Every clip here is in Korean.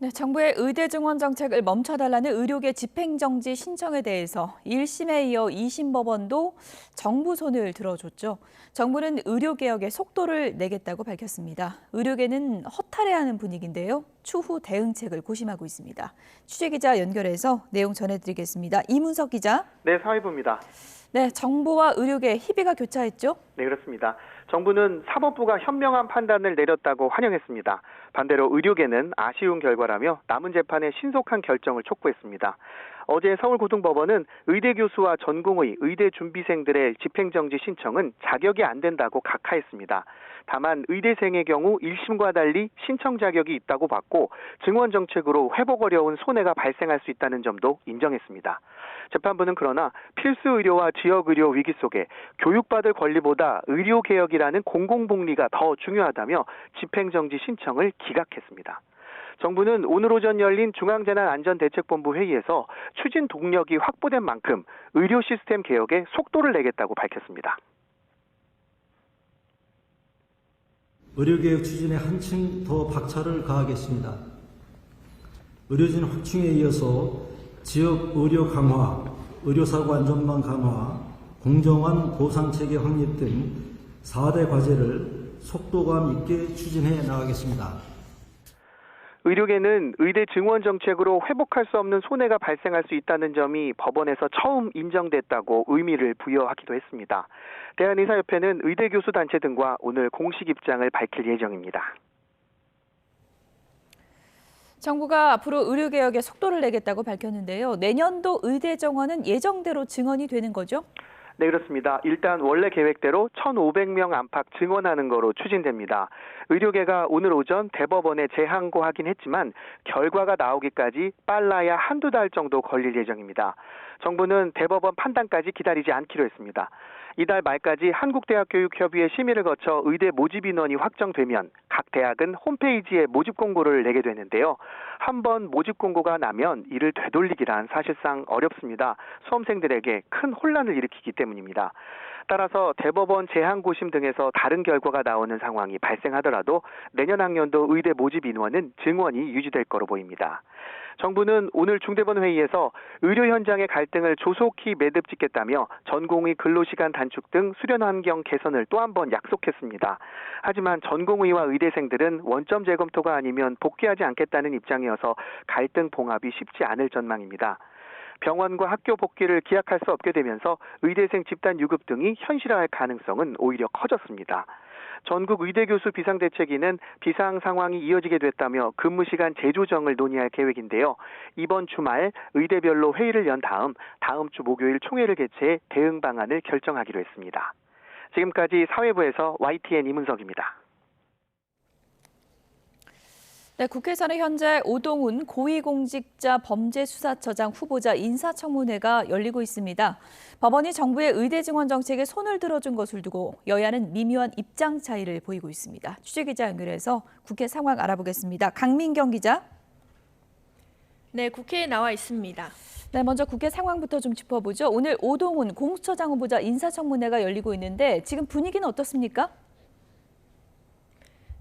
네, 정부의 의대 증원 정책을 멈춰달라는 의료계 집행정지 신청에 대해서 1심에 이어 2심 법원도 정부 손을 들어줬죠. 정부는 의료개혁에 속도를 내겠다고 밝혔습니다. 의료계는 허탈해하는 분위기인데요. 추후 대응책을 고심하고 있습니다. 취재기자 연결해서 내용 전해드리겠습니다. 이문석 기자. 네, 사회부입니다. 네, 정부와 의료계 협의가 교차했죠? 네, 그렇습니다. 정부는 사법부가 현명한 판단을 내렸다고 환영했습니다. 반대로 의료계는 아쉬운 결과라며 남은 재판의 신속한 결정을 촉구했습니다. 어제 서울고등법원은 의대 교수와 전공의 의대 준비생들의 집행정지 신청은 자격이 안 된다고 각하했습니다. 다만 의대생의 경우 1심과 달리 신청 자격이 있다고 봤고 증원 정책으로 회복 어려운 손해가 발생할 수 있다는 점도 인정했습니다. 재판부는 그러나 필수 의료와 지역 의료 위기 속에 교육받을 권리보다 의료 개혁이라는 공공복리가 더 중요하다며 집행정지 신청을 기각했습니다. 정부는 오늘 오전 열린 중앙재난안전대책본부 회의에서 추진 동력이 확보된 만큼 의료 시스템 개혁에 속도를 내겠다고 밝혔습니다. 의료개혁 추진에 한층 더 박차를 가하겠습니다. 의료진 확충에 이어서 지역 의료 강화, 의료사고 안전망 강화, 공정한 보상체계 확립 등 4대 과제를 속도감 있게 추진해 나가겠습니다. 의료계는 의대 증원 정책으로 회복할 수 없는 손해가 발생할 수 있다는 점이 법원에서 처음 인정됐다고 의미를 부여하기도 했습니다. 대한의사협회는 의대 교수 단체 등과 오늘 공식 입장을 밝힐 예정입니다. 정부가 앞으로 의료개혁에 속도를 내겠다고 밝혔는데요. 내년도 의대 정원은 예정대로 증원이 되는 거죠? 네, 그렇습니다. 일단 원래 계획대로 1,500명 안팎 증원하는 거로 추진됩니다. 의료계가 오늘 오전 대법원에 재항고하긴 했지만 결과가 나오기까지 빨라야 한두 달 정도 걸릴 예정입니다. 정부는 대법원 판단까지 기다리지 않기로 했습니다. 이달 말까지 한국대학교육협의회 심의를 거쳐 의대 모집 인원이 확정되면 각 대학은 홈페이지에 모집 공고를 내게 되는데요. 한번 모집 공고가 나면 이를 되돌리기란 사실상 어렵습니다. 수험생들에게 큰 혼란을 일으키기 때문입니다. 따라서 대법원 재항고심 등에서 다른 결과가 나오는 상황이 발생하더라도 내년 학년도 의대 모집 인원은 증원이 유지될 거로 보입니다. 정부는 오늘 중대본 회의에서 의료 현장의 갈등을 조속히 매듭짓겠다며 전공의 근로시간 단축 등 수련 환경 개선을 또 한 번 약속했습니다. 하지만 전공의와 의대생들은 원점 재검토가 아니면 복귀하지 않겠다는 입장이어서 갈등 봉합이 쉽지 않을 전망입니다. 병원과 학교 복귀를 기약할 수 없게 되면서 의대생 집단 유급 등이 현실화할 가능성은 오히려 커졌습니다. 전국 의대교수 비상대책위는 비상 상황이 이어지게 됐다며 근무 시간 재조정을 논의할 계획인데요. 이번 주말 의대별로 회의를 연 다음 주 목요일 총회를 개최해 대응 방안을 결정하기로 했습니다. 지금까지 사회부에서 YTN 이문석입니다. 네, 국회에서는 현재 오동훈 고위공직자 범죄수사처장 후보자 인사청문회가 열리고 있습니다. 법원이 정부의 의대 증원 정책에 손을 들어준 것을 두고 여야는 미묘한 입장 차이를 보이고 있습니다. 취재기자 연결해서 국회 상황 알아보겠습니다. 강민경 기자. 네, 국회에 나와 있습니다. 네, 먼저 국회 상황부터 좀 짚어보죠. 오늘 오동훈 공수처장 후보자 인사청문회가 열리고 있는데 지금 분위기는 어떻습니까?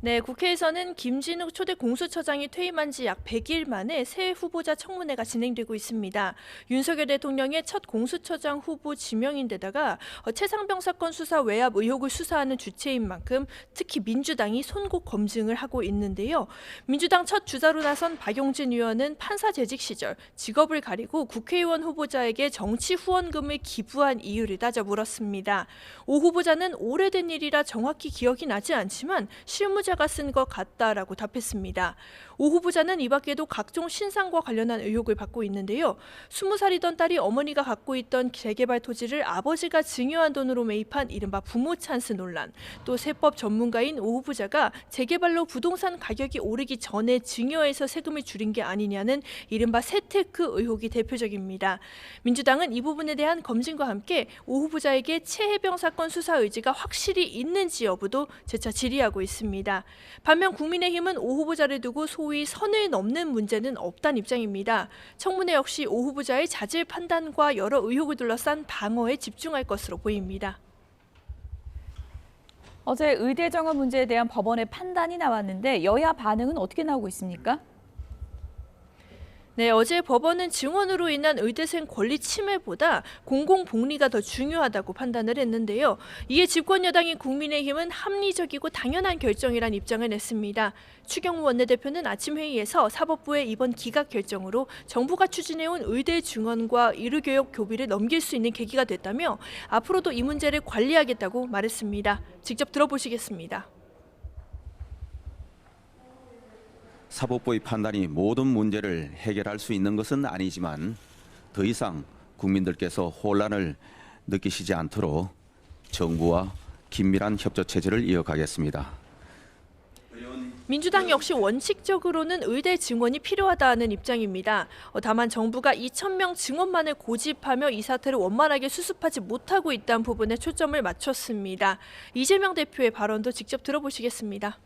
네, 국회에서는 김진욱 초대 공수처장이 퇴임한 지 약 100일 만에 새 후보자 청문회가 진행되고 있습니다. 윤석열 대통령의 첫 공수처장 후보 지명인데다가 최상병 사건 수사 외압 의혹을 수사하는 주체인 만큼 특히 민주당이 손곡 검증을 하고 있는데요. 민주당 첫 주자로 나선 박용진 의원은 판사 재직 시절 직업을 가리고 국회의원 후보자에게 정치 후원금을 기부한 이유를 따져 물었습니다. 오 후보자는 오래된 일이라 정확히 기억이 나지 않지만 실무자가 쓴 것 같다라고 답했습니다. 오 후보자는 이 밖에도 각종 신상과 관련한 의혹을 받고 있는데요. 20살이던 딸이 어머니가 갖고 있던 재개발 토지를 아버지가 증여한 돈으로 매입한 이른바 부모 찬스 논란, 또 세법 전문가인 오 후보자가 재개발로 부동산 가격이 오르기 전에 증여해서 세금을 줄인 게 아니냐는 이른바 세테크 의혹이 대표적입니다. 민주당은 이 부분에 대한 검증과 함께 오 후보자에게 최혜병 사건 수사 의지가 확실히 있는지 여부도 재차 질의하고 있습니다. 반면 국민의힘은 오 후보자를 두고 소위 선을 넘는 문제는 없다는 입장입니다. 청문회 역시 오 후보자의 자질 판단과 여러 의혹을 둘러싼 방어에 집중할 것으로 보입니다. 어제 의대 정원 문제에 대한 법원의 판단이 나왔는데 여야 반응은 어떻게 나오고 있습니까? 네, 어제 법원은 증언으로 인한 의대생 권리 침해보다 공공복리가 더 중요하다고 판단을 했는데요. 이에 집권여당인 국민의힘은 합리적이고 당연한 결정이란 입장을 냈습니다. 추경호 원내대표는 아침 회의에서 사법부의 이번 기각 결정으로 정부가 추진해온 의대 증언과 의료교육 교비를 넘길 수 있는 계기가 됐다며 앞으로도 이 문제를 관리하겠다고 말했습니다. 직접 들어보시겠습니다. 사법부의 판단이 모든 문제를 해결할 수 있는 것은 아니지만 더 이상 국민들께서 혼란을 느끼시지 않도록 정부와 긴밀한 협조 체제를 이어가겠습니다. 민주당 역시 원칙적으로는 의대 증언이 필요하다는 입장입니다. 다만 정부가 2,000명 증언만을 고집하며 이 사태를 원만하게 수습하지 못하고 있다는 부분에 초점을 맞췄습니다. 이재명 대표의 발언도 직접 들어보시겠습니다.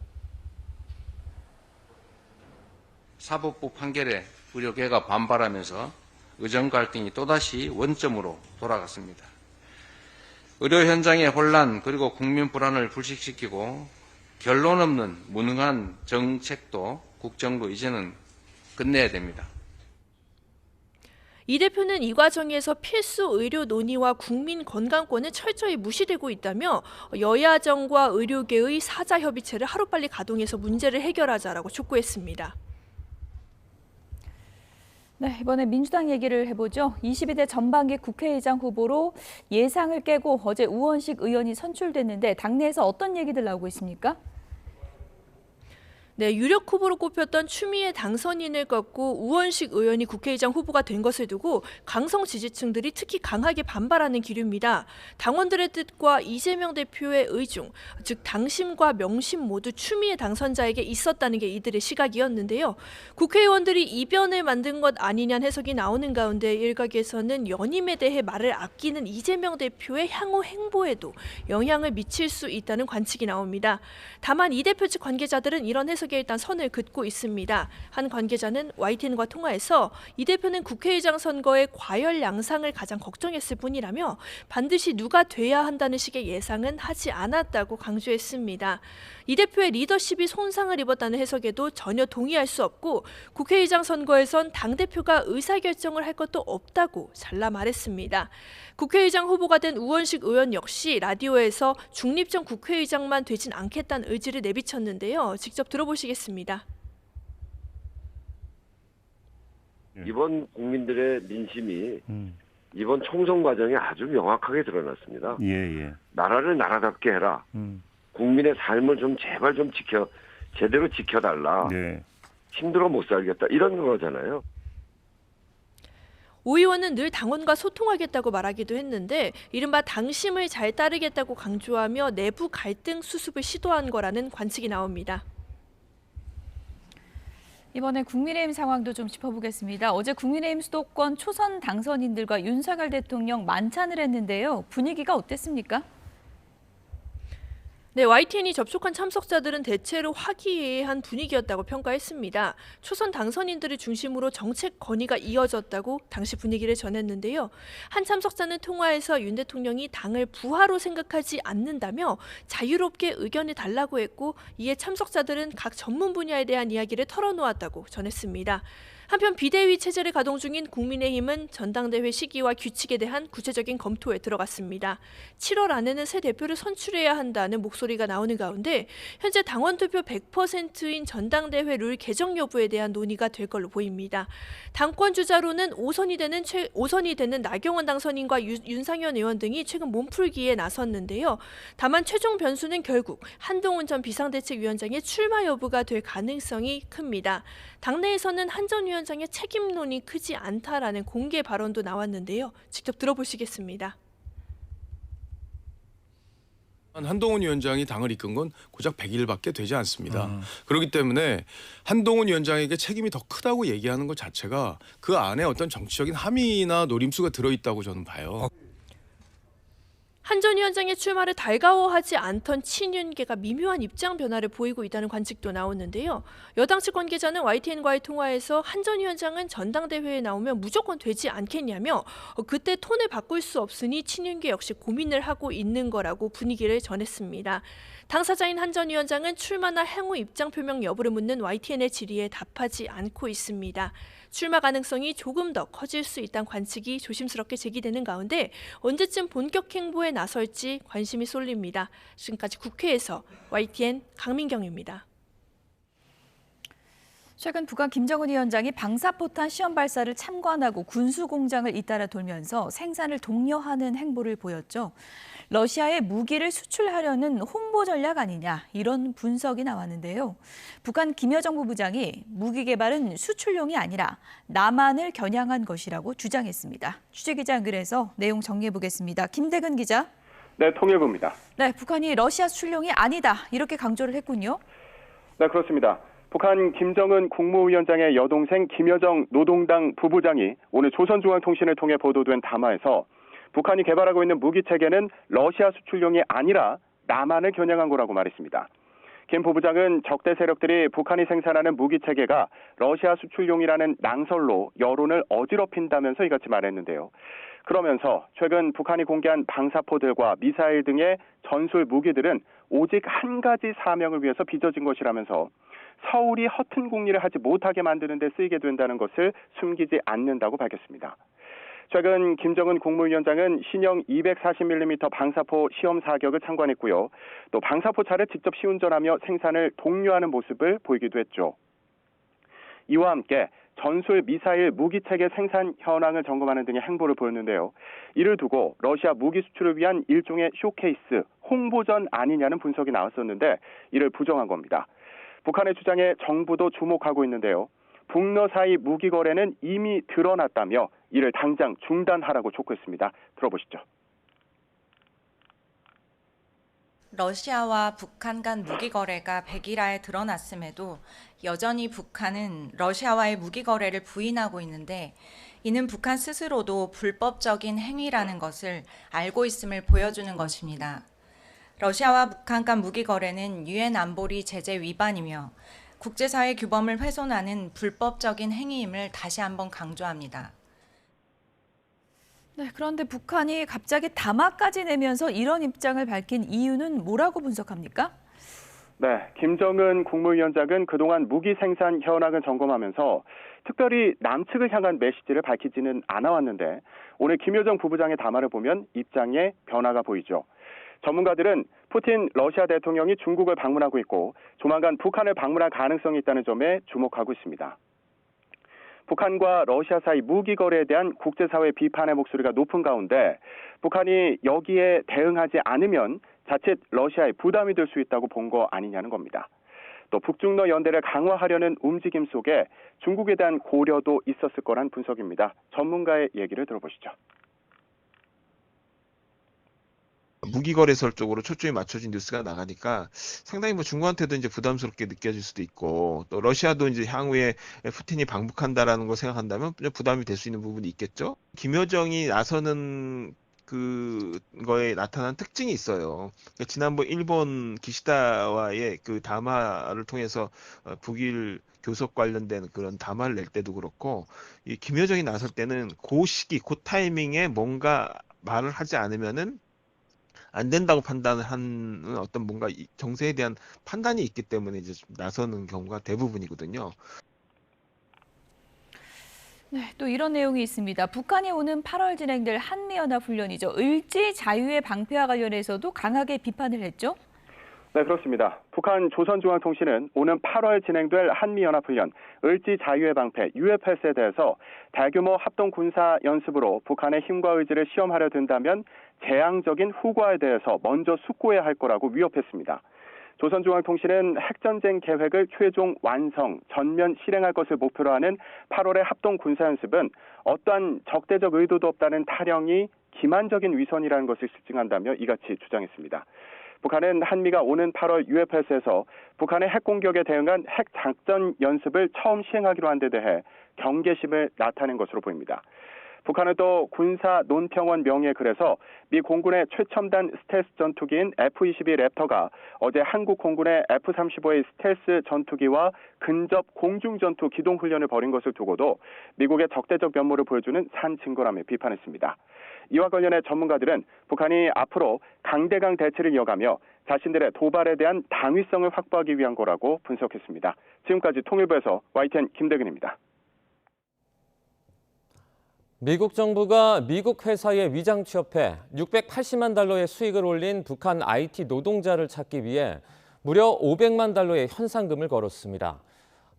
사법부 판결에 의료계가 반발하면서 의정 갈등이 또다시 원점으로 돌아갔습니다. 의료 현장의 혼란 그리고 국민 불안을 불식시키고 결론 없는 무능한 정책도 국정도 이제는 끝내야 됩니다. 이 대표는 이 과정에서 필수 의료 논의와 국민 건강권은 철저히 무시되고 있다며 여야정과 의료계의 사자협의체를 하루빨리 가동해서 문제를 해결하자라고 촉구했습니다. 네, 이번에 민주당 얘기를 해보죠. 22대 전반기 국회의장 후보로 예상을 깨고 어제 우원식 의원이 선출됐는데 당내에서 어떤 얘기들 나오고 있습니까? 네, 유력 후보로 꼽혔던 추미애 당선인을 꺾고 우원식 의원이 국회의장 후보가 된 것을 두고 강성 지지층들이 특히 강하게 반발하는 기류입니다. 당원들의 뜻과 이재명 대표의 의중, 즉 당심과 명심 모두 추미애 당선자에게 있었다는 게 이들의 시각이었는데요. 국회의원들이 이변을 만든 것 아니냐는 해석이 나오는 가운데 일각에서는 연임에 대해 말을 아끼는 이재명 대표의 향후 행보에도 영향을 미칠 수 있다는 관측이 나옵니다. 다만 이 대표 측 관계자들은 이런 해석에 일단 선을 긋고 있습니다. 한 관계자는 YTN과 통화에서 이 대표는 국회의장 선거의 과열 양상을 가장 걱정했을 뿐이라며 반드시 누가 돼야 한다는 식의 예상은 하지 않았다고 강조했습니다. 이 대표의 리더십이 손상을 입었다는 해석에도 전혀 동의할 수 없고 국회의장 선거에선 당대표가 의사결정을 할 것도 없다고 잘라 말했습니다. 국회의장 후보가 된 우원식 의원 역시 라디오에서 중립적 국회의장만 되진 않겠다는 의지를 내비쳤는데요. 직접 들어보시겠습니다. 이번 국민들의 민심이 이번 총선 과정에 아주 명확하게 드러났습니다. 나라를 나라답게 해라. 국민의 삶을 좀 제발 좀 제대로 지켜달라. 힘들어 못 살겠다. 이런 거잖아요. 오 의원은 늘 당원과 소통하겠다고 말하기도 했는데 이른바 당심을 잘 따르겠다고 강조하며 내부 갈등 수습을 시도한 거라는 관측이 나옵니다. 이번에 국민의힘 상황도 좀 짚어보겠습니다. 어제 국민의힘 수도권 초선 당선인들과 윤석열 대통령 만찬을 했는데요. 분위기가 어땠습니까? 네, YTN이 접촉한 참석자들은 대체로 화기애애한 분위기였다고 평가했습니다. 초선 당선인들을 중심으로 정책 건의가 이어졌다고 당시 분위기를 전했는데요. 한 참석자는 통화에서 윤 대통령이 당을 부하로 생각하지 않는다며 자유롭게 의견을 달라고 했고 이에 참석자들은 각 전문 분야에 대한 이야기를 털어놓았다고 전했습니다. 한편 비대위 체제를 가동 중인 국민의힘은 전당대회 시기와 규칙에 대한 구체적인 검토에 들어갔습니다. 7월 안에는 새 대표를 선출해야 한다는 목소리가 나오는 가운데 현재 당원 투표 100%인 전당대회 룰 개정 여부에 대한 논의가 될 걸로 보입니다. 당권 주자로는 5선이 되는 나경원 당선인과 윤상현 의원 등이 최근 몸풀기에 나섰는데요. 다만 최종 변수는 결국 한동훈 전 비상대책위원장의 출마 여부가 될 가능성이 큽니다. 당내에서는 한 전 위원장의 책임론이 크지 않다라는 공개 발언도 나왔는데요. 직접 들어보시겠습니다. 한동훈 위원장이 당을 이끈 건 고작 100일밖에 되지 않습니다. 그렇기 때문에 한동훈 위원장에게 책임이 더 크다고 얘기하는 것 자체가 그 안에 어떤 정치적인 함의나 노림수가 들어있다고 저는 봐요. 한 전 위원장의 출마를 달가워하지 않던 친윤계가 미묘한 입장 변화를 보이고 있다는 관측도 나오는데요. 여당 측 관계자는 YTN과의 통화에서 한 전 위원장은 전당대회에 나오면 무조건 되지 않겠냐며 그때 톤을 바꿀 수 없으니 친윤계 역시 고민을 하고 있는 거라고 분위기를 전했습니다. 당사자인 한 전 위원장은 출마나 향후 입장 표명 여부를 묻는 YTN의 질의에 답하지 않고 있습니다. 출마 가능성이 조금 더 커질 수 있다는 관측이 조심스럽게 제기되는 가운데 언제쯤 본격 행보에 나설지 관심이 쏠립니다. 지금까지 국회에서 YTN 강민경입니다. 최근 북한 김정은 위원장이 방사포탄 시험 발사를 참관하고 군수공장을 잇따라 돌면서 생산을 독려하는 행보를 보였죠. 러시아에 무기를 수출하려는 홍보 전략 아니냐 이런 분석이 나왔는데요. 북한 김여정 부부장이 무기 개발은 수출용이 아니라 남한을 겨냥한 것이라고 주장했습니다. 취재기자 연결해서 내용 정리해보겠습니다. 김대근 기자. 네, 통일부입니다. 네, 북한이 러시아 수출용이 아니다 이렇게 강조를 했군요. 네, 그렇습니다. 북한 김정은 국무위원장의 여동생 김여정 노동당 부부장이 오늘 조선중앙통신을 통해 보도된 담화에서 북한이 개발하고 있는 무기체계는 러시아 수출용이 아니라 남한을 겨냥한 거라고 말했습니다. 김 부부장은 적대 세력들이 북한이 생산하는 무기체계가 러시아 수출용이라는 낭설로 여론을 어지럽힌다면서 이같이 말했는데요. 그러면서 최근 북한이 공개한 방사포들과 미사일 등의 전술 무기들은 오직 한 가지 사명을 위해서 빚어진 것이라면서 서울이 허튼 국리를 하지 못하게 만드는 데 쓰이게 된다는 것을 숨기지 않는다고 밝혔습니다. 최근 김정은 국무위원장은 신형 240mm 방사포 시험 사격을 참관했고요. 또 방사포차를 직접 시운전하며 생산을 독려하는 모습을 보이기도 했죠. 이와 함께 전술 미사일 무기체계 생산 현황을 점검하는 등의 행보를 보였는데요. 이를 두고 러시아 무기 수출을 위한 일종의 쇼케이스, 홍보전 아니냐는 분석이 나왔었는데 이를 부정한 겁니다. 북한의 주장에 정부도 주목하고 있는데요. 북러 사이 무기 거래는 이미 드러났다며 이를 당장 중단하라고 촉구했습니다. 들어보시죠. 러시아와 북한 간 무기 거래가 100일하에 드러났음에도 여전히 북한은 러시아와의 무기 거래를 부인하고 있는데 이는 북한 스스로도 불법적인 행위라는 것을 알고 있음을 보여주는 것입니다. 러시아와 북한 간 무기 거래는 유엔 안보리 제재 위반이며 국제사회 규범을 훼손하는 불법적인 행위임을 다시 한번 강조합니다. 네, 그런데 북한이 갑자기 담화까지 내면서 이런 입장을 밝힌 이유는 뭐라고 분석합니까? 네, 김정은 국무위원장은 그동안 무기 생산 현황을 점검하면서 특별히 남측을 향한 메시지를 밝히지는 않아왔는데 오늘 김여정 부부장의 담화를 보면 입장에 변화가 보이죠. 전문가들은 푸틴 러시아 대통령이 중국을 방문하고 있고 조만간 북한을 방문할 가능성이 있다는 점에 주목하고 있습니다. 북한과 러시아 사이 무기 거래에 대한 국제사회 비판의 목소리가 높은 가운데 북한이 여기에 대응하지 않으면 자칫 러시아에 부담이 될 수 있다고 본 거 아니냐는 겁니다. 또 북중러 연대를 강화하려는 움직임 속에 중국에 대한 고려도 있었을 거란 분석입니다. 전문가의 얘기를 들어보시죠. 무기 거래설 쪽으로 초점이 맞춰진 뉴스가 나가니까 상당히 중국한테도 이제 부담스럽게 느껴질 수도 있고 또 러시아도 이제 향후에 푸틴이 방북한다라는 걸 생각한다면 부담이 될 수 있는 부분이 있겠죠. 김여정이 나서는 그거에 나타난 특징이 있어요. 그러니까 지난번 일본 기시다와의 그 담화를 통해서 북일 교섭 관련된 그런 담화를 낼 때도 그렇고 이 김여정이 나설 때는 그 시기, 그 타이밍에 뭔가 말을 하지 않으면은 안 된다고 판단을 하는 어떤 뭔가 정세에 대한 판단이 있기 때문에 이제 나서는 경우가 대부분이거든요. 네, 또 이런 내용이 있습니다. 북한이 오는 8월 진행될 한미연합훈련이죠. 을지 자유의 방패와 관련해서도 강하게 비판을 했죠? 네, 그렇습니다. 북한 조선중앙통신은 오는 8월 진행될 한미연합훈련, 을지 자유의 방패, UFS에 대해서 대규모 합동군사연습으로 북한의 힘과 의지를 시험하려 든다면 재앙적인 후과에 대해서 먼저 숙고해야 할 거라고 위협했습니다. 조선중앙통신은 핵전쟁 계획을 최종 완성, 전면 실행할 것을 목표로 하는 8월의 합동군사연습은 어떠한 적대적 의도도 없다는 타령이 기만적인 위선이라는 것을 실증한다며 이같이 주장했습니다. 북한은 한미가 오는 8월 UFS에서 북한의 핵 공격에 대응한 핵 작전 연습을 처음 시행하기로 한 데 대해 경계심을 나타낸 것으로 보입니다. 북한은 또 군사 논평원 명의의 글에서 미 공군의 최첨단 스텔스 전투기인 F-22 랩터가 어제 한국 공군의 F-35의 스텔스 전투기와 근접 공중전투 기동훈련을 벌인 것을 두고도 미국의 적대적 면모를 보여주는 산 증거라며 비판했습니다. 이와 관련해 전문가들은 북한이 앞으로 강대강 대치를 이어가며 자신들의 도발에 대한 당위성을 확보하기 위한 거라고 분석했습니다. 지금까지 통일부에서 YTN 김대근입니다. 미국 정부가 미국 회사에 위장 취업해 680만 달러의 수익을 올린 북한 IT 노동자를 찾기 위해 무려 500만 달러의 현상금을 걸었습니다.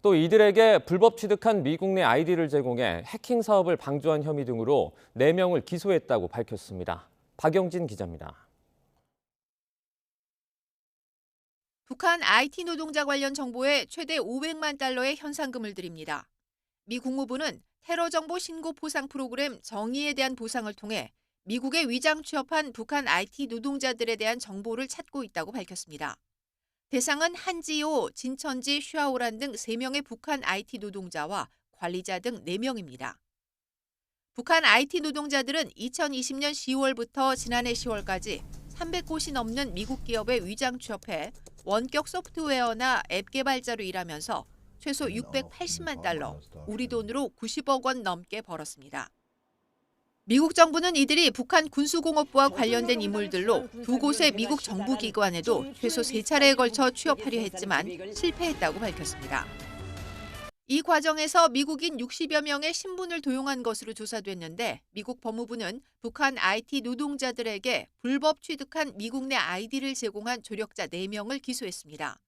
또 이들에게 불법 취득한 미국 내 아이디를 제공해 해킹 사업을 방조한 혐의 등으로 4명을 기소했다고 밝혔습니다. 박영진 기자입니다. 북한 IT 노동자 관련 정보에 최대 500만 달러의 현상금을 드립니다. 미 국무부는 테러 정보 신고 보상 프로그램 정의에 대한 보상을 통해 미국에 위장 취업한 북한 IT 노동자들에 대한 정보를 찾고 있다고 밝혔습니다. 대상은 한지오, 진천지, 슈아오란 등 3명의 북한 IT 노동자와 관리자 등 4명입니다. 북한 IT 노동자들은 2020년 10월부터 지난해 10월까지 300곳이 넘는 미국 기업에 위장 취업해 원격 소프트웨어나 앱 개발자로 일하면서 최소 680만 달러, 우리 돈으로 90억 원 넘게 벌었습니다. 미국 정부는 이들이 북한 군수공업부와 관련된 인물들로 2곳의 미국 정부기관에도 최소 3차례에 걸쳐 취업하려 했지만 실패했다고 밝혔습니다. 이 과정에서 미국인 60여 명의 신분을 도용한 것으로 조사됐는데 미국 법무부는 북한 IT 노동자들에게 불법 취득한 미국 내 아이디를 제공한 조력자 4명을 기소했습니다.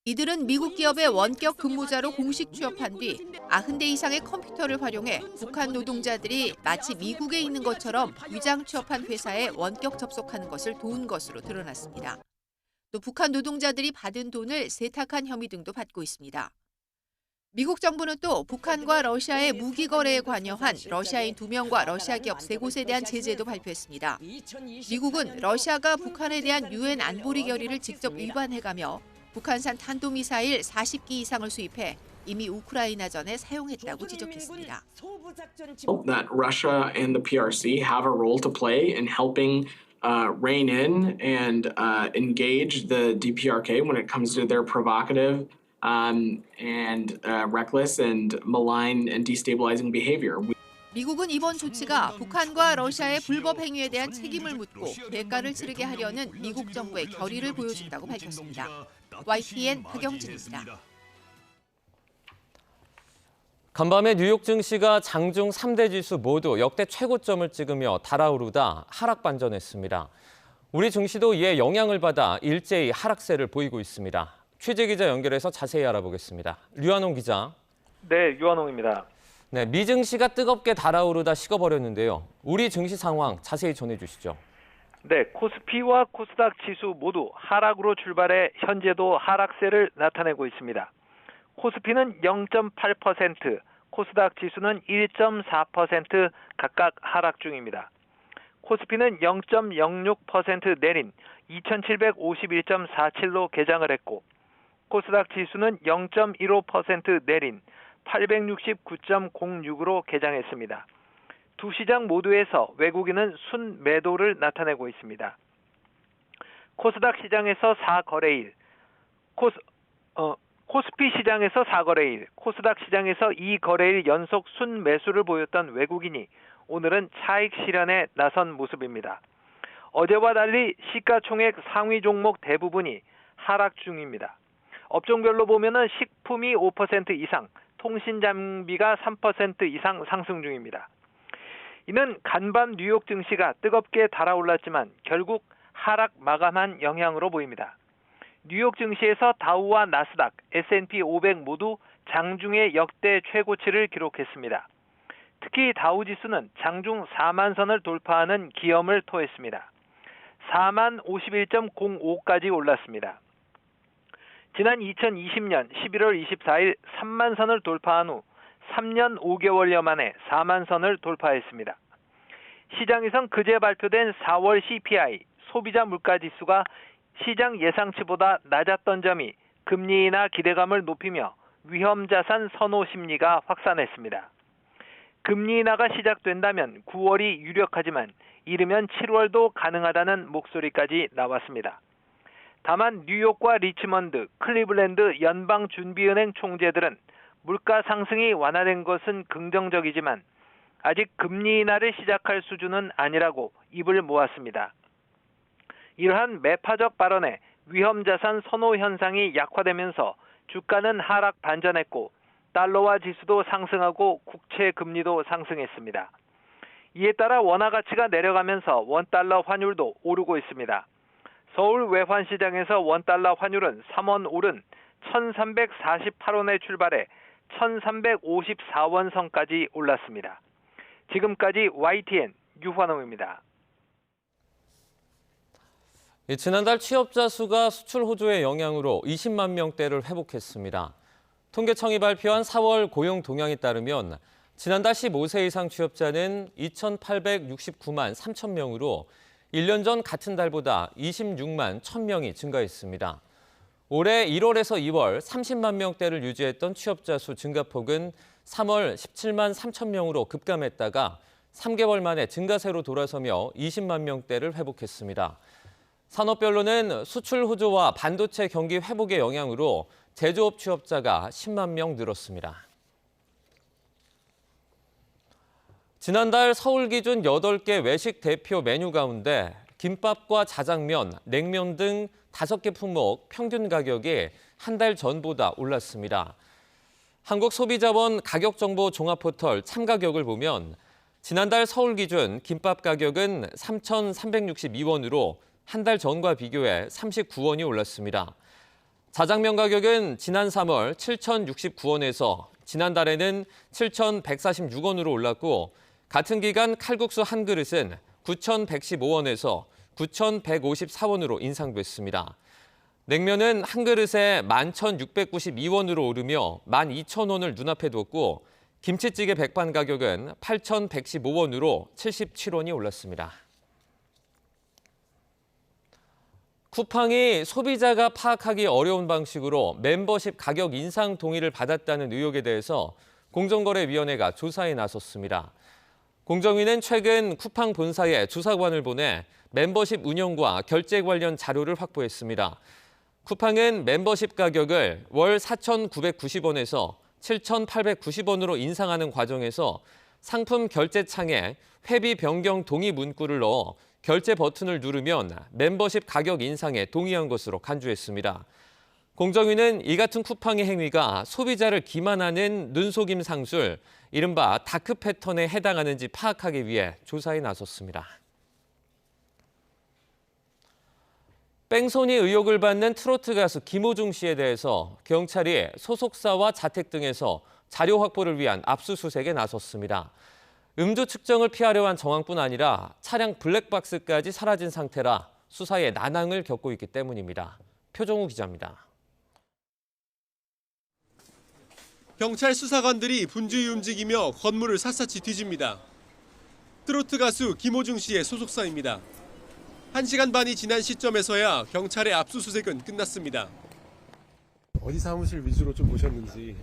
이들은 미국 기업의 원격 근무자로 공식 취업한 뒤 90대 이상의 컴퓨터를 활용해 북한 노동자들이 마치 미국에 있는 것처럼 위장 취업한 회사에 원격 접속하는 것을 도운 것으로 드러났습니다. 또 북한 노동자들이 받은 돈을 세탁한 혐의 등도 받고 있습니다. 미국 정부는 또 북한과 러시아의 무기 거래에 관여한 러시아인 2명과 러시아 기업 3곳에 대한 제재도 발표했습니다. 미국은 러시아가 북한에 대한 유엔 안보리 결의를 직접 위반해가며 북한산 탄도미사일 40기 이상을 수입해 이미 우크라이나전에 사용했다고 지적했습니다. That Russia and the PRC have a role to play in helping rein in and engage the DPRK when it comes to their provocative and reckless and malign and destabilizing behavior. 미국은 이번 조치가 북한과 러시아의 불법 행위에 대한 책임을 묻고 대가를 치르게 하려는 미국 정부의 결의를 보여준다고 밝혔습니다. YTN 박영진입니다. 간밤에 뉴욕 증시가 장중 3대 지수 모두 역대 최고점을 찍으며 달아오르다 하락 반전했습니다. 우리 증시도 이에 영향을 받아 일제히 하락세를 보이고 있습니다. 취재 기자 연결해서 자세히 알아보겠습니다. 류한홍 기자. 네, 류한홍입니다. 네, 미 증시가 뜨겁게 달아오르다 식어버렸는데요. 우리 증시 상황 자세히 전해주시죠. 네, 코스피와 코스닥 지수 모두 하락으로 출발해 현재도 하락세를 나타내고 있습니다. 코스피는 0.8%, 코스닥 지수는 1.4% 각각 하락 중입니다. 코스피는 0.06% 내린 2751.47로 개장을 했고 코스닥 지수는 0.15% 내린 869.06으로 개장했습니다. 두 시장 모두에서 외국인은 순매도를 나타내고 있습니다. 코스닥 시장에서 4거래일, 코스피 시장에서 4거래일, 코스닥 시장에서 2거래일 연속 순매수를 보였던 외국인이 오늘은 차익 실현에 나선 모습입니다. 어제와 달리 시가총액 상위 종목 대부분이 하락 중입니다. 업종별로 보면은 식품이 5% 이상, 통신장비가 3% 이상 상승 중입니다. 이는 간밤 뉴욕 증시가 뜨겁게 달아올랐지만 결국 하락 마감한 영향으로 보입니다. 뉴욕 증시에서 다우와 나스닥, S&P 500 모두 장중의 역대 최고치를 기록했습니다. 특히 다우 지수는 장중 4만 선을 돌파하는 기염을 토했습니다. 4만 51.05까지 올랐습니다. 지난 2020년 11월 24일 3만 선을 돌파한 후 3년 5개월여 만에 4만 선을 돌파했습니다. 시장에선 그제 발표된 4월 CPI, 소비자 물가지수가 시장 예상치보다 낮았던 점이 금리 인하 기대감을 높이며 위험자산 선호 심리가 확산했습니다. 금리 인하가 시작된다면 9월이 유력하지만 이르면 7월도 가능하다는 목소리까지 나왔습니다. 다만 뉴욕과 리치먼드, 클리블랜드 연방준비은행 총재들은 물가 상승이 완화된 것은 긍정적이지만 아직 금리 인하를 시작할 수준은 아니라고 입을 모았습니다. 이러한 매파적 발언에 위험자산 선호 현상이 약화되면서 주가는 하락 반전했고 달러화 지수도 상승하고 국채 금리도 상승했습니다. 이에 따라 원화 가치가 내려가면서 원달러 환율도 오르고 있습니다. 서울 외환시장에서 원달러 환율은 3원 오른 1348원에 출발해 1354원 선까지 올랐습니다. 지금까지 YTN 유환홍입니다. 지난달 취업자 수가 수출 호조의 영향으로 20만 명대를 회복했습니다. 통계청이 발표한 4월 고용 동향에 따르면 지난달 15세 이상 취업자는 2,869만 3천 명으로 1년 전 같은 달보다 26만 1,000명이 증가했습니다. 올해 1월에서 2월 30만 명대를 유지했던 취업자 수 증가폭은 3월 17만 3천 명으로 급감했다가 3개월 만에 증가세로 돌아서며 20만 명대를 회복했습니다. 산업별로는 수출 호조와 반도체 경기 회복의 영향으로 제조업 취업자가 10만 명 늘었습니다. 지난달 서울 기준 8개 외식 대표 메뉴 가운데 김밥과 자장면, 냉면 등 5개 품목 평균 가격이 한 달 전보다 올랐습니다. 한국소비자원 가격정보 종합포털 참가격을 보면 지난달 서울 기준 김밥 가격은 3,362원으로 한 달 전과 비교해 39원이 올랐습니다. 자장면 가격은 지난 3월 7,069원에서 지난달에는 7,146원으로 올랐고 같은 기간 칼국수 한 그릇은 9,115원에서 9,154원으로 인상됐습니다. 냉면은 한 그릇에 11,692원으로 오르며 12,000원을 눈앞에 뒀고 김치찌개 백반 가격은 8,115원으로 77원이 올랐습니다. 쿠팡이 소비자가 파악하기 어려운 방식으로 멤버십 가격 인상 동의를 받았다는 의혹에 대해서 공정거래위원회가 조사에 나섰습니다. 공정위는 최근 쿠팡 본사에 조사관을 보내 멤버십 운영과 결제 관련 자료를 확보했습니다. 쿠팡은 멤버십 가격을 월 4,990원에서 7,890원으로 인상하는 과정에서 상품 결제 창에 회비 변경 동의 문구를 넣어 결제 버튼을 누르면 멤버십 가격 인상에 동의한 것으로 간주했습니다. 공정위는 이 같은 쿠팡의 행위가 소비자를 기만하는 눈속임 상술, 이른바 다크 패턴에 해당하는지 파악하기 위해 조사에 나섰습니다. 뺑소니 의혹을 받는 트로트 가수 김호중 씨에 대해서 경찰이 소속사와 자택 등에서 자료 확보를 위한 압수수색에 나섰습니다. 음주 측정을 피하려 한 정황뿐 아니라 차량 블랙박스까지 사라진 상태라 수사에 난항을 겪고 있기 때문입니다. 표정우 기자입니다. 경찰 수사관들이 분주히 움직이며 건물을 샅샅이 뒤집니다. 트로트 가수 김호중 씨의 소속사입니다. 1시간 반이 지난 시점에서야 경찰의 압수수색은 끝났습니다. 어디 사무실 위주로 좀 보셨는지,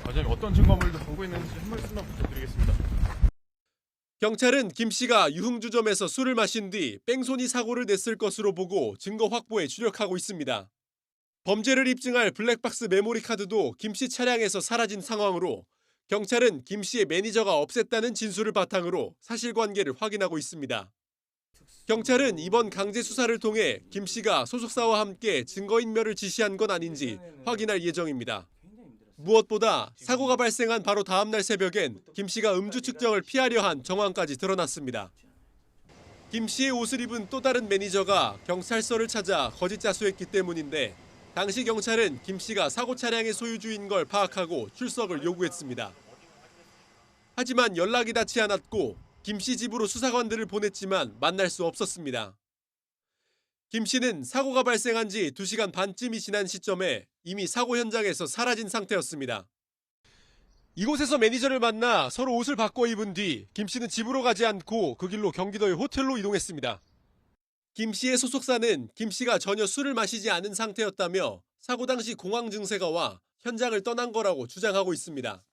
과장님 어떤 증거물도 보고 있는지 한 말씀만 부탁드리겠습니다. 경찰은 김 씨가 유흥주점에서 술을 마신 뒤 뺑소니 사고를 냈을 것으로 보고 증거 확보에 주력하고 있습니다. 범죄를 입증할 블랙박스 메모리 카드도 김 씨 차량에서 사라진 상황으로 경찰은 김 씨의 매니저가 없앴다는 진술을 바탕으로 사실관계를 확인하고 있습니다. 경찰은 이번 강제 수사를 통해 김 씨가 소속사와 함께 증거인멸을 지시한 건 아닌지 확인할 예정입니다. 무엇보다 사고가 발생한 바로 다음 날 새벽엔 김 씨가 음주 측정을 피하려 한 정황까지 드러났습니다. 김 씨의 옷을 입은 또 다른 매니저가 경찰서를 찾아 거짓 자수했기 때문인데 당시 경찰은 김 씨가 사고 차량의 소유주인 걸 파악하고 출석을 요구했습니다. 하지만 연락이 닿지 않았고 김 씨 집으로 수사관들을 보냈지만 만날 수 없었습니다. 김 씨는 사고가 발생한 지 2시간 반쯤이 지난 시점에 이미 사고 현장에서 사라진 상태였습니다. 이곳에서 매니저를 만나 서로 옷을 바꿔 입은 뒤 김 씨는 집으로 가지 않고 그 길로 경기도의 호텔로 이동했습니다. 김 씨의 소속사는 김 씨가 전혀 술을 마시지 않은 상태였다며 사고 당시 공황 증세가 와 현장을 떠난 거라고 주장하고 있습니다.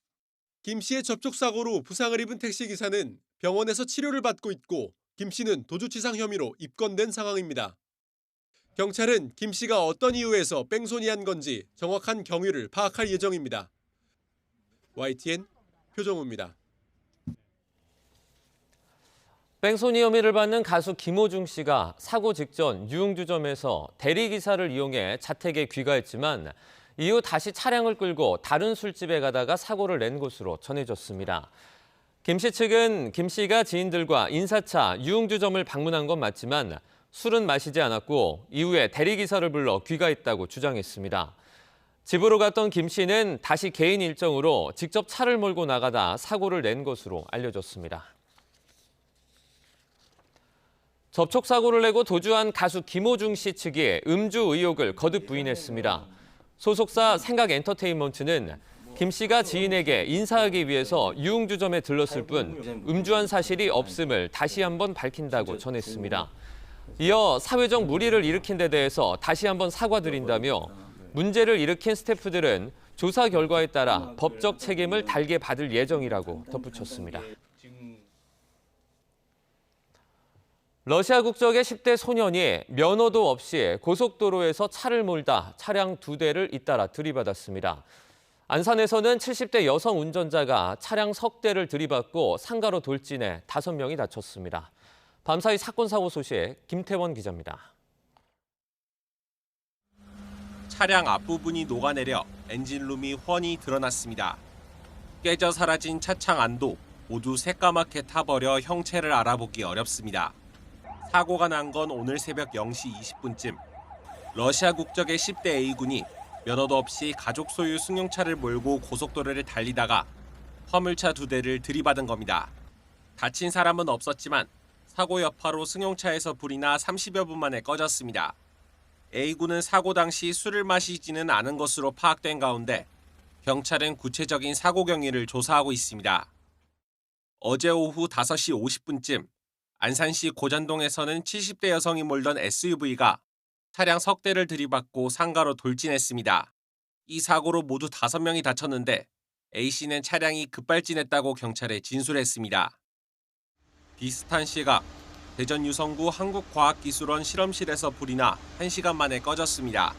김 씨의 접촉사고로 부상을 입은 택시기사는 병원에서 치료를 받고 있고 김 씨는 도주치상 혐의로 입건된 상황입니다. 경찰은 김 씨가 어떤 이유에서 뺑소니한 건지 정확한 경위를 파악할 예정입니다. YTN 표정우입니다. 뺑소니 혐의를 받는 가수 김호중 씨가 사고 직전 유흥주점에서 대리기사를 이용해 자택에 귀가했지만 이후 다시 차량을 끌고 다른 술집에 가다가 사고를 낸 것으로 전해졌습니다. 김 씨 측은 김 씨가 지인들과 인사차 유흥주점을 방문한 건 맞지만 술은 마시지 않았고 이후에 대리기사를 불러 귀가했다고 주장했습니다. 집으로 갔던 김 씨는 다시 개인 일정으로 직접 차를 몰고 나가다 사고를 낸 것으로 알려졌습니다. 접촉사고를 내고 도주한 가수 김호중 씨 측이 음주 의혹을 거듭 부인했습니다. 소속사 생각엔터테인먼트는 김 씨가 지인에게 인사하기 위해서 유흥주점에 들렀을 뿐 음주한 사실이 없음을 다시 한번 밝힌다고 전했습니다. 이어 사회적 물의를 일으킨 데 대해서 다시 한번 사과드린다며 문제를 일으킨 스태프들은 조사 결과에 따라 법적 책임을 달게 받을 예정이라고 덧붙였습니다. 러시아 국적의 10대 소년이 면허도 없이 고속도로에서 차를 몰다 차량 2대를 잇따라 들이받았습니다. 안산에서는 70대 여성 운전자가 차량 석 대를 들이받고 상가로 돌진해 5명이 다쳤습니다. 밤사이 사건 사고 소식 김태원 기자입니다. 차량 앞부분이 녹아내려 엔진룸이 훤히 드러났습니다. 깨져 사라진 차창 안도 모두 새까맣게 타버려 형체를 알아보기 어렵습니다. 사고가 난 건 오늘 새벽 0시 20분쯤. 러시아 국적의 10대 A군이 면허도 없이 가족 소유 승용차를 몰고 고속도로를 달리다가 화물차 2대를 들이받은 겁니다. 다친 사람은 없었지만 사고 여파로 승용차에서 불이 나 30여 분 만에 꺼졌습니다. A군은 사고 당시 술을 마시지는 않은 것으로 파악된 가운데 경찰은 구체적인 사고 경위를 조사하고 있습니다. 어제 오후 5시 50분쯤 안산시 고잔동에서는 70대 여성이 몰던 SUV가 차량 석 대를 들이받고 상가로 돌진했습니다. 이 사고로 모두 5명이 다쳤는데 A씨는 차량이 급발진했다고 경찰에 진술했습니다. 비슷한 시각 대전 유성구 한국과학기술원 실험실에서 불이 나 1시간 만에 꺼졌습니다.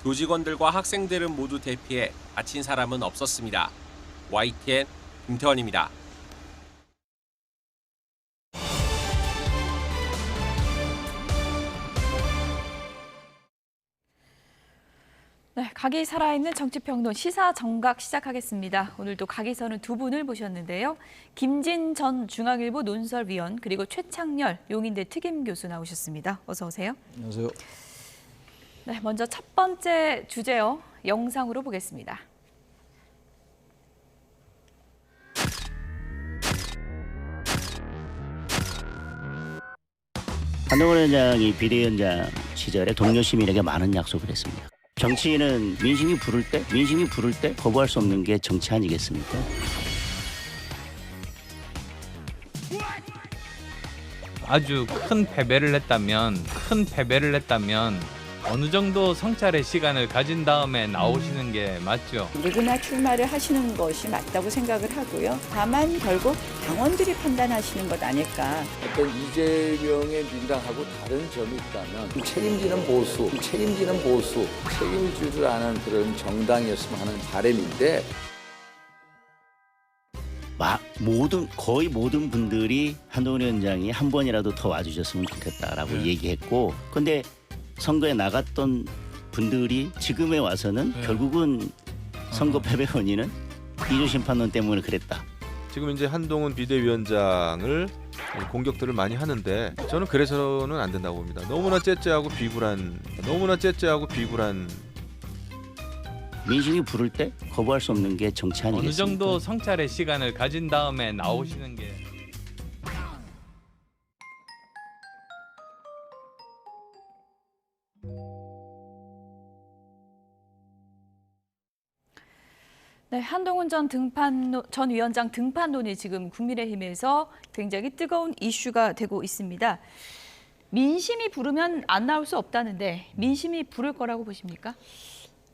교직원들과 학생들은 모두 대피해 다친 사람은 없었습니다. YTN 김태원입니다. 네, 각이 살아있는 정치평론 시사정각 시작하겠습니다. 오늘도 각에서는 2분을 모셨는데요. 김진 전 중앙일보 논설위원 그리고 최창렬 용인대 특임교수 나오셨습니다. 어서 오세요. 안녕하세요. 네, 먼저 첫 번째 주제요. 영상으로 보겠습니다. 한동훈 위원장이 비대위원장 시절에 동료 시민에게 많은 약속을 했습니다. 정치인은 민심이 부를 때 거부할 수 없는 게 정치 아니겠습니까? 아주 큰 패배를 했다면 어느 정도 성찰의 시간을 가진 다음에 나오시는 게 맞죠. 누구나 출마를 하시는 것이 맞다고 생각을 하고요. 다만 결국 당원들이 판단하시는 것 아닐까. 어떤 이재명의 민당하고 다른 점이 있다면 책임지는 보수, 책임질 줄 아는 그런 정당이었으면 하는 바람인데 거의 모든 분들이 한동훈 위원장이 한 번이라도 더 와주셨으면 좋겠다라고 얘기했고, 근데 선거에 나갔던 분들이 지금에 와서는 결국은 선거 패배 원인은 이조 심판론 때문에 그랬다. 지금 이제 한동훈 비대위원장을 공격들을 많이 하는데 저는 그래서는 안 된다고 봅니다. 너무나 째째하고 비굴한 민심이 부를 때 거부할 수 없는 게 정치 아니겠습니까? 어느 정도 성찰의 시간을 가진 다음에 나오시는 게. 네, 한동훈 전 위원장 등판론이 지금 국민의힘에서 굉장히 뜨거운 이슈가 되고 있습니다. 민심이 부르면 안 나올 수 없다는데 민심이 부를 거라고 보십니까?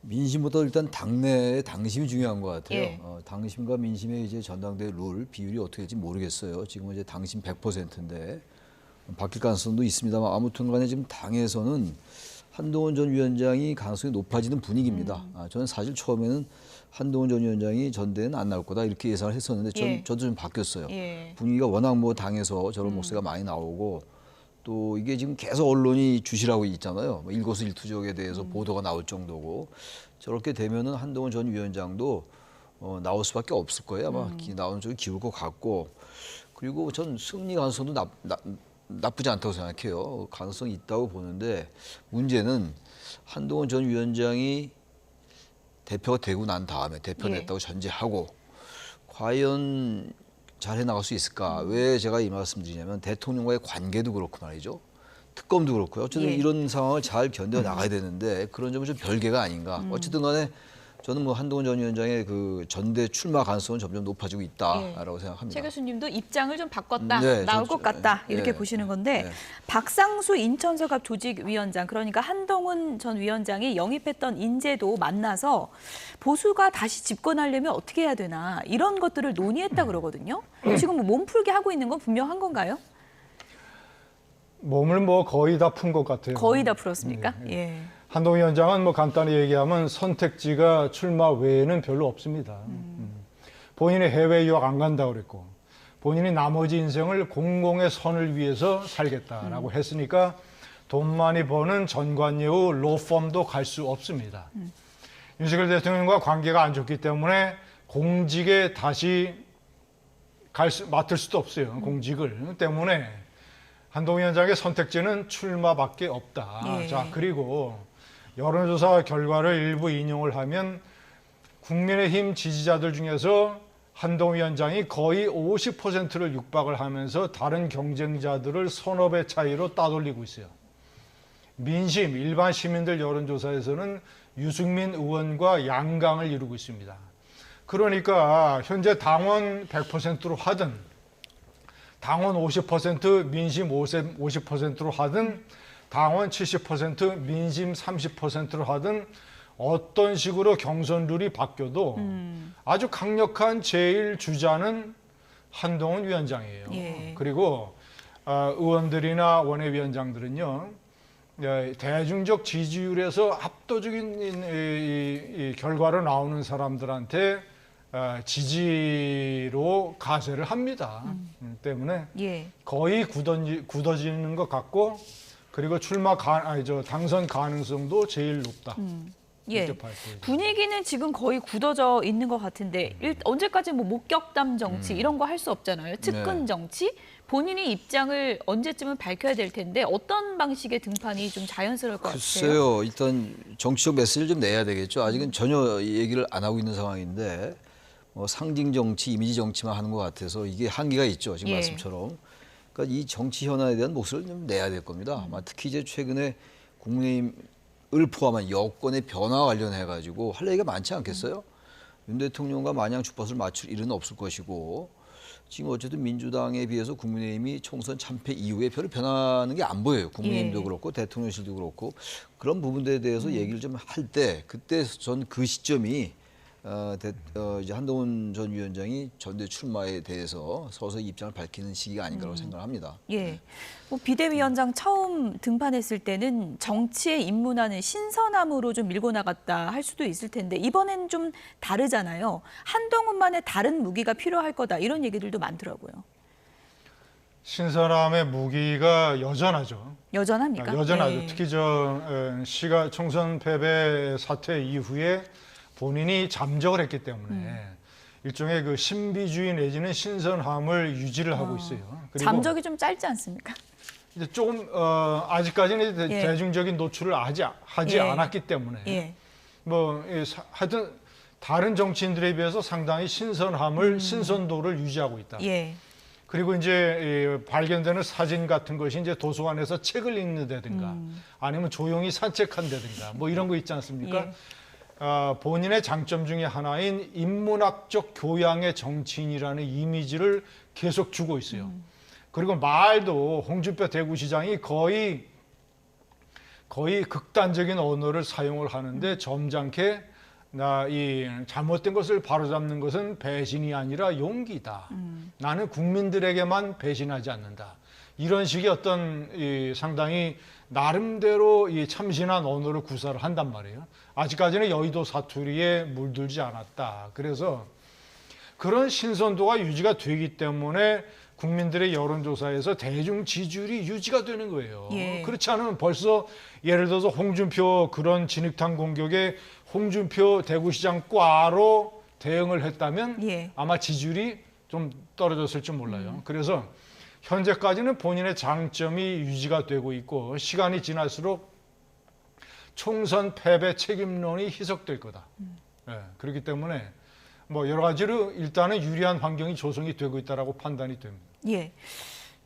민심보다 일단 당내의 당심이 중요한 것 같아요. 예. 당심과 민심의 이제 전당대 룰 비율이 어떻게 될지 모르겠어요. 지금은 이제 당심 100%인데 바뀔 가능성도 있습니다만 아무튼간에 지금 당에서는 한동훈 전 위원장이 가능성이 높아지는 분위기입니다. 저는 사실 처음에는 한동훈 전 위원장이 전대는 안 나올 거다 이렇게 예상을 했었는데 예. 저도 좀 바뀌었어요. 예. 분위기가 워낙 뭐 당에서 저런 목소리가 많이 나오고 또 이게 지금 계속 언론이 주시라고 있잖아요. 뭐 일거수일투족에 대해서 보도가 나올 정도고 저렇게 되면은 한동훈 전 위원장도 나올 수밖에 없을 거예요. 아마 나오는 쪽이 기울 것 같고 그리고 전 승리 가능성도 나쁘지 않다고 생각해요. 가능성이 있다고 보는데 문제는 한동훈 전 위원장이 대표가 되고 난 다음에 대표가 됐다고 전제하고 과연 잘 해나갈 수 있을까? 왜 제가 이 말씀 드리냐면 대통령과의 관계도 그렇고 말이죠. 특검도 그렇고요. 어쨌든 이런 상황을 잘 견뎌 나가야 되는데 그런 점은 좀 별개가 아닌가. 어쨌든 간에 저는 뭐 한동훈 전 위원장의 그 전대 출마 가능성은 점점 높아지고 있다라고 생각합니다. 최 교수님도 입장을 좀 바꿨다, 네, 나올 것 같다 이렇게 보시는 건데 박상수 인천서갑 조직위원장 그러니까 한동훈 전 위원장이 영입했던 인재도 만나서 보수가 다시 집권하려면 어떻게 해야 되나 이런 것들을 논의했다 그러거든요. 지금 뭐 몸풀기 하고 있는 건 분명한 건가요? 몸을 뭐 거의 다 푼 것 같아요. 거의 다 풀었습니까? 예. 한동훈 위원장은 뭐 간단히 얘기하면 선택지가 출마 외에는 별로 없습니다. 본인이 해외 유학 안 간다고 그랬고 본인이 나머지 인생을 공공의 선을 위해서 살겠다라고 했으니까 돈 많이 버는 전관예우 로펌도 갈 수 없습니다. 윤석열 대통령과 관계가 안 좋기 때문에 공직에 다시 맡을 수도 없어요. 공직을 때문에 한동훈 위원장의 선택지는 출마밖에 없다. 예. 자, 그리고 여론조사 결과를 일부 인용을 하면 국민의힘 지지자들 중에서 한동훈 위원장이 거의 50%를 육박을 하면서 다른 경쟁자들을 서너 배 차이로 따돌리고 있어요. 민심, 일반 시민들 여론조사에서는 유승민 의원과 양강을 이루고 있습니다. 그러니까 현재 당원 100%로 하든 당원 50%, 민심 50%로 하든 당원 70%, 민심 30%로 하든 어떤 식으로 경선 룰이 바뀌어도 아주 강력한 제일 주자는 한동훈 위원장이에요. 예. 그리고 의원들이나 원외위원장들은요. 대중적 지지율에서 압도적인 이 결과로 나오는 사람들한테 지지로 가세를 합니다. 때문에 거의 굳어지는 것 같고 그리고 당선 가능성도 제일 높다. 예. 분위기는 지금 거의 굳어져 있는 것 같은데 언제까지 뭐 목격담 정치 이런 거 할 수 없잖아요. 측근 정치 본인이 입장을 언제쯤은 밝혀야 될 텐데 어떤 방식의 등판이 좀 자연스러울 것 같아요? 글쎄요. 일단 정치적 메시지를 좀 내야 되겠죠. 아직은 전혀 얘기를 안 하고 있는 상황인데 상징 정치, 이미지 정치만 하는 것 같아서 이게 한계가 있죠. 지금 말씀처럼. 그러니까 이 정치 현안에 대한 목소리를 좀 내야 될 겁니다. 특히 이제 최근에 국민의힘을 포함한 여권의 변화 관련해 가지고 할 얘기가 많지 않겠어요? 윤 대통령과 마냥 주파수를 맞출 일은 없을 것이고 지금 어쨌든 민주당에 비해서 국민의힘이 총선 참패 이후에 별로 변하는 게 안 보여요. 국민의힘도 그렇고 대통령실도 그렇고 그런 부분들에 대해서 얘기를 좀 할 때 그때 전 그 시점이 이제 한동훈 전 위원장이 전대 출마에 대해서 서서히 입장을 밝히는 시기가 아닌가라고 생각합니다. 예. 뭐 비대위원장 처음 등판했을 때는 정치에 입문하는 신선함으로 좀 밀고 나갔다 할 수도 있을 텐데 이번엔 좀 다르잖아요. 한동훈만의 다른 무기가 필요할 거다 이런 얘기들도 많더라고요. 신선함의 무기가 여전하죠. 여전합니까? 여전하죠. 특히 시가 총선 패배 사태 이후에 본인이 잠적을 했기 때문에 일종의 그 신비주의 내지는 신선함을 유지를 하고 있어요. 그리고 잠적이 좀 짧지 않습니까? 이제 조금 아직까지는 대중적인 노출을 하지 않았기 때문에 뭐 하여튼 다른 정치인들에 비해서 상당히 신선도를 유지하고 있다. 그리고 이제 발견되는 사진 같은 것이 이제 도서관에서 책을 읽는다든가 아니면 조용히 산책한다든가 뭐 이런 거 있지 않습니까? 본인의 장점 중에 하나인 인문학적 교양의 정치인이라는 이미지를 계속 주고 있어요. 그리고 말도 홍준표 대구시장이 거의 거의 극단적인 언어를 사용을 하는데 점잖게 나 이 잘못된 것을 바로잡는 것은 배신이 아니라 용기다. 나는 국민들에게만 배신하지 않는다. 이런 식의 어떤 이 상당히 나름대로 이 참신한 언어를 구사를 한단 말이에요. 아직까지는 여의도 사투리에 물들지 않았다. 그래서 그런 신선도가 유지가 되기 때문에 국민들의 여론조사에서 대중 지지율이 유지가 되는 거예요. 예. 그렇지 않으면 벌써 예를 들어서 홍준표 그런 진흙탕 공격에 홍준표 대구시장 꽈로 대응을 했다면 예. 아마 지지율이 좀 떨어졌을지 몰라요. 그래서 현재까지는 본인의 장점이 유지가 되고 있고 시간이 지날수록 총선 패배 책임론이 희석될 거다. 예, 그렇기 때문에 뭐 여러 가지로 일단은 유리한 환경이 조성이 되고 있다라고 판단이 됩니다. 예.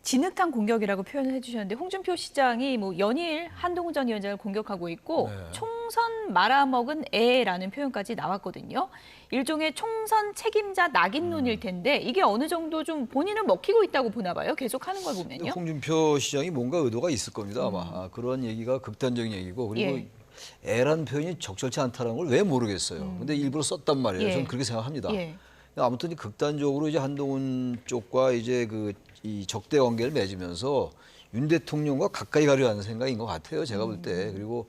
진흙탕 공격이라고 표현을 해주셨는데 홍준표 시장이 뭐 연일 한동훈 전 위원장을 공격하고 있고 총선 말아먹은 애라는 표현까지 나왔거든요. 일종의 총선 책임자 낙인론일 텐데 이게 어느 정도 좀 본인은 먹히고 있다고 보나 봐요. 계속 하는 걸 보면요. 홍준표 시장이 뭔가 의도가 있을 겁니다. 아마 그런 얘기가 극단적인 얘기고 그리고 예. 애라는 표현이 적절치 않다는 걸 왜 모르겠어요. 근데 일부러 썼단 말이에요. 예. 저는 그렇게 생각합니다. 예. 아무튼 이 극단적으로 이제 한동훈 쪽과 이제 이 적대 관계를 맺으면서 윤 대통령과 가까이 가려 하는 생각인 것 같아요. 제가 볼 때. 그리고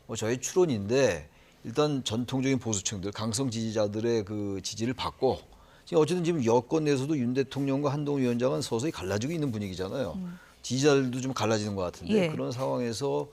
뭐 저희 추론인데 일단 전통적인 보수층들, 강성 지지자들의 그 지지를 받고 지금 어쨌든 지금 여권 내에서도 윤 대통령과 한동훈 위원장은 서서히 갈라지고 있는 분위기잖아요. 지지자들도 좀 갈라지는 것 같은데 예. 그런 상황에서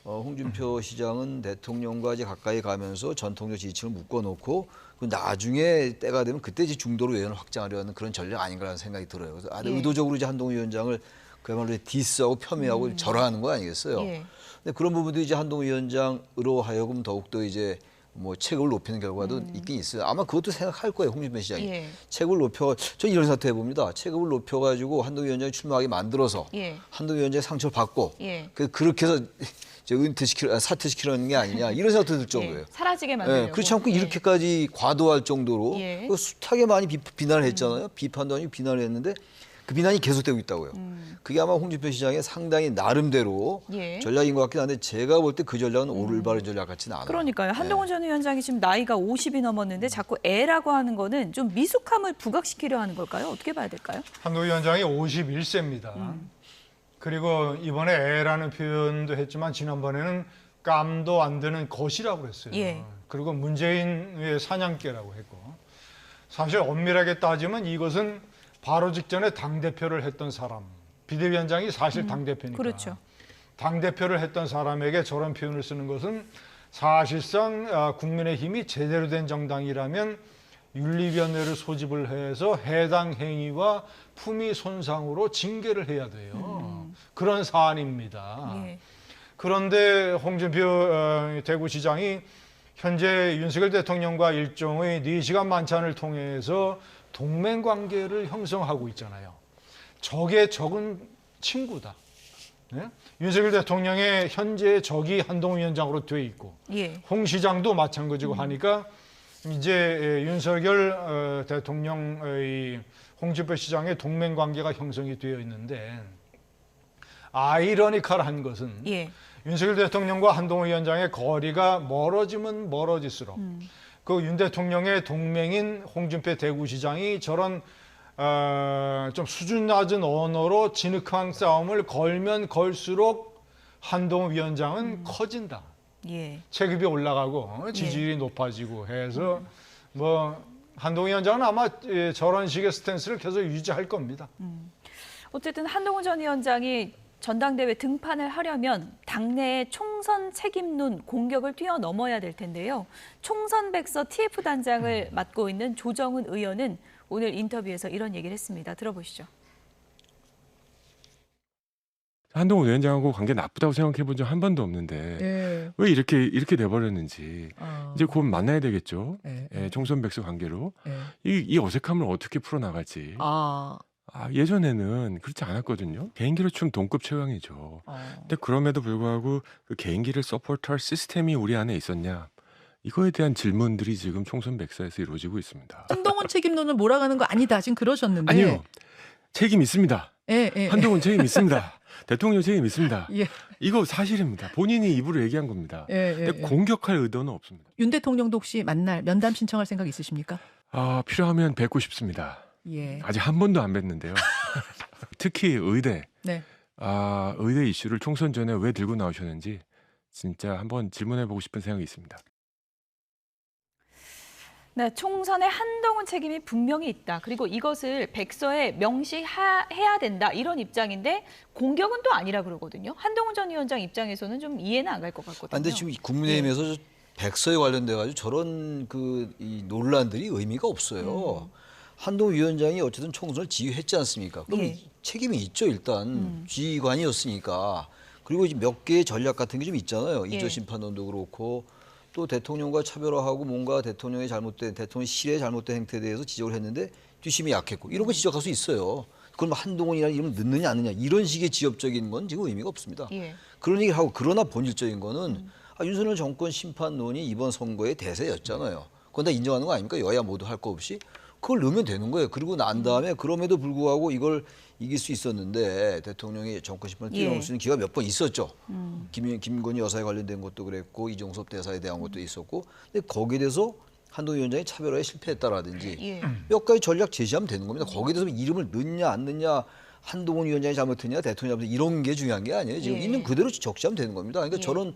홍준표 시장은 대통령과 이제 가까이 가면서 전통적 지지층을 묶어놓고 나중에 때가 되면 그때 이제 중도로 외연을 확장하려 하는 그런 전략 아닌가라는 생각이 들어요. 그래서 예. 의도적으로 이제 한동훈 위원장을 그야말로 디스하고 폄훼하고 절하하는 거 아니겠어요? 예. 근데 그런 부분도 이제 한동훈 위원장으로 하여금 더욱더 이제 뭐 체급을 높이는 결과도 있긴 있어요. 아마 그것도 생각할 거예요, 홍준표 시장이. 예. 체급을 높여, 전 이런 사태 해봅니다. 체급을 높여가지고 한동훈 위원장이 출마하게 만들어서 예. 한동훈 위원장이 상처를 받고 예. 그렇게 해서 사퇴시키려는 게 아니냐 이런 생각도 들 정도예요. 예. 사라지게 만들려고. 그렇지 않고 예. 이렇게까지 과도할 정도로 예. 숱하게 많이 비난을 했잖아요. 비판도 아니고 비난을 했는데 그 비난이 계속되고 있다고요. 그게 아마 홍준표 시장의 상당히 나름대로 예. 전략인 것 같긴 한데 제가 볼 때 그 전략은 올바른 전략 같지는 않아요. 그러니까요. 한동훈 전 위원장이 지금 나이가 50이 넘었는데 자꾸 애라고 하는 거는 좀 미숙함을 부각시키려 하는 걸까요? 어떻게 봐야 될까요? 한동훈 위원장이 51세입니다. 그리고 이번에 애라는 표현도 했지만 지난번에는 깜도 안 드는 것이라고 그랬어요. 예. 그리고 문재인의 사냥개라고 했고 사실 엄밀하게 따지면 이것은 바로 직전에 당대표를 했던 사람, 비대위원장이 사실 당대표니까 그렇죠. 당대표를 했던 사람에게 저런 표현을 쓰는 것은 사실상 국민의힘이 제대로 된 정당이라면 윤리위원회를 소집을 해서 해당 행위와 품위 손상으로 징계를 해야 돼요. 그런 사안입니다. 예. 그런데 홍준표 대구시장이 현재 윤석열 대통령과 일종의 4시간 만찬을 통해서 동맹관계를 형성하고 있잖아요. 적의 적은 친구다. 네? 윤석열 대통령의 현재 적이 한동훈 위원장으로 돼 있고 예. 홍 시장도 마찬가지고 하니까 이제 윤석열 대통령의 홍준표 시장의 동맹관계가 형성이 되어 있는데 아이러니컬한 것은 예. 윤석열 대통령과 한동훈 위원장의 거리가 멀어지면 멀어질수록 그 윤 대통령의 동맹인 홍준표 대구시장이 저런 좀 수준 낮은 언어로 진흙탕 싸움을 걸면 걸수록 한동훈 위원장은 커진다. 예. 체급이 올라가고 지지율이 높아지고 해서 뭐 한동훈 위원장은 아마 저런 식의 스탠스를 계속 유지할 겁니다. 어쨌든 한동훈 전 위원장이 전당대회 등판을 하려면 당내의 총선 책임론 공격을 뛰어넘어야 될 텐데요. 총선 백서 TF 단장을 맡고 있는 조정은 의원은 오늘 인터뷰에서 이런 얘기를 했습니다. 들어보시죠. 한동훈 위원장하고 관계 나쁘다고 생각해 본 적 한 번도 없는데 예. 왜 이렇게 돼버렸는지 이제 곧 만나야 되겠죠. 예. 예, 총선 백서 관계로 예. 이 어색함을 어떻게 풀어나갈지. 예전에는 그렇지 않았거든요. 개인기로 춤 동급 최강이죠. 근데 그럼에도 불구하고 그 개인기를 서포트할 시스템이 우리 안에 있었냐? 이거에 대한 질문들이 지금 총선 백서에서 이루어지고 있습니다. 한동훈 책임론을 몰아가는 거 아니다. 지금 그러셨는데. 아니요. 책임 있습니다. 예. 한동훈 책임 있습니다. 대통령 책임 있습니다. 예. 이거 사실입니다. 본인이 입으로 얘기한 겁니다. 근데 공격할 의도는 없습니다. 윤 대통령도 혹시 만날 면담 신청할 생각 있으십니까? 필요하면 뵙고 싶습니다. 예. 아직 한 번도 안 뵀는데요. 특히 의대. 네. 의대 이슈를 총선 전에 왜 들고 나오셨는지 진짜 한번 질문해보고 싶은 생각이 있습니다. 네, 총선에 한동훈 책임이 분명히 있다. 그리고 이것을 백서에 명시해야 된다. 이런 입장인데 공격은 또 아니라 그러거든요. 한동훈 전 위원장 입장에서는 좀 이해는 안 갈 것 같거든요. 근데 지금 국민의힘에서 백서에 관련돼 가지고 저런 이 논란들이 의미가 없어요. 한동훈 위원장이 어쨌든 총선을 지휘했지 않습니까? 그럼 책임이 있죠, 일단. 지휘관이었으니까. 그리고 이제 몇 개의 전략 같은 게 좀 있잖아요. 이조 심판론도 그렇고 또 대통령과 차별화하고 뭔가 대통령실의 잘못된 행태에 대해서 지적을 했는데 뒷심이 약했고 이런 거 지적할 수 있어요. 그럼 한동훈이라는 이름을 넣느냐 안 넣느냐 이런 식의 지엽적인 건 지금 의미가 없습니다. 그런 얘기를 하고 그러나 본질적인 거는 윤석열 정권 심판론이 이번 선거의 대세였잖아요. 그건 다 인정하는 거 아닙니까? 여야 모두 할 거 없이. 그걸 넣으면 되는 거예요. 그리고 난 다음에 그럼에도 불구하고 이걸 이길 수 있었는데 대통령이 정권 심판을 뛰어넘을 수 있는 기회가 몇 번 있었죠. 김건희 여사에 관련된 것도 그랬고 이종섭 대사에 대한 것도 있었고 근데 거기에 대해서 한동훈 위원장이 차별화에 실패했다라든지 몇 가지 전략 제시하면 되는 겁니다. 거기에 대해서 이름을 넣냐 안 넣냐 한동훈 위원장이 잘못했냐 대통령이 잘못했냐 이런 게 중요한 게 아니에요. 지금 있는 그대로 적시하면 되는 겁니다. 그러니까 저런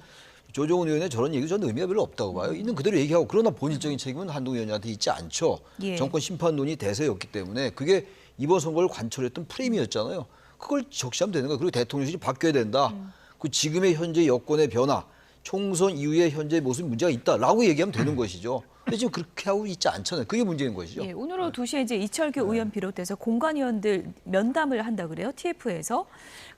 조정훈 의원의 저런 얘기도 저는 의미가 별로 없다고 봐요. 있는 그대로 얘기하고 그러나 본질적인 책임은 한동훈 위원장한테 있지 않죠. 정권 심판론이 대세였기 때문에 그게 이번 선거를 관철했던 프레임이었잖아요. 그걸 적시하면 되는 거예요. 그리고 대통령실이 바뀌어야 된다. 그 지금의 현재 여권의 변화, 총선 이후의 현재 모습 문제가 있다라고 얘기하면 되는 것이죠. 근데 지금 그렇게 하고 있지 않잖아요. 그게 문제인 것이죠. 오늘 오후 2시에 이제 이철규 의원 비롯해서 공관위원들 면담을 한다 그래요. TF에서.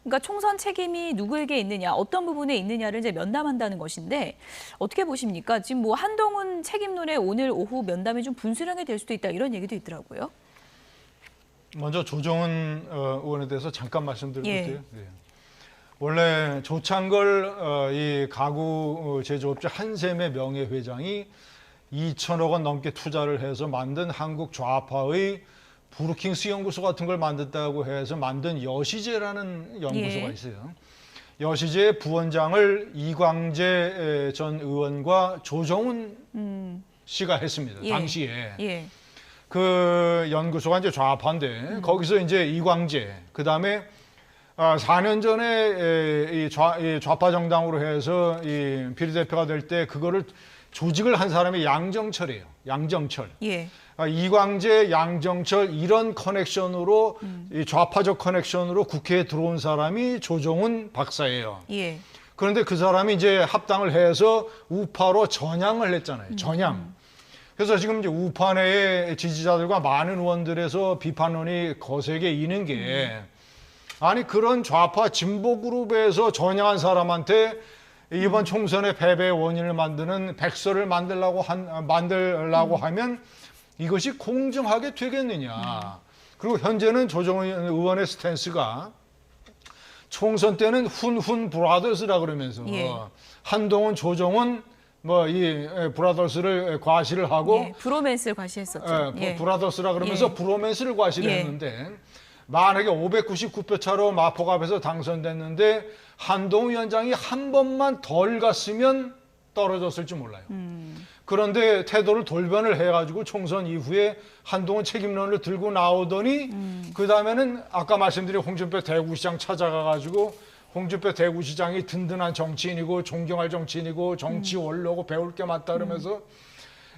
그러니까 총선 책임이 누구에게 있느냐, 어떤 부분에 있느냐를 이제 면담한다는 것인데 어떻게 보십니까? 지금 뭐 한동훈 책임론에 오늘 오후 면담이 좀 분수령이 될 수도 있다 이런 얘기도 있더라고요. 먼저 조정훈 의원에 대해서 잠깐 말씀드릴게요. 원래 조창걸 이 가구 제조업체 한샘의 명예회장이 2천억 원 넘게 투자를 해서 만든 한국 좌파의 브루킹스 연구소 같은 걸 만든다고 해서 만든 여시제라는 연구소가 있어요. 여시제의 부원장을 이광재 전 의원과 조정훈 씨가 했습니다. 당시에. 그 연구소가 이제 좌파인데 거기서 이제 이광재, 그다음에 4년 전에 이 좌파 정당으로 해서 이 비례대표가 될 때 그거를 조직을 한 사람이 양정철이에요. 양정철. 이광재, 양정철 이런 커넥션으로 이 좌파적 커넥션으로 국회에 들어온 사람이 조정훈 박사예요. 그런데 그 사람이 이제 합당을 해서 우파로 전향을 했잖아요. 전향. 그래서 지금 이제 우파 내의 지지자들과 많은 의원들에서 비판론이 거세게 이는 게 아니 그런 좌파 진보 그룹에서 전향한 사람한테 이번 총선의 패배의 원인을 만드는 백서를 만들라고 하면 이것이 공정하게 되겠느냐. 그리고 현재는 조정훈 의원의 스탠스가 총선 때는 훈훈 브라더스라 그러면서 한동훈, 조정훈 뭐 이 브라더스를 과시를 하고 브로맨스를 과시했었죠. 브라더스라 그러면서 브로맨스를 과시를 했는데 만약에 599표 차로 마포갑에서 당선됐는데 한동훈 위원장이 한 번만 덜 갔으면 떨어졌을지 몰라요. 그런데 태도를 돌변을 해가지고 총선 이후에 한동훈 책임론을 들고 나오더니 그 다음에는 아까 말씀드린 홍준표 대구시장 찾아가가지고 홍준표 대구시장이 든든한 정치인이고 존경할 정치인이고 정치 원로고 배울 게 많다 그러면서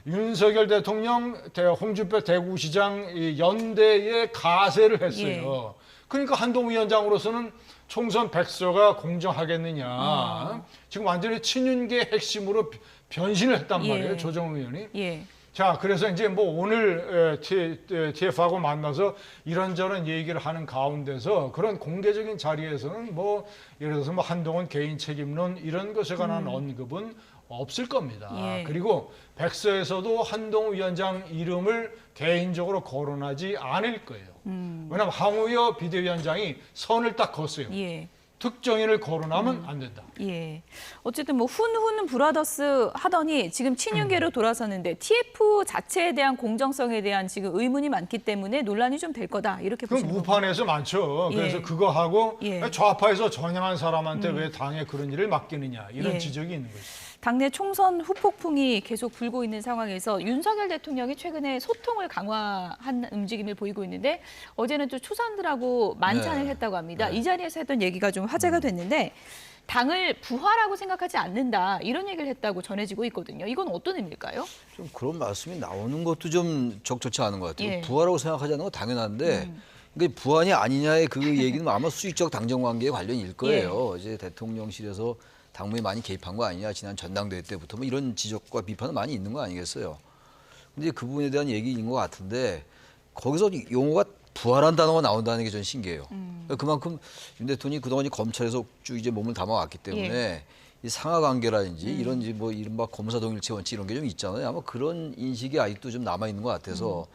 윤석열 대통령, 홍준표 대구시장 연대에 가세를 했어요. 그러니까 한동훈 위원장으로서는 총선 백서가 공정하겠느냐. 지금 완전히 친윤계 핵심으로 변신을 했단 말이에요. 조정훈 의원이. 자, 그래서 이제 뭐 오늘 TF하고 만나서 이런저런 얘기를 하는 가운데서 그런 공개적인 자리에서는 뭐 예를 들어서 뭐 한동훈 개인 책임론 이런 것에 관한 언급은 없을 겁니다. 그리고 백서에서도 한동훈 위원장 이름을 개인적으로 거론하지 않을 거예요. 왜냐하면 황우여 비대위원장이 선을 딱 걷어요. 특정인을 거론하면 안 된다. 예. 어쨌든 뭐 훈훈 브라더스 하더니 지금 친윤계로 돌아섰는데 TF 자체에 대한 공정성에 대한 지금 의문이 많기 때문에 논란이 좀 될 거다. 이렇게 그럼 보시는 건가요? 우판에서 많죠. 그래서 예. 그거 하고 예. 좌파에서 전향한 사람한테 왜 당에 그런 일을 맡기느냐 이런 예. 지적이 있는 거죠. 당내 총선 후폭풍이 계속 불고 있는 상황에서 윤석열 대통령이 최근에 소통을 강화한 움직임을 보이고 있는데 어제는 또 추산들하고 만찬을 네. 했다고 합니다. 이 자리에서 했던 얘기가 좀 화제가 됐는데 당을 부활하고 생각하지 않는다 이런 얘기를 했다고 전해지고 있거든요. 이건 어떤 의미일까요? 좀 그런 말씀이 나오는 것도 좀 적절치 않은 것 같아요. 예. 부활하고 생각하지 않는 건 당연한데 그러니까 부활이 아니냐의 그 얘기는 아마 수직적 당정 관계에 관련일 거예요. 이제 대통령실에서 당무에 많이 개입한 거 아니냐. 지난 전당대회 때부터 뭐 이런 지적과 비판은 많이 있는 거 아니겠어요. 근데 그 부분에 대한 얘기인 것 같은데 거기서 용어가 부활한 단어가 나온다는 게 전 신기해요. 그만큼 윤 대통령이 그동안 검찰에서 쭉 이제 몸을 담아왔기 때문에 이 상하 관계라든지 이런 이제 뭐 이른바 검사 동일체 원칙 이런 게 좀 있잖아요. 아마 그런 인식이 아직도 좀 남아 있는 것 같아서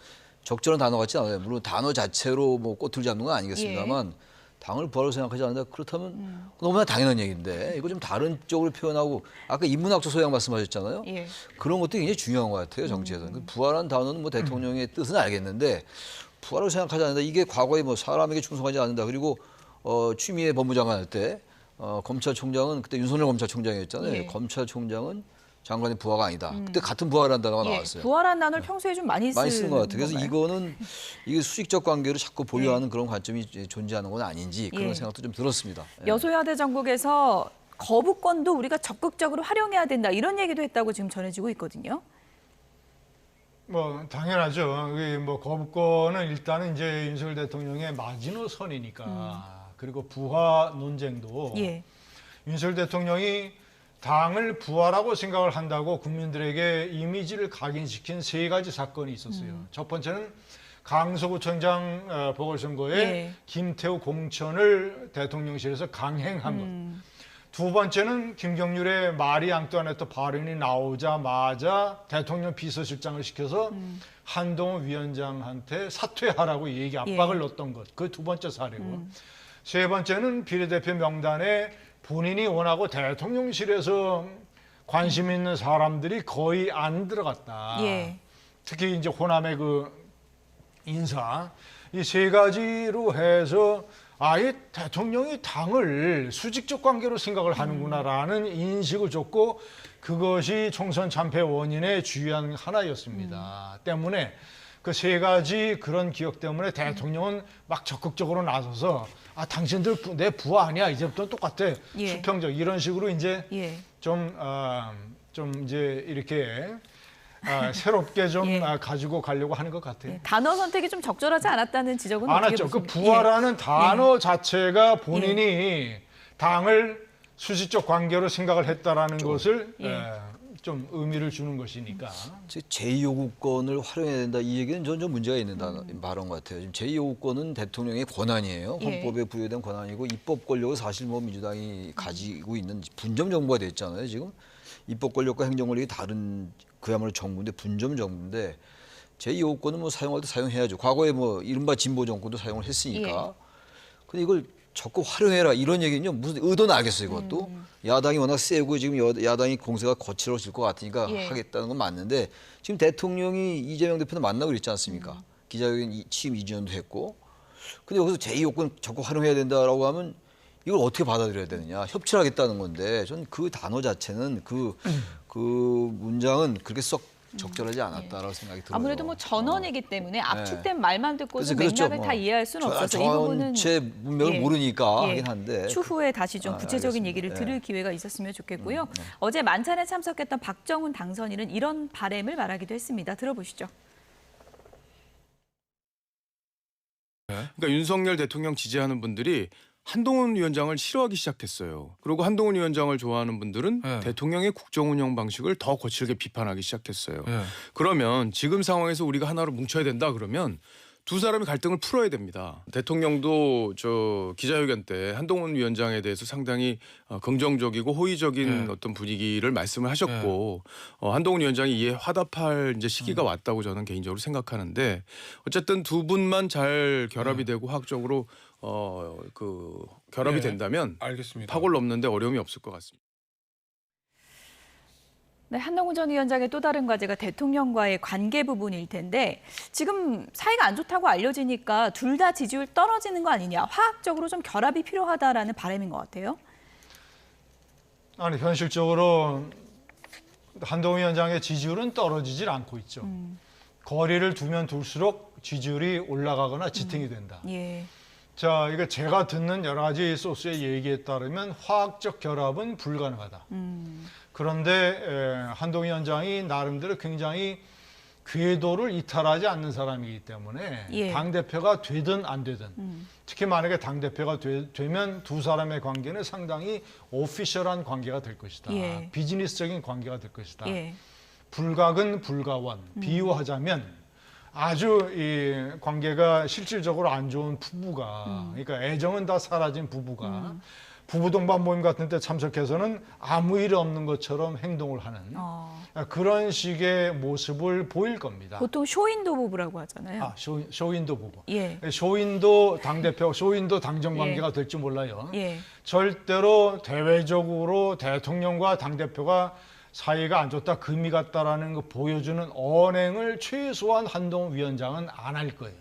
적절한 단어 같지 않아요. 물론 단어 자체로 뭐 꼬투리 잡는 건 아니겠습니다만 당을 부활로 생각하지 않는다. 그렇다면 너무나 당연한 얘기인데 이거 좀 다른 쪽으로 표현하고 아까 인문학적 소양 말씀하셨잖아요. 예. 그런 것도 굉장히 중요한 것 같아요. 정치에서는. 부활한 단어는 뭐 대통령의 뜻은 알겠는데 부활로 생각하지 않는다. 이게 과거에 뭐 사람에게 충성하지 않는다. 그리고 추미애 법무장관 할 때 검찰총장은 그때 윤석열 검찰총장이었잖아요. 예. 검찰총장은 장관의 부하가 아니다. 그때 같은 부활한 단어가 나왔어요. 부활한 단어를 평소에 좀 많이 쓰는 것 같아요. 그래서 건가요? 이거는 이게 수직적 관계를 자꾸 보유하는 그런 관점이 이제 존재하는 건 아닌지 그런 생각도 좀 들었습니다. 여소야대 정국에서 거부권도 우리가 적극적으로 활용해야 된다 이런 얘기도 했다고 지금 전해지고 있거든요. 뭐 당연하죠. 뭐 거부권은 일단은 이제 윤석열 대통령의 마지노선이니까 그리고 부하 논쟁도 윤석열 대통령이 당을 부활하고 생각을 한다고 국민들에게 이미지를 각인시킨 3가지 사건이 있었어요. 첫 번째는 강서구청장 보궐선거에 김태우 공천을 대통령실에서 강행한 것. 두 번째는 김경률의 마리 앙뚜아네트 발언이 나오자마자 대통령 비서실장을 시켜서 한동훈 위원장한테 사퇴하라고 얘기 압박을 넣었던 것. 그 두 번째 사례고. 세 번째는 비례대표 명단에 본인이 원하고 대통령실에서 관심 있는 사람들이 거의 안 들어갔다. 특히 이제 호남의 그 인사. 이 3가지로 해서 아예 대통령이 당을 수직적 관계로 생각을 하는구나라는 인식을 줬고 그것이 총선 참패 원인의 주요한 하나였습니다. 때문에 그 3가지 그런 기억 때문에 대통령은 막 적극적으로 나서서 아 당신들 내 부하 아니야 이제부터 똑같아 수평적 이런 식으로 이제 좀 이제 이렇게 새롭게 좀 가지고 가려고 하는 것 같아요. 단어 선택이 좀 적절하지 않았다는 지적은 안 어떻게 했죠. 그 보십니까? 부활하는 단어 자체가 본인이 당을 수직적 관계로 생각을 했다라는 것을 좀 의미를 주는 것이니까. 제2요구권을 활용해야 된다. 이 얘기는 전 좀 문제가 있는 발언 같아요. 지금 제2요구권은 대통령의 권한이에요. 헌법에 부여된 권한이고 입법 권력을 사실 뭐 민주당이 가지고 있는 분점 정부가 됐잖아요. 지금 입법 권력과 행정 권력이 다른 그야말로 정부인데 분점 정부인데 제2요구권은 뭐 사용할 때 사용해야죠. 과거에 뭐 이른바 진보 정권도 사용을 했으니까. 근데 이걸 적극 활용해라 이런 얘기는요. 무슨 의도는 알겠어요. 이것도. 야당이 워낙 세고 지금 야당이 공세가 거칠어질 것 같으니까 하겠다는 건 맞는데 지금 대통령이 이재명 대표도 만나고 그랬지 않습니까? 기자회견 취임 2주년도 했고. 근데 여기서 제2요건 적극 활용해야 된다라고 하면 이걸 어떻게 받아들여야 되느냐. 협치를 하겠다는 건데 저는 그 단어 자체는 그 문장은 그렇게 썩 적절하지 않았다라고 생각이 들어요. 아무래도 뭐 전원이기 때문에 압축된 말만 듣고 좀 그렇죠. 맥락을 다 이해할 수는 없어서 이 부분은 전체 문맥을 모르니까 하긴 한데 추후에 다시 좀 구체적인 알겠습니다. 얘기를 들을 기회가 있었으면 좋겠고요. 어제 만찬에 참석했던 박정훈 당선인은 이런 바람을 말하기도 했습니다. 들어보시죠. 그러니까 윤석열 대통령 지지하는 분들이 한동훈 위원장을 싫어하기 시작했어요. 그리고 한동훈 위원장을 좋아하는 분들은 대통령의 국정 운영 방식을 더 거칠게 비판하기 시작했어요. 그러면 지금 상황에서 우리가 하나로 뭉쳐야 된다 그러면 두 사람이 갈등을 풀어야 됩니다. 대통령도 저 기자회견 때 한동훈 위원장에 대해서 상당히 긍정적이고 호의적인 어떤 분위기를 말씀을 하셨고 한동훈 위원장이 이에 화답할 이제 시기가 왔다고 저는 개인적으로 생각하는데 어쨌든 두 분만 잘 결합이 되고 화학적으로 그 결합이 된다면 알겠습니다. 파고를 넘는데 어려움이 없을 것 같습니다. 네, 한동훈 전 위원장의 또 다른 과제가 대통령과의 관계 부분일 텐데 지금 사이가 안 좋다고 알려지니까 둘 다 지지율 떨어지는 거 아니냐, 화학적으로 좀 결합이 필요하다라는 바람인 것 같아요. 아니 현실적으로 한동훈 위원장의 지지율은 떨어지질 않고 있죠. 거리를 두면 둘수록 지지율이 올라가거나 지탱이 된다. 예. 자, 이거 제가 듣는 여러 가지 소스의 얘기에 따르면 화학적 결합은 불가능하다. 그런데 한동훈 위원장이 나름대로 굉장히 궤도를 이탈하지 않는 사람이기 때문에 예. 당대표가 되든 안 되든 특히 만약에 당대표가 되면 두 사람의 관계는 상당히 오피셜한 관계가 될 것이다. 예. 비즈니스적인 관계가 될 것이다. 예. 불각은 불가원. 비유하자면 아주 이 관계가 실질적으로 안 좋은 부부가 그러니까 애정은 다 사라진 부부가 부부 동반 모임 같은 데 참석해서는 아무 일 없는 것처럼 행동을 하는 그런 식의 모습을 보일 겁니다. 보통 쇼윈도 부부라고 하잖아요. 아, 쇼윈도 부부. 예. 쇼윈도 당대표, 쇼윈도 당정 관계가 예. 될지 몰라요. 예. 절대로 대외적으로 대통령과 당대표가 사이가 안 좋다, 금이 같다라는 거 보여주는 언행을 최소한 한동훈 위원장은 안 할 거예요.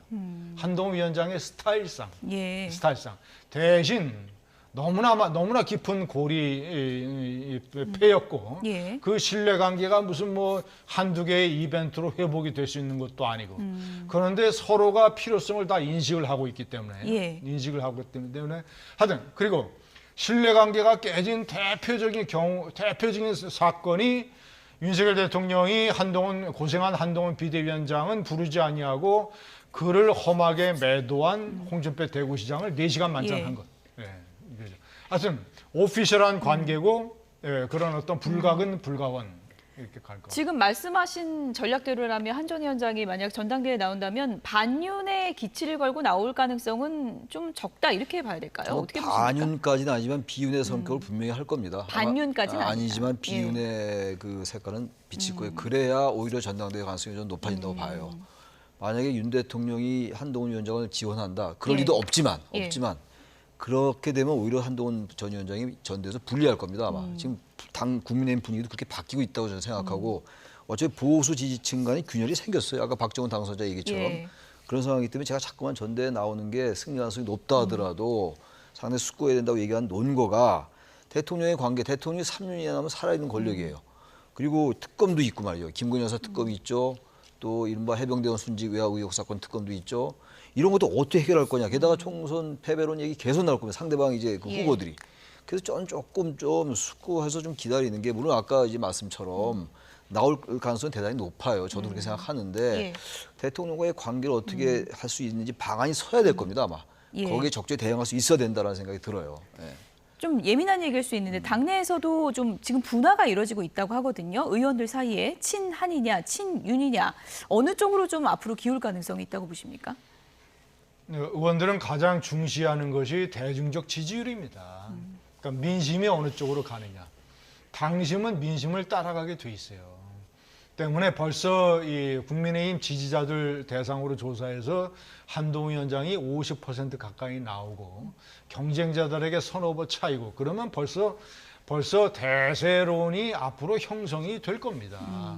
한동훈 위원장의 스타일상, 예. 스타일상. 대신 너무나 깊은 골이 패였고 예. 그 신뢰관계가 무슨 뭐 한두 개의 이벤트로 회복이 될 수 있는 것도 아니고 그런데 서로가 필요성을 다 인식을 하고 있기 때문에 예. 인식을 하고 있기 때문에 하여튼 그리고 신뢰관계가 깨진 대표적인 사건이 윤석열 대통령이 고생한 한동훈 비대위원장은 부르지 아니하고 그를 험하게 매도한 홍준표 대구시장을 4시간 만찬한 것. 예, 이거죠. 하여튼 오피셜한 관계고 그런 어떤 불각은 불가원. 이렇게 갈 거. 지금 말씀하신 전략대로라면 한 전 위원장이 만약 전당대회에 나온다면 반윤의 기치를 걸고 나올 가능성은 좀 적다 이렇게 봐야 될까요? 어떻게 보십니까? 반윤까지는 아니지만 비윤의 성격을 분명히 할 겁니다. 반윤까지는 아니지만 비윤의 그 색깔은 비칠 거예요. 그래야 오히려 전당대회 가능성이 좀 높아진다고 봐요. 만약에 윤 대통령이 한동훈 위원장을 지원한다. 그럴 리도 없지만 그렇게 되면 오히려 한동훈 전 위원장이 전대에서 불리할 겁니다. 아마 지금 당 국민의힘 분위기도 그렇게 바뀌고 있다고 저는 생각하고 어차피 보수 지지층 간의 균열이 생겼어요. 아까 박정훈 당선자 얘기처럼 그런 상황이기 때문에 제가 자꾸만 전대에 나오는 게 승리 가능성이 높다 하더라도 상당히 숙고해야 된다고 얘기한 논거가 대통령의 관계, 대통령이 3년 이내 남은 살아있는 권력이에요. 그리고 특검도 있고 말이에요. 김건희 여사 특검이 있죠. 또 이른바 해병대원 순직 외화 의혹 사건 특검도 있죠. 이런 것도 어떻게 해결할 거냐. 게다가 총선 패배론 얘기 계속 나올 겁니다. 상대방 이제 그 후보들이. 그래서 저는 조금 좀 숙고해서 좀 기다리는 게 물론 아까 이제 말씀처럼 나올 가능성은 대단히 높아요. 저도 그렇게 생각하는데 대통령과의 관계를 어떻게 할 수 있는지 방안이 서야 될 겁니다. 아마. 거기에 적절히 대응할 수 있어야 된다는 생각이 들어요. 좀 예민한 얘기일 수 있는데 당내에서도 좀 지금 분화가 이루어지고 있다고 하거든요. 의원들 사이에 친한이냐 친윤이냐 어느 쪽으로 좀 앞으로 기울 가능성이 있다고 보십니까? 의원들은 가장 중시하는 것이 대중적 지지율입니다. 그러니까 민심이 어느 쪽으로 가느냐. 당심은 민심을 따라가게 돼 있어요. 때문에 벌써 이 국민의힘 지지자들 대상으로 조사해서 한동훈 위원장이 50% 가까이 나오고 경쟁자들에게 서너 번 차이고 그러면 벌써 대세론이 앞으로 형성이 될 겁니다.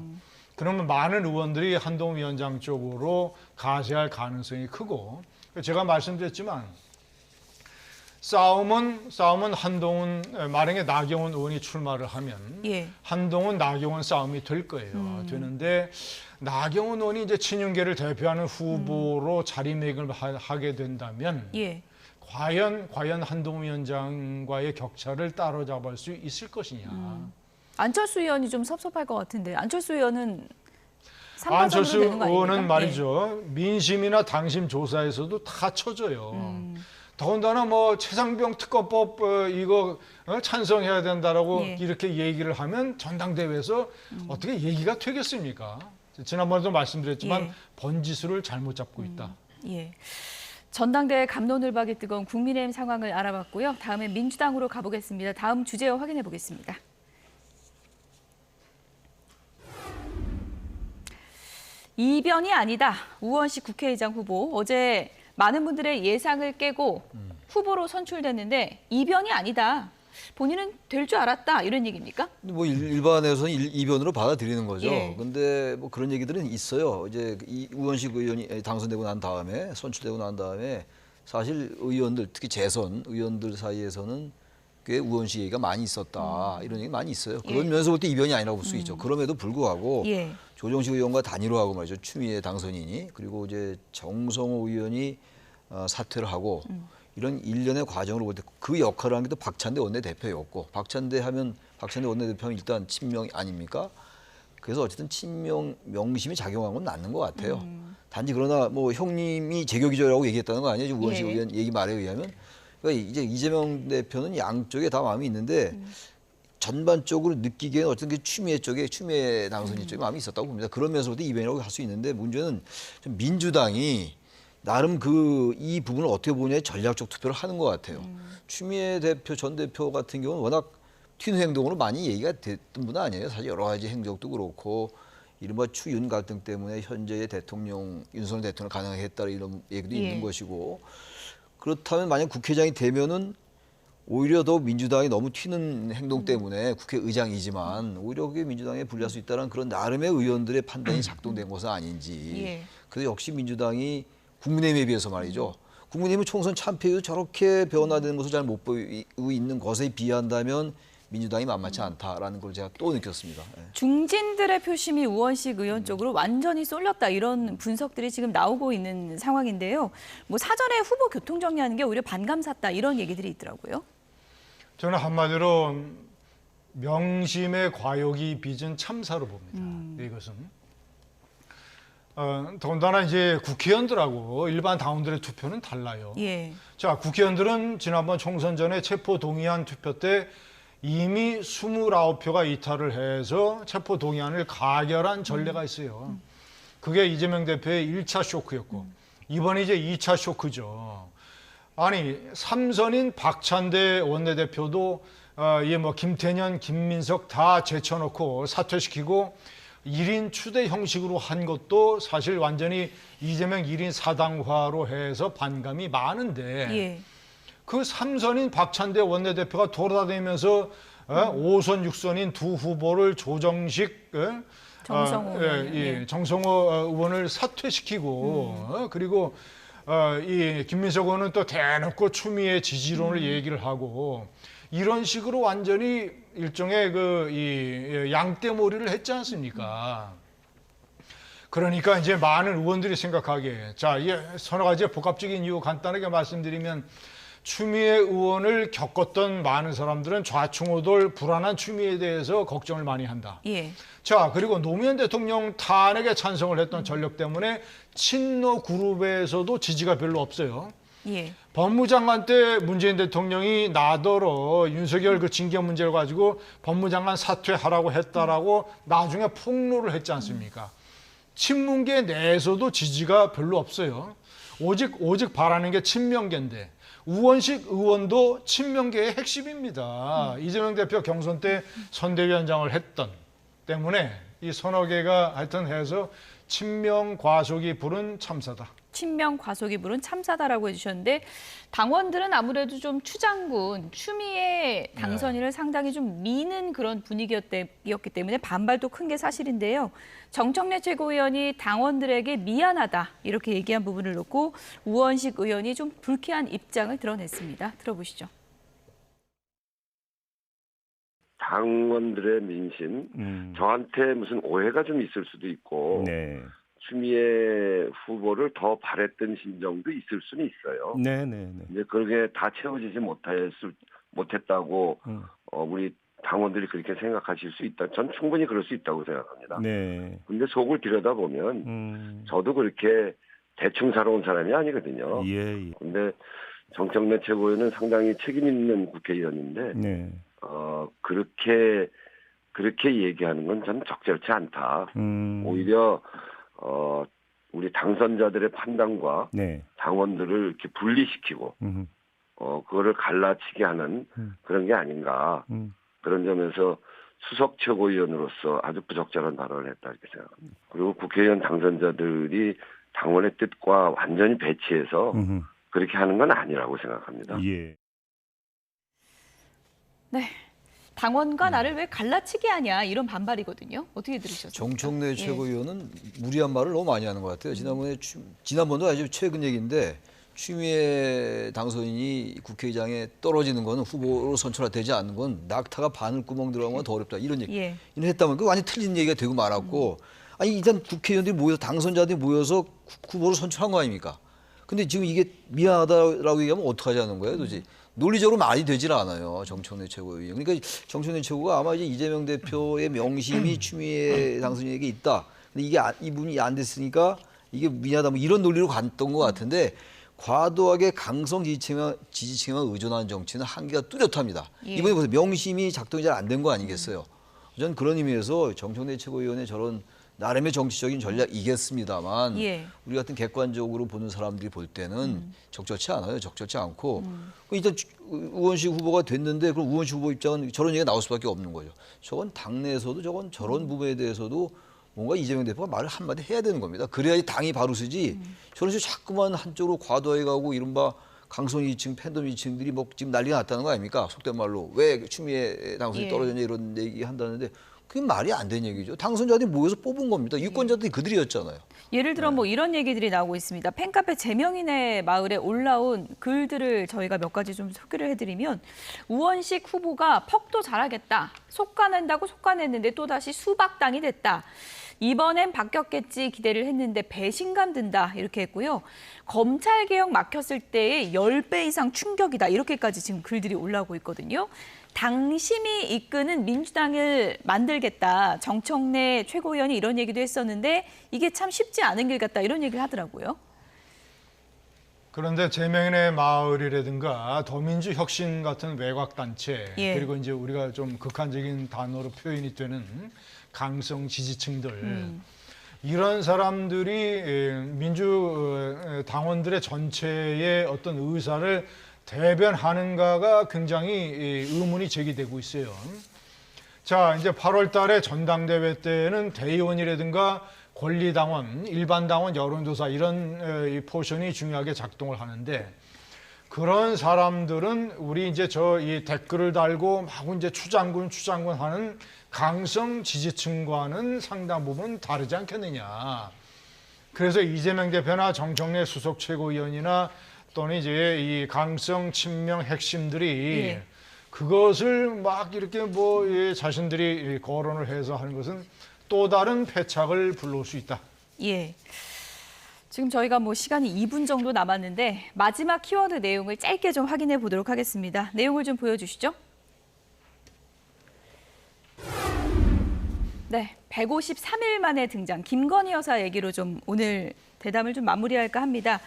그러면 많은 의원들이 한동훈 위원장 쪽으로 가세할 가능성이 크고 제가 말씀드렸지만 싸움은 한동훈 만약에 나경원 의원이 출마를 하면 한동훈 나경원 싸움이 될 거예요. 되는데 나경원 의원이 이제 친윤계를 대표하는 후보로 자리매김을 하게 된다면 과연 한동훈 위원장과의 격차를 따라잡을 수 있을 것이냐. 안철수 의원이 좀 섭섭할 것 같은데 안철수 의원은 안철수 의원은 말이죠. 민심이나 당심 조사에서도 다 쳐져요. 더군다나 뭐 최상병 특검법 이거 찬성해야 된다라고 이렇게 얘기를 하면 전당대회에서 어떻게 얘기가 되겠습니까? 지난번에도 말씀드렸지만 번지수를 잘못 잡고 있다. 예. 전당대회 갑론을박이 뜨거운 국민의힘 상황을 알아봤고요. 다음에 민주당으로 가보겠습니다. 다음 주제 확인해 보겠습니다. 이변이 아니다. 우원식 국회의장 후보 어제 많은 분들의 예상을 깨고 후보로 선출됐는데 이변이 아니다. 본인은 될 줄 알았다 이런 얘기입니까? 뭐 일반에서는 이변으로 받아들이는 거죠. 예. 근데 뭐 그런 얘기들은 있어요. 이제 이 우원식 의원이 당선되고 난 다음에 선출되고 난 다음에 사실 의원들 특히 재선 의원들 사이에서는 꽤 우원식 얘기가 많이 있었다 이런 얘기 많이 있어요. 그런 면에서 볼 때 이변이 아니라고 볼 수 있죠. 그럼에도 불구하고 예. 조정식 의원과 단일화하고 말이죠. 추미애 당선인이 그리고 이제 정성호 의원이 사퇴를 하고 이런 일련의 과정으로 볼 때 그 역할을 한 게 또 박찬대 원내대표였고 박찬대 원내대표는 일단 친명 아닙니까? 그래서 어쨌든 친명 명심이 작용한 건 맞는 것 같아요. 단지 그러나 뭐 형님이 제격이죠라고 얘기했다는 거 아니에요? 우원식 예. 의원 얘기 말에 의하면 그러니까 이제 이재명 대표는 양쪽에 다 마음이 있는데 전반적으로 느끼기에는 어쨌든 그 추미애 당선인 쪽에 마음이 있었다고 봅니다. 그런 면에서부터 이변이라고 할 수 있는데 문제는 좀 민주당이 나름 이 부분을 어떻게 보냐에 전략적 투표를 하는 것 같아요. 추미애 전 대표 같은 경우는 워낙 튀는 행동으로 많이 얘기가 됐던 분 아니에요. 사실 여러 가지 행적도 그렇고 이른바 추윤 갈등 때문에 현재의 대통령 윤석열 대통령을 가능하게 했다 이런 얘기도 있는 것이고 그렇다면 만약 국회의장이 되면은 오히려 더 민주당이 너무 튀는 행동 때문에 국회의장이지만 오히려 그게 민주당에 불리할 수 있다는 그런 나름의 의원들의 판단이 작동된 것은 아닌지. 그래서 역시 민주당이 국민의힘에 비해서 말이죠. 국민의힘은 총선 참패에도 저렇게 변화되는 것을 잘 못 보이고 있는 것에 비한다면 민주당이 만만치 않다라는 걸 제가 또 느꼈습니다. 중진들의 표심이 우원식 의원 쪽으로 완전히 쏠렸다 이런 분석들이 지금 나오고 있는 상황인데요. 뭐 사전에 후보 교통 정리하는 게 오히려 반감 샀다 이런 얘기들이 있더라고요. 저는 한마디로 명심의 과욕이 빚은 참사로 봅니다. 이것은. 더군다나 이제 국회의원들하고 일반 당원들의 투표는 달라요. 예. 자, 국회의원들은 지난번 총선 전에 체포 동의안 투표 때 이미 29표가 이탈을 해서 체포 동의안을 가결한 전례가 있어요. 그게 이재명 대표의 1차 쇼크였고 이번이 이제 2차 쇼크죠. 아니, 삼선인 박찬대 원내대표도 뭐 김태년, 김민석 다 제쳐놓고 사퇴시키고 1인 추대 형식으로 한 것도 사실 완전히 이재명 1인 사당화로 해서 반감이 많은데 그 삼선인 박찬대 원내대표가 돌아다니면서 5선, 6선인 두 후보를 조정식, 정성호 의원을 사퇴시키고 그리고 이 김민석 의원은 또 대놓고 추미애 지지론을 얘기를 하고 이런 식으로 완전히 일종의 이 양떼머리를 했지 않습니까? 그러니까 이제 많은 의원들이 생각하기에 자, 서너 가지 복합적인 이유 간단하게 말씀드리면 추미애 의원을 겪었던 많은 사람들은 좌충우돌 불안한 추미애에 대해서 걱정을 많이 한다. 자, 그리고 노무현 대통령 탄핵에 찬성을 했던 전력 때문에 친노 그룹에서도 지지가 별로 없어요. 법무장관 때 문재인 대통령이 나더러 윤석열 그 징계 문제를 가지고 법무장관 사퇴하라고 했다라고 나중에 폭로를 했지 않습니까? 친문계 내에서도 지지가 별로 없어요. 오직 바라는 게 친명계인데 우원식 의원도 친명계의 핵심입니다. 이재명 대표 경선 때 선대위원장을 했던 때문에 이 서너 개가 하여튼 해서 친명 과속이 부른 참사다. 친명 과속이 부른 참사다라고 해주셨는데 당원들은 아무래도 좀 추미애 당선인을 상당히 좀 미는 그런 분위기였기 때문에 반발도 큰 게 사실인데요. 정청래 최고위원이 당원들에게 미안하다 이렇게 얘기한 부분을 놓고 우원식 의원이 좀 불쾌한 입장을 드러냈습니다. 들어보시죠. 당원들의 민심, 저한테 무슨 오해가 좀 있을 수도 있고 추미애 후보를 더 바랬던 심정도 있을 수는 있어요. 이제 그게 다 채워지지 못했다고 우리 당원들이 그렇게 생각하실 수 있다. 전 충분히 그럴 수 있다고 생각합니다. 근데 속을 들여다보면 저도 그렇게 대충 살아온 사람이 아니거든요. 근데 정청래 최고위원은 상당히 책임 있는 국회의원인데 그렇게 얘기하는 건 전 적절치 않다. 오히려 우리 당선자들의 판단과 네. 당원들을 이렇게 분리시키고 그거를 갈라치게 하는 그런 게 아닌가. 그런 점에서 수석 최고위원으로서 아주 부적절한 발언을 했다 이렇게 생각합니다. 그리고 국회의원 당선자들이 당원의 뜻과 완전히 배치해서 그렇게 하는 건 아니라고 생각합니다. 예. 네. 당원과 나를 왜 갈라치게 하냐 이런 반발이거든요. 어떻게 들으셨습니까? 정청래 최고위원은 무리한 말을 너무 많이 하는 것 같아요. 지난번도 아주 최근 얘기인데 추미애 당선인이 국회의장에 떨어지는 거는 후보로 선출되지 않는 건 낙타가 바늘구멍 들어가면 건 더 어렵다 이런 얘기 했다면 그 완전 틀린 얘기가 되고 말았고 아니 일단 국회의원들이 모여서 당선자들이 모여서 후보로 선출한 거 아닙니까? 근데 지금 이게 미안하다라고 얘기하면 어떡하자는 거예요 도대체. 논리적으로 말이 되질 않아요. 정청래 최고위원. 그러니까 정청래 최고가 아마 이제 이재명 대표의 명심이 추미애 당선인에게 있다. 근데 이게 이분이 안 됐으니까 이게 미안하다 뭐 이런 논리로 갔던 것 같은데 과도하게 강성 지지층에만 의존하는 정치는 한계가 뚜렷합니다. 이번에 보세요. 명심이 작동이 잘 안 된 거 아니겠어요. 저는 그런 의미에서 정청래 최고위원의 저런 나름의 정치적인 전략이겠습니다만 우리 같은 객관적으로 보는 사람들이 볼 때는 적절치 않아요. 적절치 않고 일단 우원식 후보가 됐는데 그럼 우원식 후보 입장은 저런 얘기가 나올 수밖에 없는 거죠. 저건 당내에서도 저런 부분에 대해서도 뭔가 이재명 대표가 말을 한마디 해야 되는 겁니다. 그래야지 당이 바로 서지. 저런 식으로 자꾸만 한쪽으로 과도해 가고 이른바 강성 이층, 팬덤 이층들이 뭐 지금 난리가 났다는 거 아닙니까? 속된 말로 왜 추미애 당선이 떨어졌냐 이런 얘기 한다는데 그게 말이 안 되는 얘기죠. 당선자들이 모여서 뽑은 겁니다. 유권자들이 그들이었잖아요. 예를 들어 뭐 이런 얘기들이 나오고 있습니다. 팬카페 재명인의 마을에 올라온 글들을 저희가 몇 가지 좀 소개를 해드리면 우원식 후보가 퍽도 잘하겠다. 속가낸다고 속가냈는데 또다시 수박당이 됐다. 이번엔 바뀌었겠지 기대를 했는데 배신감 든다 이렇게 했고요. 검찰개혁 막혔을 때의 10배 이상 충격이다 이렇게까지 지금 글들이 올라오고 있거든요. 당심이 이끄는 민주당을 만들겠다. 정청래 최고위원이 이런 얘기도 했었는데 이게 참 쉽지 않은 길 같다 이런 얘기를 하더라고요. 그런데 재명인의 마을이라든가 더민주 혁신 같은 외곽단체 그리고 이제 우리가 좀 극한적인 단어로 표현이 되는 강성 지지층들 이런 사람들이 민주 당원들의 전체의 어떤 의사를 대변하는가가 굉장히 의문이 제기되고 있어요. 자, 이제 8월 달에 전당대회 때는 대의원이라든가 권리당원, 일반당원 여론조사 이런 포션이 중요하게 작동을 하는데 그런 사람들은 우리 이제 이 댓글을 달고 막 이제 추장군 하는 강성 지지층과는 상당 부분 다르지 않겠느냐. 그래서 이재명 대표나 정청래 수석 최고위원이나 또는 이제 이 강성 친명 핵심들이 그것을 막 이렇게 뭐 자신들이 거론을 해서 하는 것은 또 다른 패착을 불러올 수 있다. 예. 지금 저희가 뭐 시간이 2분 정도 남았는데 마지막 키워드 내용을 짧게 좀 확인해 보도록 하겠습니다. 내용을 좀 보여주시죠. 네, 153일 만에 등장. 김건희 여사 얘기로 좀 오늘 대담을 좀 마무리할까 합니다.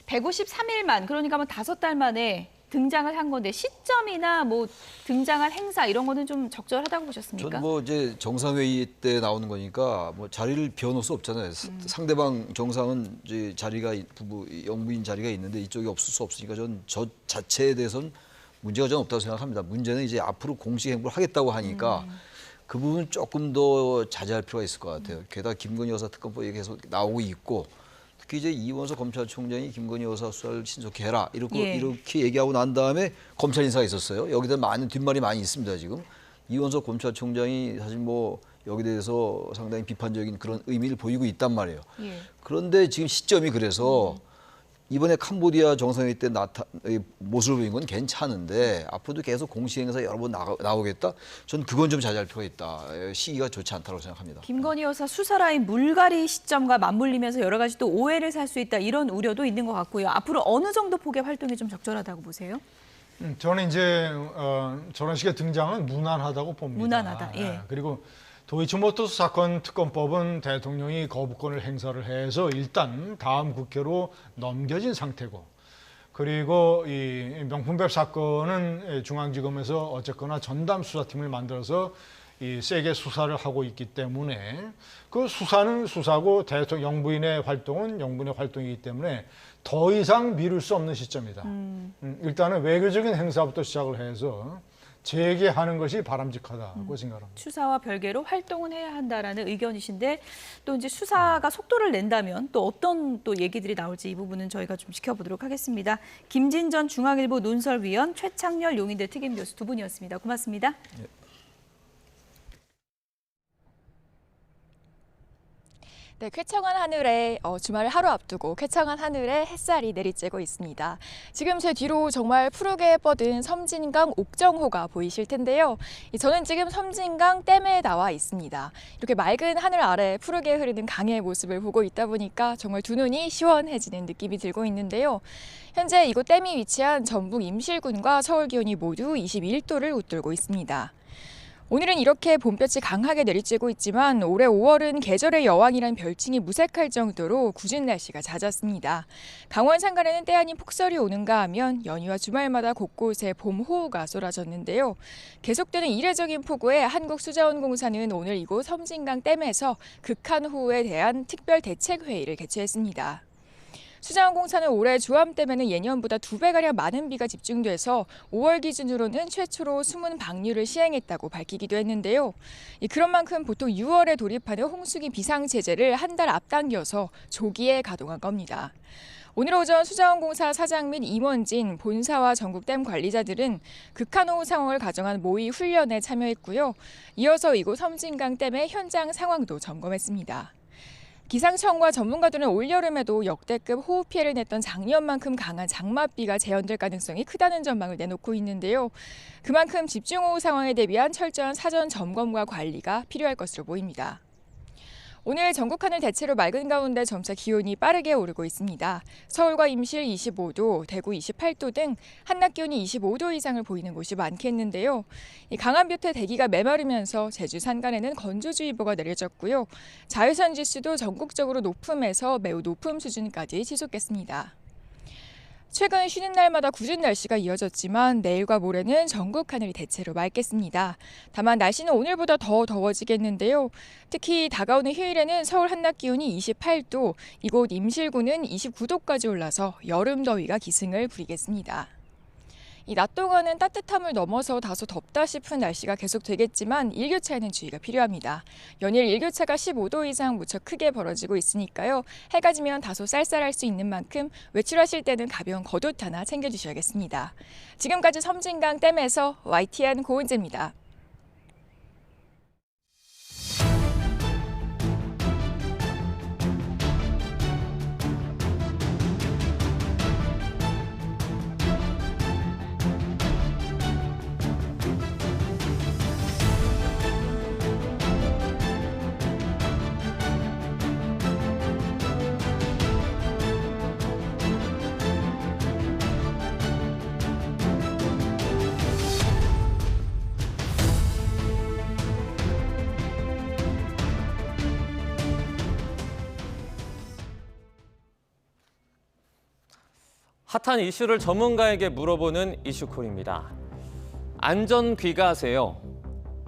153일만, 그러니까 뭐 5달 만에 등장을 한 건데 시점이나 뭐 등장할 행사 이런 거는 좀 적절하다고 보셨습니까? 저는 뭐 이제 정상회의 때 나오는 거니까 뭐 자리를 비워놓을 수 없잖아요. 상대방 정상은 이제 자리가 영부인 자리가 있는데 이쪽이 없을 수 없으니까 저는 저 자체에 대해서는 문제가 전 없다고 생각합니다. 문제는 이제 앞으로 공식 행보를 하겠다고 하니까 그 부분 조금 더 자제할 필요가 있을 것 같아요. 게다가 김건희 여사 특검법 얘기 계속 나오고 있고. 특히 이제 이원석 검찰총장이 김건희 여사 수사를 신속히 해라 이렇게 얘기하고 난 다음에 검찰 인사가 있었어요. 여기다 많은 뒷말이 많이 있습니다 지금. 이원석 검찰총장이 사실 뭐 여기 대해서 상당히 비판적인 그런 의미를 보이고 있단 말이에요. 그런데 지금 시점이 그래서 이번에 캄보디아 정상회의 때 모습을 보인 건 괜찮은데 앞으로도 계속 공식 행사 여러 번 나오겠다? 저는 그건 좀 자제할 필요가 있다. 시기가 좋지 않다고 생각합니다. 김건희 여사 수사 라인 물갈이 시점과 맞물리면서 여러 가지 또 오해를 살 수 있다 이런 우려도 있는 것 같고요. 앞으로 어느 정도 폭의 활동이 좀 적절하다고 보세요? 저는 이제 저런 식의 등장은 무난하다고 봅니다. 무난하다. 예. 그리고 도이치모터스 사건 특검법은 대통령이 거부권을 행사를 해서 일단 다음 국회로 넘겨진 상태고 그리고 이 명품백 사건은 중앙지검에서 어쨌거나 전담 수사팀을 만들어서 세게 수사를 하고 있기 때문에 그 수사는 수사고 영부인의 활동은 영부인의 활동이기 때문에 더 이상 미룰 수 없는 시점이다. 일단은 외교적인 행사부터 시작을 해서 재개하는 것이 바람직하다고 생각합니다. 수사와 별개로 활동은 해야 한다라는 의견이신데 또 이제 수사가 속도를 낸다면 또 어떤 또 얘기들이 나올지 이 부분은 저희가 좀 지켜보도록 하겠습니다. 김진전 중앙일보 논설위원, 최창렬 용인대 특임교수 두 분이었습니다. 고맙습니다. 네. 네, 쾌청한 하늘에 주말을 하루 앞두고 쾌청한 하늘에 햇살이 내리쬐고 있습니다. 지금 제 뒤로 정말 푸르게 뻗은 섬진강 옥정호가 보이실 텐데요. 저는 지금 섬진강 댐에 나와 있습니다. 이렇게 맑은 하늘 아래 푸르게 흐르는 강의 모습을 보고 있다 보니까 정말 두 눈이 시원해지는 느낌이 들고 있는데요. 현재 이곳 댐이 위치한 전북 임실군과 서울 기온이 모두 21도를 웃돌고 있습니다. 오늘은 이렇게 봄볕이 강하게 내리쬐고 있지만 올해 5월은 계절의 여왕이란 별칭이 무색할 정도로 궂은 날씨가 잦았습니다. 강원 산간에는 때 아닌 폭설이 오는가 하면 연휴와 주말마다 곳곳에 봄호우가 쏟아졌는데요. 계속되는 이례적인 폭우에 한국수자원공사는 오늘 이곳 섬진강 댐에서 극한호우에 대한 특별 대책회의를 개최했습니다. 수자원공사는 올해 조암댐에는 예년보다 2배가량 많은 비가 집중돼서 5월 기준으로는 최초로 수문 방류를 시행했다고 밝히기도 했는데요. 그런 만큼 보통 6월에 돌입하는 홍수기 비상체제를 한 달 앞당겨서 조기에 가동한 겁니다. 오늘 오전 수자원공사 사장 및 임원진, 본사와 전국댐 관리자들은 극한호우 상황을 가정한 모의 훈련에 참여했고요. 이어서 이곳 섬진강 댐의 현장 상황도 점검했습니다. 기상청과 전문가들은 올여름에도 역대급 호우 피해를 냈던 작년만큼 강한 장맛비가 재현될 가능성이 크다는 전망을 내놓고 있는데요. 그만큼 집중호우 상황에 대비한 철저한 사전 점검과 관리가 필요할 것으로 보입니다. 오늘 전국 하늘 대체로 맑은 가운데 점차 기온이 빠르게 오르고 있습니다. 서울과 임실 25도, 대구 28도 등 한낮 기온이 25도 이상을 보이는 곳이 많겠는데요. 강한 볕에 대기가 메마르면서 제주 산간에는 건조주의보가 내려졌고요. 자외선 지수도 전국적으로 높음에서 매우 높음 수준까지 지속했습니다. 최근 쉬는 날마다 궂은 날씨가 이어졌지만 내일과 모레는 전국 하늘이 대체로 맑겠습니다. 다만 날씨는 오늘보다 더 더워지겠는데요. 특히 다가오는 휴일에는 서울 한낮 기온이 28도, 이곳 임실구는 29도까지 올라서 여름 더위가 기승을 부리겠습니다. 이 낮 동안은 따뜻함을 넘어서 다소 덥다 싶은 날씨가 계속되겠지만 일교차에는 주의가 필요합니다. 연일 일교차가 15도 이상 무척 크게 벌어지고 있으니까요. 해가 지면 다소 쌀쌀할 수 있는 만큼 외출하실 때는 가벼운 겉옷 하나 챙겨주셔야겠습니다. 지금까지 섬진강 댐에서 YTN 고은재입니다. 핫한 이슈를 전문가에게 물어보는 이슈콜입니다. 안전 귀가하세요.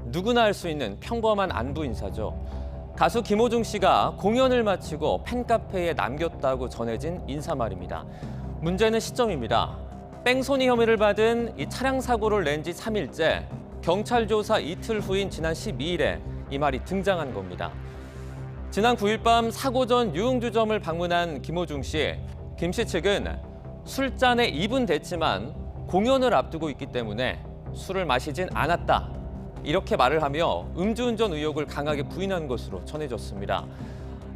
누구나 할 수 있는 평범한 안부 인사죠. 가수 김호중 씨가 공연을 마치고 팬카페에 남겼다고 전해진 인사말입니다. 문제는 시점입니다. 뺑소니 혐의를 받은 이 차량 사고를 낸 지 3일째, 경찰 조사 이틀 후인 지난 12일에 이 말이 등장한 겁니다. 지난 9일 밤 사고 전 유흥주점을 방문한 김호중 씨, 김 씨 측은 술잔에 입은 됐지만 공연을 앞두고 있기 때문에 술을 마시진 않았다. 이렇게 말을 하며 음주운전 의혹을 강하게 부인한 것으로 전해졌습니다.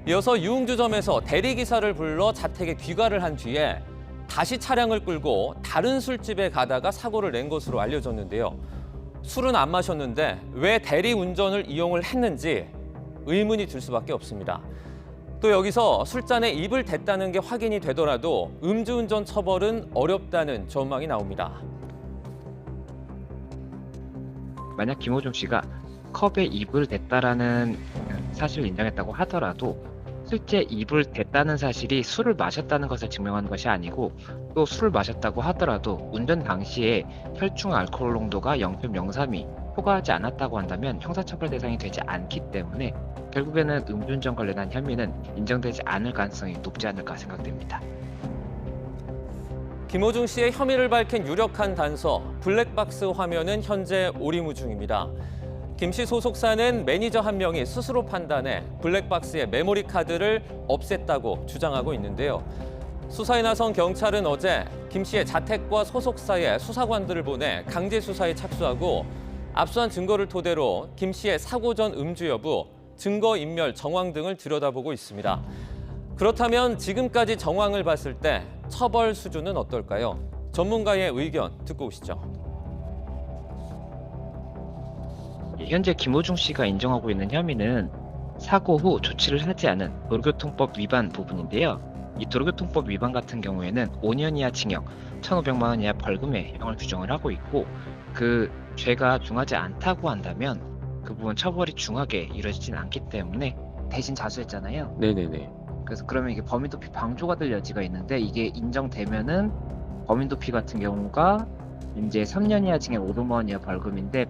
이어서 유흥주점에서 대리기사를 불러 자택에 귀가를 한 뒤에 다시 차량을 끌고 다른 술집에 가다가 사고를 낸 것으로 알려졌는데요. 술은 안 마셨는데 왜 대리운전을 이용을 했는지 의문이 들 수밖에 없습니다. 또 여기서 술잔에 입을 댔다는 게 확인이 되더라도 음주운전 처벌은 어렵다는 전망이 나옵니다. 만약 김호중 씨가 컵에 입을 댔다라는 사실을 인정했다고 하더라도 실제 입을 댔다는 사실이 술을 마셨다는 것을 증명하는 것이 아니고 또 술을 마셨다고 하더라도 운전 당시에 혈중 알코올 농도가 0.03이 허가하지 않았다고 한다면 형사처벌 대상이 되지 않기 때문에 결국에는 음주운전 관련한 혐의는 인정되지 않을 가능성이 높지 않을까 생각됩니다. 김호중 씨의 혐의를 밝힌 유력한 단서, 블랙박스 화면은 현재 오리무 중입니다. 김 씨 소속사는 매니저 한 명이 스스로 판단해 블랙박스의 메모리 카드를 없앴다고 주장하고 있는데요. 수사에 나선 경찰은 어제 김 씨의 자택과 소속사의 수사관들을 보내 강제 수사에 착수하고 압수한 증거를 토대로 김 씨의 사고 전 음주 여부, 증거인멸 정황 등을 들여다보고 있습니다. 그렇다면 지금까지 정황을 봤을 때 처벌 수준은 어떨까요? 전문가의 의견 듣고 오시죠. 현재 김호중 씨가 인정하고 있는 혐의는 사고 후 조치를 하지 않은 도로교통법 위반 부분인데요. 이 도로교통법 위반 같은 경우에는 5년 이하 징역, 1,500만 원 이하 벌금의 형을 규정을 하고 있고 그 죄가 중하지 않다고 한다면 그 부분 처벌이 중하게 이루어지진 않기 때문에 대신 자수했잖아요. 네네네. 그래서 그러면 이게 범인 도피 방조가 될 여지가 있는데 이게 인정되면은 범인 도피 같은 경우가 이제 3년 이하 징역 500만 원 이하 벌금인데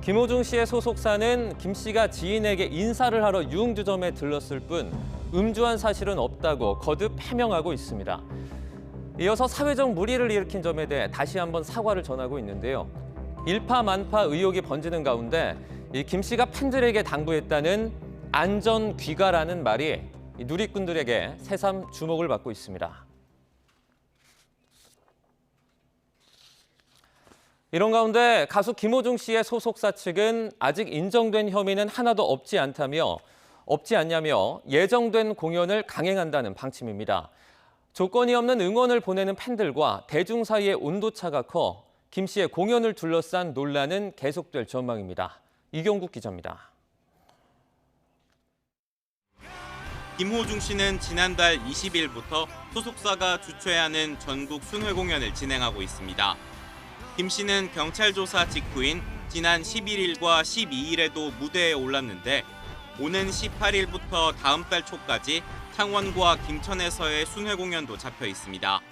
김호중 씨의 소속사는 김 씨가 지인에게 인사를 하러 유흥주점에 들렀을 뿐 음주한 사실은 없다고 거듭 해명하고 있습니다. 이어서 사회적 물의를 일으킨 점에 대해 다시 한번 사과를 전하고 있는데요. 일파만파 의혹이 번지는 가운데 이 김 씨가 팬들에게 당부했다는 안전 귀가라는 말이 누리꾼들에게 새삼 주목을 받고 있습니다. 이런 가운데 가수 김호중 씨의 소속사 측은 아직 인정된 혐의는 하나도 없지 않냐며 예정된 공연을 강행한다는 방침입니다. 조건이 없는 응원을 보내는 팬들과 대중 사이의 온도차가 커 김 씨의 공연을 둘러싼 논란은 계속될 전망입니다. 이경국 기자입니다. 김호중 씨는 지난달 20일부터 소속사가 주최하는 전국 순회 공연을 진행하고 있습니다. 김 씨는 경찰 조사 직후인 지난 11일과 12일에도 무대에 올랐는데 오는 18일부터 다음 달 초까지 창원과 김천에서의 순회 공연도 잡혀 있습니다.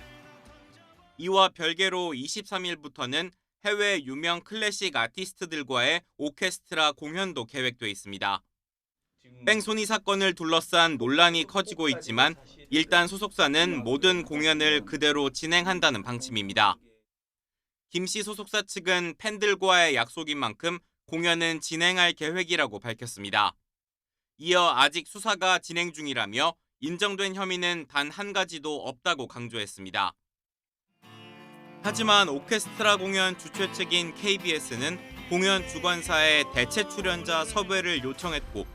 이와 별개로 23일부터는 해외 유명 클래식 아티스트들과의 오케스트라 공연도 계획돼 있습니다. 뺑소니 사건을 둘러싼 논란이 커지고 있지만 일단 소속사는 모든 공연을 그대로 진행한다는 방침입니다. 김 씨 소속사 측은 팬들과의 약속인 만큼 공연은 진행할 계획이라고 밝혔습니다. 이어 아직 수사가 진행 중이라며 인정된 혐의는 단 한 가지도 없다고 강조했습니다. 하지만 오케스트라 공연 주최 측인 KBS는 공연 주관사에 대체 출연자 섭외를 요청했고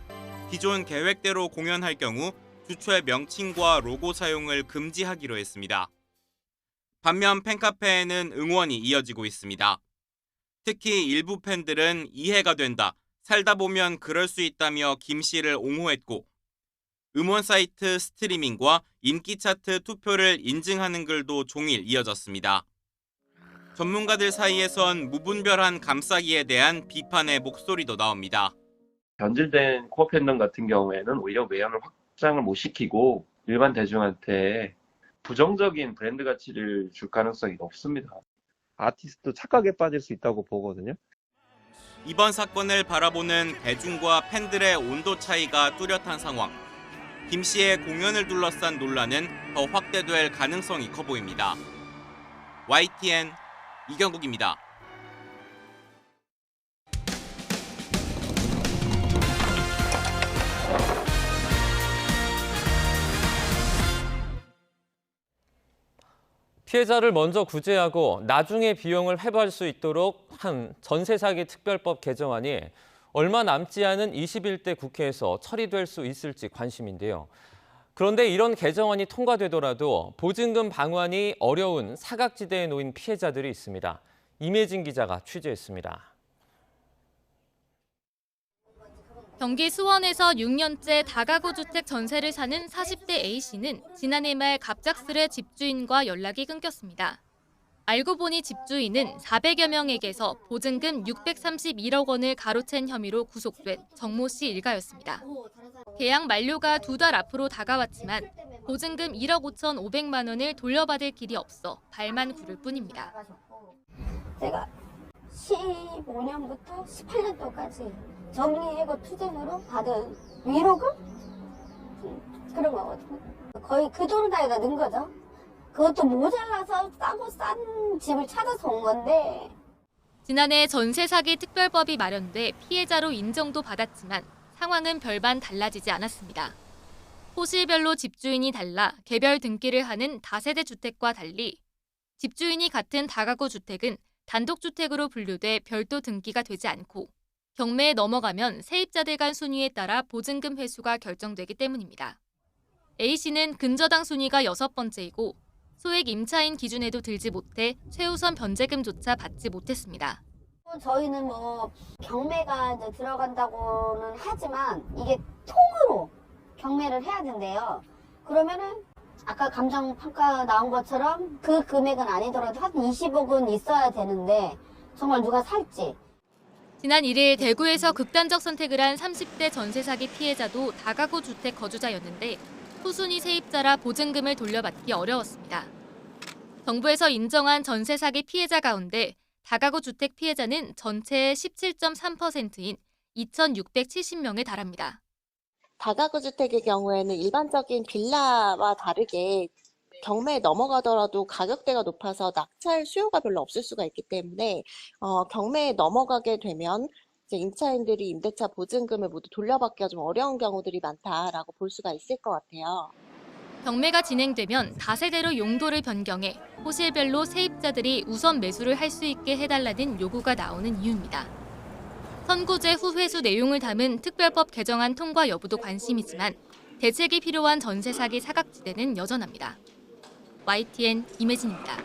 기존 계획대로 공연할 경우 주최 명칭과 로고 사용을 금지하기로 했습니다. 반면 팬카페에는 응원이 이어지고 있습니다. 특히 일부 팬들은 이해가 된다, 살다 보면 그럴 수 있다며 김 씨를 옹호했고 음원 사이트 스트리밍과 인기 차트 투표를 인증하는 글도 종일 이어졌습니다. 전문가들 사이에선 무분별한 감싸기에 대한 비판의 목소리도 나옵니다. 변질된 코어 팬덤 같은 경우에는 오히려 매연을 확장을 못 시키고 일반 대중한테 부정적인 브랜드 가치를 줄 가능성이 높습니다. 아티스트도 착각에 빠질 수 있다고 보거든요. 이번 사건을 바라보는 대중과 팬들의 온도 차이가 뚜렷한 상황. 김 씨의 공연을 둘러싼 논란은 더 확대될 가능성이 커 보입니다. YTN 이경국입니다. 피해자를 먼저 구제하고 나중에 비용을 회부할 수 있도록 한 전세 사기 특별법 개정안이 얼마 남지 않은 21대 국회에서 처리될 수 있을지 관심인데요. 그런데 이런 개정안이 통과되더라도 보증금 방환이 어려운 사각지대에 놓인 피해자들이 있습니다. 임혜진 기자가 취재했습니다. 경기 수원에서 6년째 다가구 주택 전세를 사는 40대 A씨는 지난해 말 갑작스레 집주인과 연락이 끊겼습니다. 알고 보니 집주인은 400여 명에게서 보증금 631억 원을 가로챈 혐의로 구속된 정모 씨 일가였습니다. 계약 만료가 2달 앞으로 다가왔지만 보증금 1억 5,500만 원을 돌려받을 길이 없어 발만 구를 뿐입니다. 제가 15년부터 18년도까지 정리해고 투쟁으로 받은 위로금? 그런 거거든요. 거의 그 돈을 다 여기다 넣은 거죠. 그것도 모자라서 싸고 싼 집을 찾아서 온 건데. 지난해 전세 사기 특별법이 마련돼 피해자로 인정도 받았지만 상황은 별반 달라지지 않았습니다. 호실별로 집주인이 달라 개별 등기를 하는 다세대 주택과 달리 집주인이 같은 다가구 주택은 단독주택으로 분류돼 별도 등기가 되지 않고 경매에 넘어가면 세입자들 간 순위에 따라 보증금 회수가 결정되기 때문입니다. A씨는 근저당 순위가 6번째이고 소액 임차인 기준에도 들지 못해 최우선 변제금조차 받지 못했습니다. 저희는 뭐 경매가 이제 들어간다고는 하지만 이게 통으로 경매를 해야 된대요. 그러면은 아까 감정평가 나온 것처럼 그 금액은 아니더라도 한 20억은 있어야 되는데 정말 누가 살지. 지난 1일 대구에서 극단적 선택을 한 30대 전세 사기 피해자도 다가구 주택 거주자였는데 후순위 세입자라 보증금을 돌려받기 어려웠습니다. 정부에서 인정한 전세 사기 피해자 가운데 다가구 주택 피해자는 전체의 17.3%인 2,670명에 달합니다. 다가구 주택의 경우에는 일반적인 빌라와 다르게 경매에 넘어가더라도 가격대가 높아서 낙찰 수요가 별로 없을 수가 있기 때문에 경매에 넘어가게 되면 이제 임차인들이 임대차 보증금을 모두 돌려받기가 좀 어려운 경우들이 많다라고 볼 수가 있을 것 같아요. 경매가 진행되면 다세대로 용도를 변경해 호실별로 세입자들이 우선 매수를 할 수 있게 해달라는 요구가 나오는 이유입니다. 선고제 후 회수 내용을 담은 특별법 개정안 통과 여부도 관심이지만 대책이 필요한 전세 사기 사각지대는 여전합니다. YTN 임혜진입니다.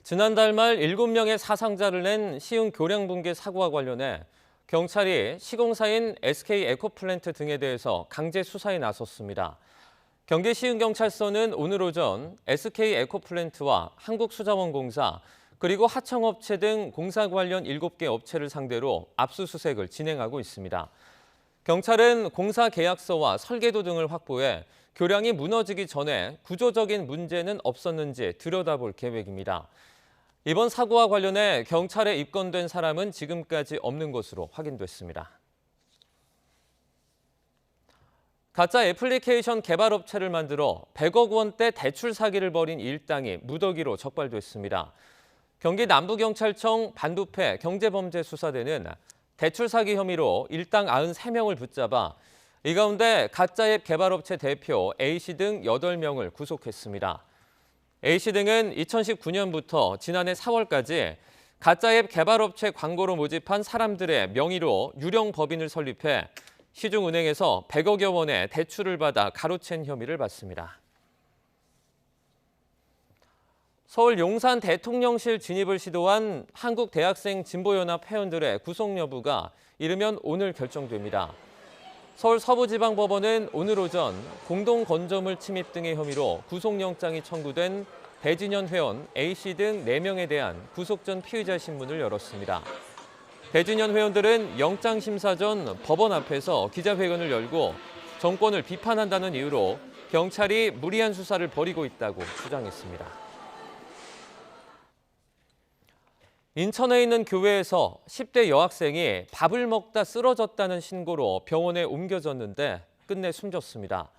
지난달 말 7명의 사상자를 낸 시흥 교량 붕괴 사고와 관련해 경찰이 시공사인 SK 에코플랜트 등에 대해서 강제 수사에 나섰습니다. 경기 시흥경찰서는 오늘 오전 SK 에코플랜트와 한국수자원공사 그리고 하청업체 등 공사 관련 7개 업체를 상대로 압수수색을 진행하고 있습니다. 경찰은 공사 계약서와 설계도 등을 확보해 교량이 무너지기 전에 구조적인 문제는 없었는지 들여다볼 계획입니다. 이번 사고와 관련해 경찰에 입건된 사람은 지금까지 없는 것으로 확인됐습니다. 가짜 애플리케이션 개발업체를 만들어 100억 원대 대출 사기를 벌인 일당이 무더기로 적발됐습니다. 경기 남부경찰청 반부패 경제범죄수사대는 대출 사기 혐의로 일당 93명을 붙잡아 이 가운데 가짜앱 개발업체 대표 A씨 등 8명을 구속했습니다. A씨 등은 2019년부터 지난해 4월까지 가짜앱 개발업체 광고로 모집한 사람들의 명의로 유령 법인을 설립해 시중은행에서 100억여 원의 대출을 받아 가로챈 혐의를 받습니다. 서울 용산 대통령실 진입을 시도한 한국대학생 진보연합 회원들의 구속 여부가 이르면 오늘 결정됩니다. 서울 서부지방법원은 오늘 오전 공동건조물 침입 등의 혐의로 구속영장이 청구된 배진현 회원 A씨 등 4명에 대한 구속 전 피의자 신문을 열었습니다. 배진현 회원들은 영장 심사 전 법원 앞에서 기자회견을 열고 정권을 비판한다는 이유로 경찰이 무리한 수사를 벌이고 있다고 주장했습니다. 인천에 있는 교회에서 10대 여학생이 밥을 먹다 쓰러졌다는 신고로 병원에 옮겨졌는데 끝내 숨졌습니다.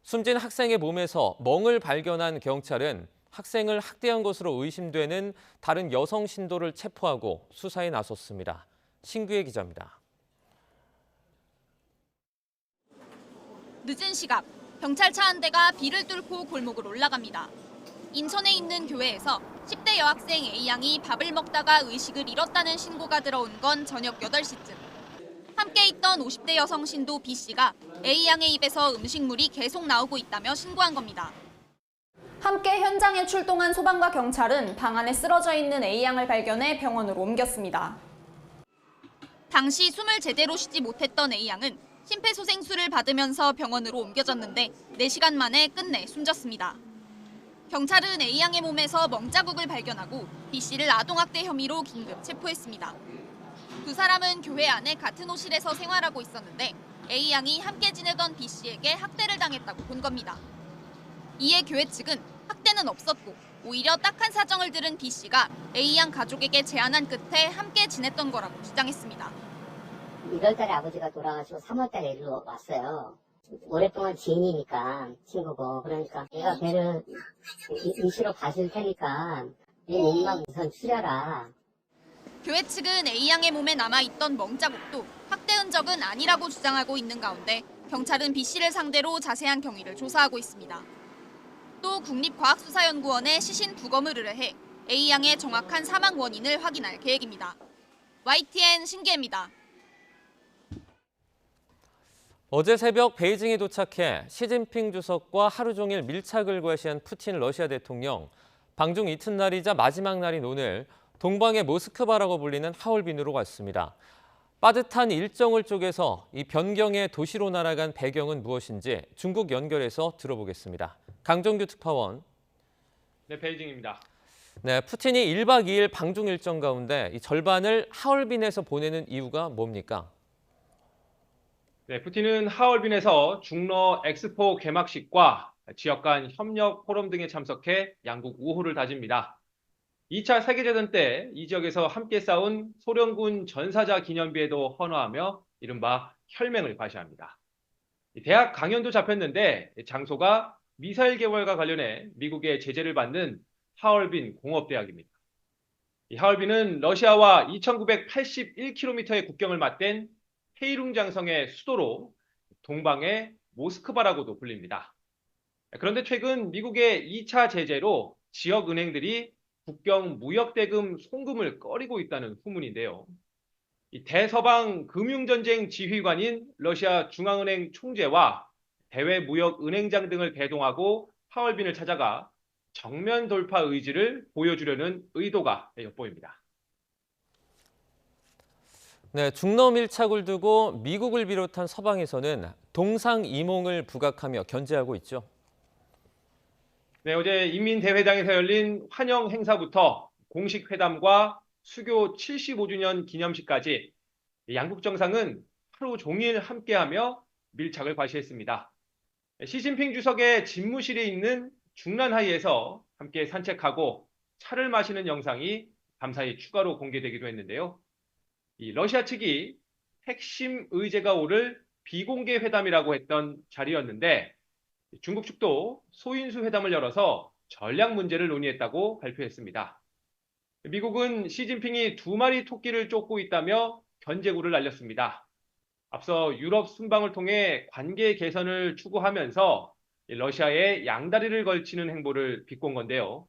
숨진 학생의 몸에서 멍을 발견한 경찰은 학생을 학대한 것으로 의심되는 다른 여성 신도를 체포하고 수사에 나섰습니다. 신규혜 기자입니다. 늦은 시각, 경찰차 한 대가 비를 뚫고 골목을 올라갑니다. 인천에 있는 교회에서 10대 여학생 A양이 밥을 먹다가 의식을 잃었다는 신고가 들어온 건 저녁 8시쯤. 함께 있던 50대 여성 신도 B씨가 A양의 입에서 음식물이 계속 나오고 있다며 신고한 겁니다. 함께 현장에 출동한 소방과 경찰은 방 안에 쓰러져 있는 A양을 발견해 병원으로 옮겼습니다. 당시 숨을 제대로 쉬지 못했던 A양은 심폐소생술을 받으면서 병원으로 옮겨졌는데 4시간 만에 끝내 숨졌습니다. 경찰은 A양의 몸에서 멍자국을 발견하고 B씨를 아동학대 혐의로 긴급 체포했습니다. 두 사람은 교회 안에 같은 호실에서 생활하고 있었는데 A양이 함께 지내던 B씨에게 학대를 당했다고 본 겁니다. 이에 교회 측은 학대 때는 없었고 오히려 딱한 사정을 들은 B 씨가 A양 가족에게 제안한 끝에 함께 지냈던 거라고 주장했습니다. 1월 달에 아버지가 돌아가시고 3월 달에 일로 왔어요. 오랫동안 지인이니까 친구고 그러니까 내가 걔를 임시로 봐줄 테니까 네 몸만 우선 추려라. 교회 측은 A양의 몸에 남아있던 멍자국도 학대 흔적은 아니라고 주장하고 있는 가운데 경찰은 B 씨를 상대로 자세한 경위를 조사하고 있습니다. 또 국립과학수사연구원에 시신 부검을 의뢰해 A양의 정확한 사망 원인을 확인할 계획입니다. YTN 신기혜입니다. 어제 새벽 베이징에 도착해 시진핑 주석과 하루 종일 밀착을 과시한 푸틴 러시아 대통령. 방중 이튿날이자 마지막 날인 오늘 동방의 모스크바라고 불리는 하얼빈으로 갔습니다. 빠듯한 일정을 쪼개서 이 변경의 도시로 날아간 배경은 무엇인지 중국 연결해서 들어보겠습니다. 강정규 특파원. 네, 베이징입니다. 네, 푸틴이 1박 2일 방중 일정 가운데 이 절반을 하얼빈에서 보내는 이유가 뭡니까? 네, 푸틴은 하얼빈에서 중러 엑스포 개막식과 지역 간 협력 포럼 등에 참석해 양국 우호를 다집니다. 2차 세계대전 때 이 지역에서 함께 싸운 소련군 전사자 기념비에도 헌화하며 이른바 혈맹을 과시합니다. 대학 강연도 잡혔는데 장소가 미사일 개발과 관련해 미국의 제재를 받는 하얼빈 공업대학입니다. 이 하얼빈은 러시아와 2981km의 국경을 맞댄 헤이룽장성의 수도로 동방의 모스크바라고도 불립니다. 그런데 최근 미국의 2차 제재로 지역 은행들이 국경 무역대금 송금을 꺼리고 있다는 후문인데요. 이 대서방 금융전쟁 지휘관인 러시아 중앙은행 총재와 대외무역은행장 등을 대동하고 하얼빈을 찾아가 정면 돌파 의지를 보여주려는 의도가 엿보입니다. 네, 중러 밀착을 두고 미국을 비롯한 서방에서는 동상이몽을 부각하며 견제하고 있죠. 네, 어제 인민대회당에서 열린 환영 행사부터 공식 회담과 수교 75주년 기념식까지 양국 정상은 하루 종일 함께하며 밀착을 과시했습니다. 시진핑 주석의 집무실이 있는 중란하이에서 함께 산책하고 차를 마시는 영상이 밤사이 추가로 공개되기도 했는데요. 이 러시아 측이 핵심 의제가 오를 비공개 회담이라고 했던 자리였는데 중국 측도 소인수 회담을 열어서 전략 문제를 논의했다고 발표했습니다. 미국은 시진핑이 2마리 토끼를 쫓고 있다며 견제구를 날렸습니다. 앞서 유럽 순방을 통해 관계 개선을 추구하면서 러시아에 양다리를 걸치는 행보를 비꼰 건데요.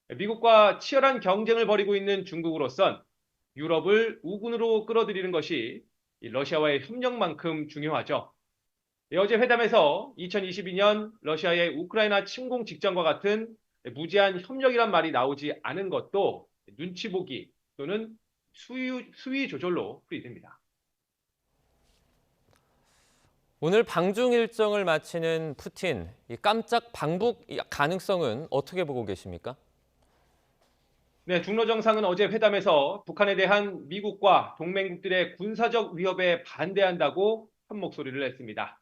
미국과 치열한 경쟁을 벌이고 있는 중국으로선 유럽을 우군으로 끌어들이는 것이 러시아와의 협력만큼 중요하죠. 어제 회담에서 2022년 러시아의 우크라이나 침공 직전과 같은 무제한 협력이란 말이 나오지 않은 것도 눈치 보기 또는 수위 조절로 풀이됩니다. 오늘 방중 일정을 마치는 푸틴, 이 깜짝 방북 가능성은 어떻게 보고 계십니까? 네, 중러 정상은 어제 회담에서 북한에 대한 미국과 동맹국들의 군사적 위협에 반대한다고 한 목소리를 냈습니다.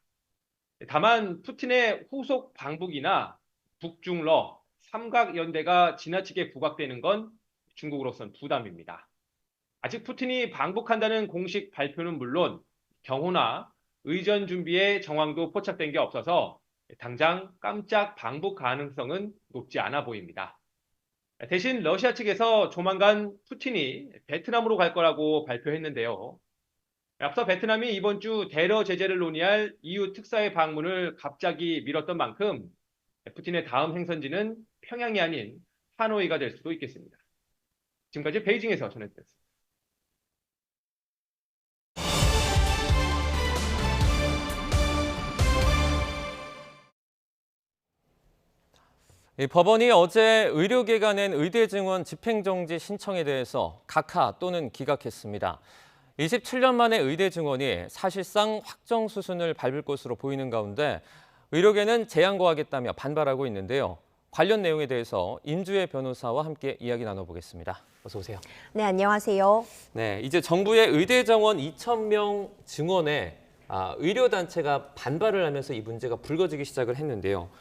다만 푸틴의 후속 방북이나 북중러 삼각연대가 지나치게 부각되는 건 중국으로선 부담입니다. 아직 푸틴이 방북한다는 공식 발표는 물론 경호나 의전 준비의 정황도 포착된 게 없어서 당장 깜짝 방북 가능성은 높지 않아 보입니다. 대신 러시아 측에서 조만간 푸틴이 베트남으로 갈 거라고 발표했는데요. 앞서 베트남이 이번 주 대러 제재를 논의할 EU 특사의 방문을 갑자기 미뤘던 만큼 푸틴의 다음 행선지는 평양이 아닌 하노이가 될 수도 있겠습니다. 지금까지 베이징에서 전해드렸습니다. 법원이 어제 의료계가 낸 의대 증원 집행정지 신청에 대해서 각하 또는 기각했습니다. 27년 만에 의대 증원이 사실상 확정 수순을 밟을 것으로 보이는 가운데 의료계는 재항고하겠다며 반발하고 있는데요. 관련 내용에 대해서 임주혜 변호사와 함께 이야기 나눠보겠습니다. 어서 오세요. 네, 안녕하세요. 네, 이제 정부의 의대 정원 2,000명 증원에 의료단체가 반발을 하면서 이 문제가 불거지기 시작을 했는데요.